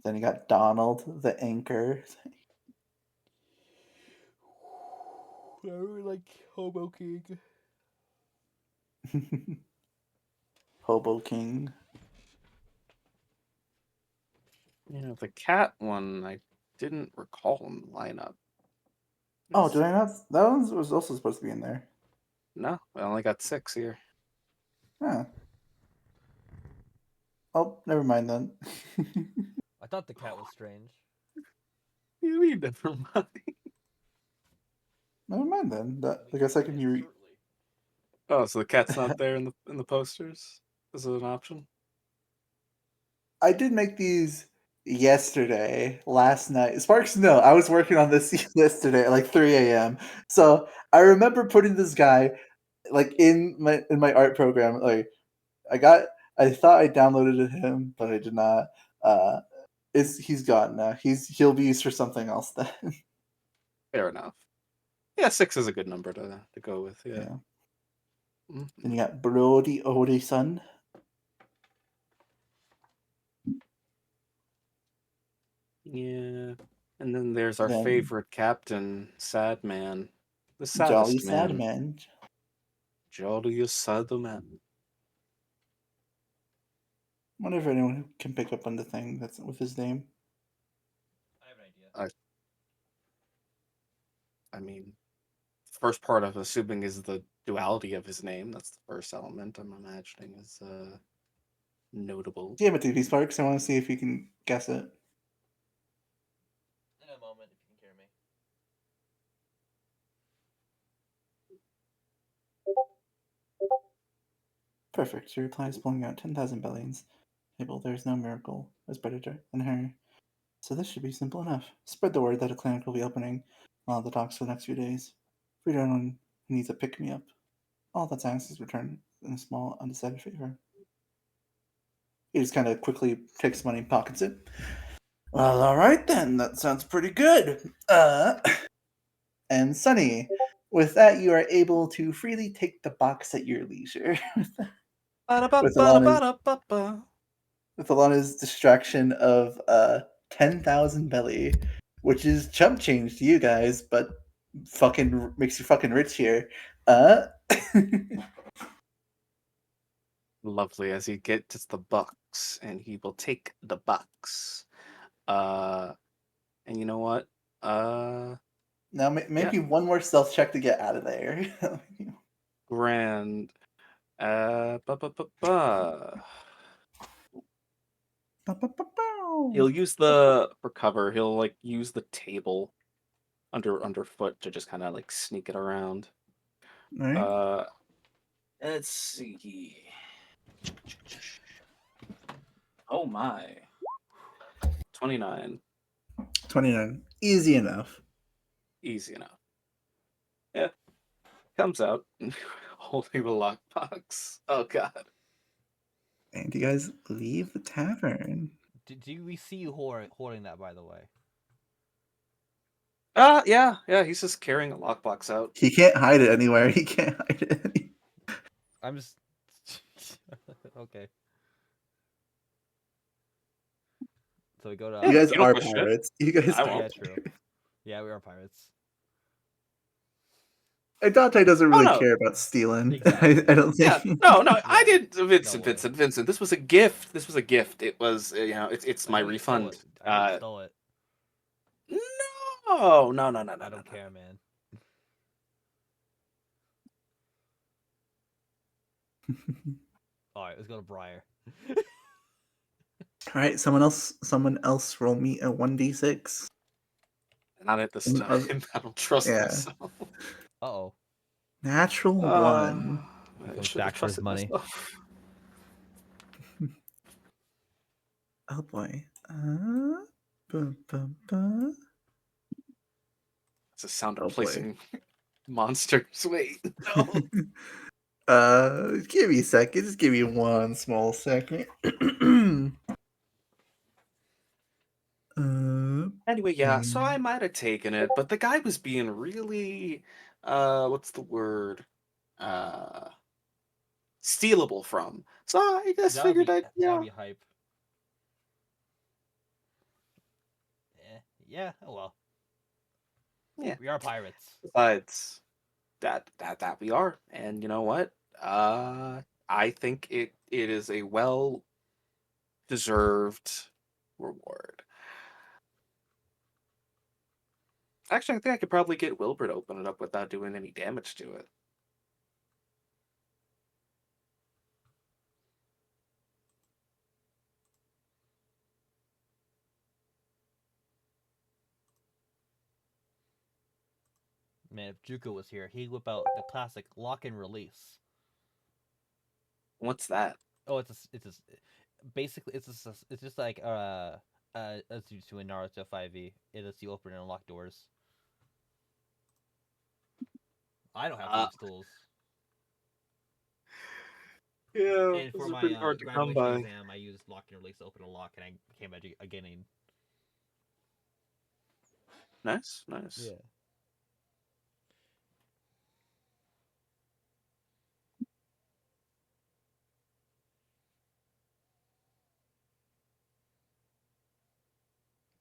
Then you got Donald, the anchor. I really like Hobo King. Hobo King. Yeah, the cat one I didn't recall in the lineup. Oh, did I not? That one was also supposed to be in there. No, I only got 6 here. Huh. Oh, never mind then. I thought the cat was strange. You mean never mind. Never mind then. I guess I can hear. Oh, so the cat's not there in the posters? Is it an option? I did make these yesterday, last night. Sparks, no, I was working on this yesterday at like 3 a.m. So I remember putting this guy like in my art program. Like I thought I downloaded him, but I did not. He's gone now. He'll be used for something else then. Fair enough. Yeah, 6 is a good number to go with. Yeah. Yeah. Mhm. Then you got Brody Odison. Yeah. And then there's our Then favorite captain, Sad Man. The Jolly saddest Sad man. Man. Jolly sad man. I wonder if anyone can pick up on the thing that's with his name. I have an idea. I mean, the first part of assuming is the duality of his name. That's the first element I'm imagining is notable. Damn it, DD Sparks. I want to see if you can guess it. In a moment, if you can hear me. Perfect. Your reply is pulling out 10,000 billions. Table, there's no miracle as better than her. So this should be simple enough. Spread the word that a clinic will be opening while the talks for the next few days. For anyone who needs a pick-me-up, all that's asked is return in a small, undecided favor. He just kind of quickly takes money and pockets it. Well, all right then. That sounds pretty good. And Sunny, With that, you are able to freely take the box at your leisure. With Alana's distraction of 10,000 belly, which is chump change to you guys, but fucking makes you fucking rich here. Lovely, as he gets the bucks, and he will take the bucks. And you know what? Now maybe one more stealth check to get out of there. Grand. Ba. He'll use for cover. He'll like use the table underfoot to just kind of like sneak it around. Right. Let's see. Oh my. 29. 29. Easy enough. Easy enough. Yeah. Comes out holding the lockbox. Oh god. And you guys leave the tavern. Do we see you holding that, by the way? Yeah, he's just carrying a lockbox out. He can't hide it anywhere. He can't hide it. I'm just okay. So we go to. You guys you don't are question it. pirates. You guys I are. won't. Yeah, true. Yeah, we are pirates. And Dante doesn't really no. care about stealing. Exactly. I don't think. Yeah, no, Yeah. I did. Vincent, No way. Vincent. This was a gift. This was a gift. It was, it's I my know you stole refund. it. I know you stole it. No. I don't care, man. All right, let's go to Briar. All right, someone else roll me a 1d6. Not at this Someone else- time. I don't trust Yeah. myself. Uh-oh. Natural 1. He I comes should have back for his trusted money. myself. Oh boy. Ba, ba, ba. It's a sound of Oh, boy. placing monsters. Wait, no. Give me a second. Just give me one small second. Anyway, yeah. So I might have taken it, but the guy was being really, what's the word? Stealable from. So I just figured That'd I'd. be hype. Yeah. Oh well. Yeah. We are pirates. Besides that we are, and you know what? I think it is a well deserved reward. Actually, I think I could probably get Wilbur to open it up without doing any damage to it. Man, if Juko was here, he'd whip out the classic lock and release. What's that? Oh, basically it's just like as you do in Naruto 5e. It lets you open and unlock doors. I don't have thieves tools. Yeah, And this for is my pretty hard to come graduation by. exam, I used lock and release to open a lock, and I became a Genin. Nice. Yeah.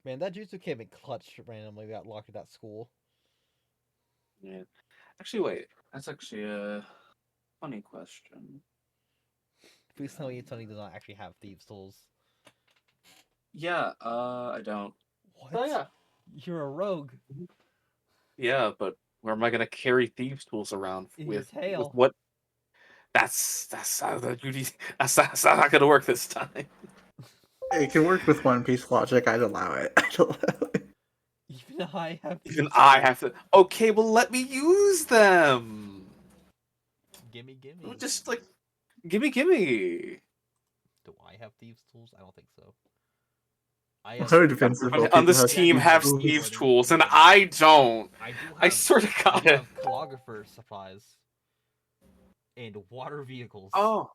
Man, that jutsu came in clutch randomly. Got locked at that school. Yeah. Actually, wait. That's actually a funny question. Please tell me Tony does not actually have thieves tools. Yeah, I don't. What? Oh yeah. You're a rogue. Yeah, but where am I gonna carry thieves' tools around In your with tail. what? That's how the duty. That's not gonna work this time. It can work with One Piece logic. I'd allow it. Even I have. Even thieves' I tools. have to. Okay, well, let me use them. Gimme. Just like, gimme. Do I have thieves' tools? I don't think so. I Well, have. how defensive Everyone people on this have team thieves' have tools. thieves' tools, and I don't. I do have. I swear to I do God. have calligrapher supplies. And water vehicles. Oh,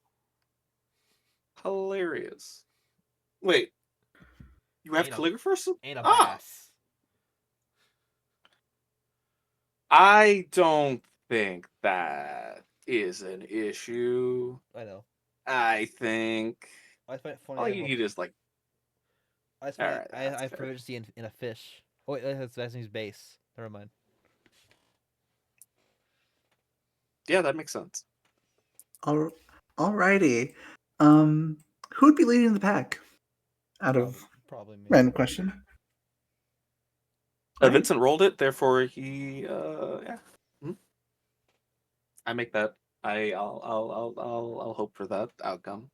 hilarious! Wait, you have And calligraphers? And a Ah, bass. I don't think that is an issue. I know. I think I find it funny. all you need is like. I All find right, I that's have fair. proficiency in a fish. Oh wait, that's his base. Never mind. Yeah, that makes sense. Alrighty. Who would be leading the pack? Out of Probably me. random question. Right. Vincent rolled it, therefore he. Yeah. Mhm. I make that. I'll hope for that outcome.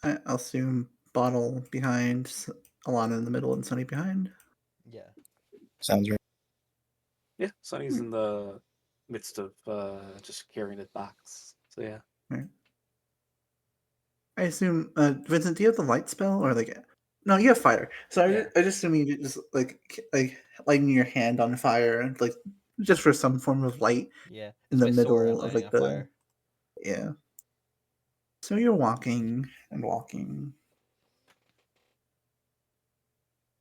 I'll assume Bottle behind, Alana in the middle, and Sunny behind. Yeah. Sounds right. Yeah, Sonny's in the midst of just carrying it box. So yeah. Right. I assume Vincent, do you have the light spell or like? No, you have fire. So Yeah. I just assume you just like lighting your hand on fire, like just for some form of light Yeah. in It's the my sword. I'm middle of lighting like on the fire. yeah. So you're walking and walking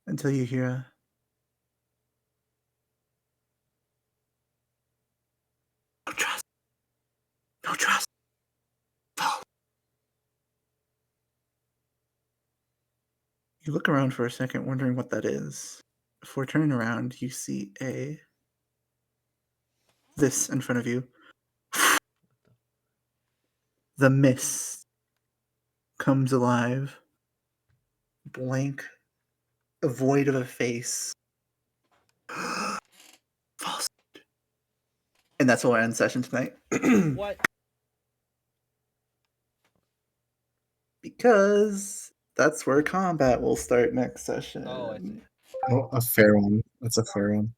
until you hear a no trust, no trust. Follow. You look around for a second, wondering what that is. Before turning around, you see this in front of you. The mist comes alive, blank, a void of a face. False. And that's what we'll end session tonight. What? Because that's where combat will start next session. Oh, I see. Oh, a fair one. That's a fair one.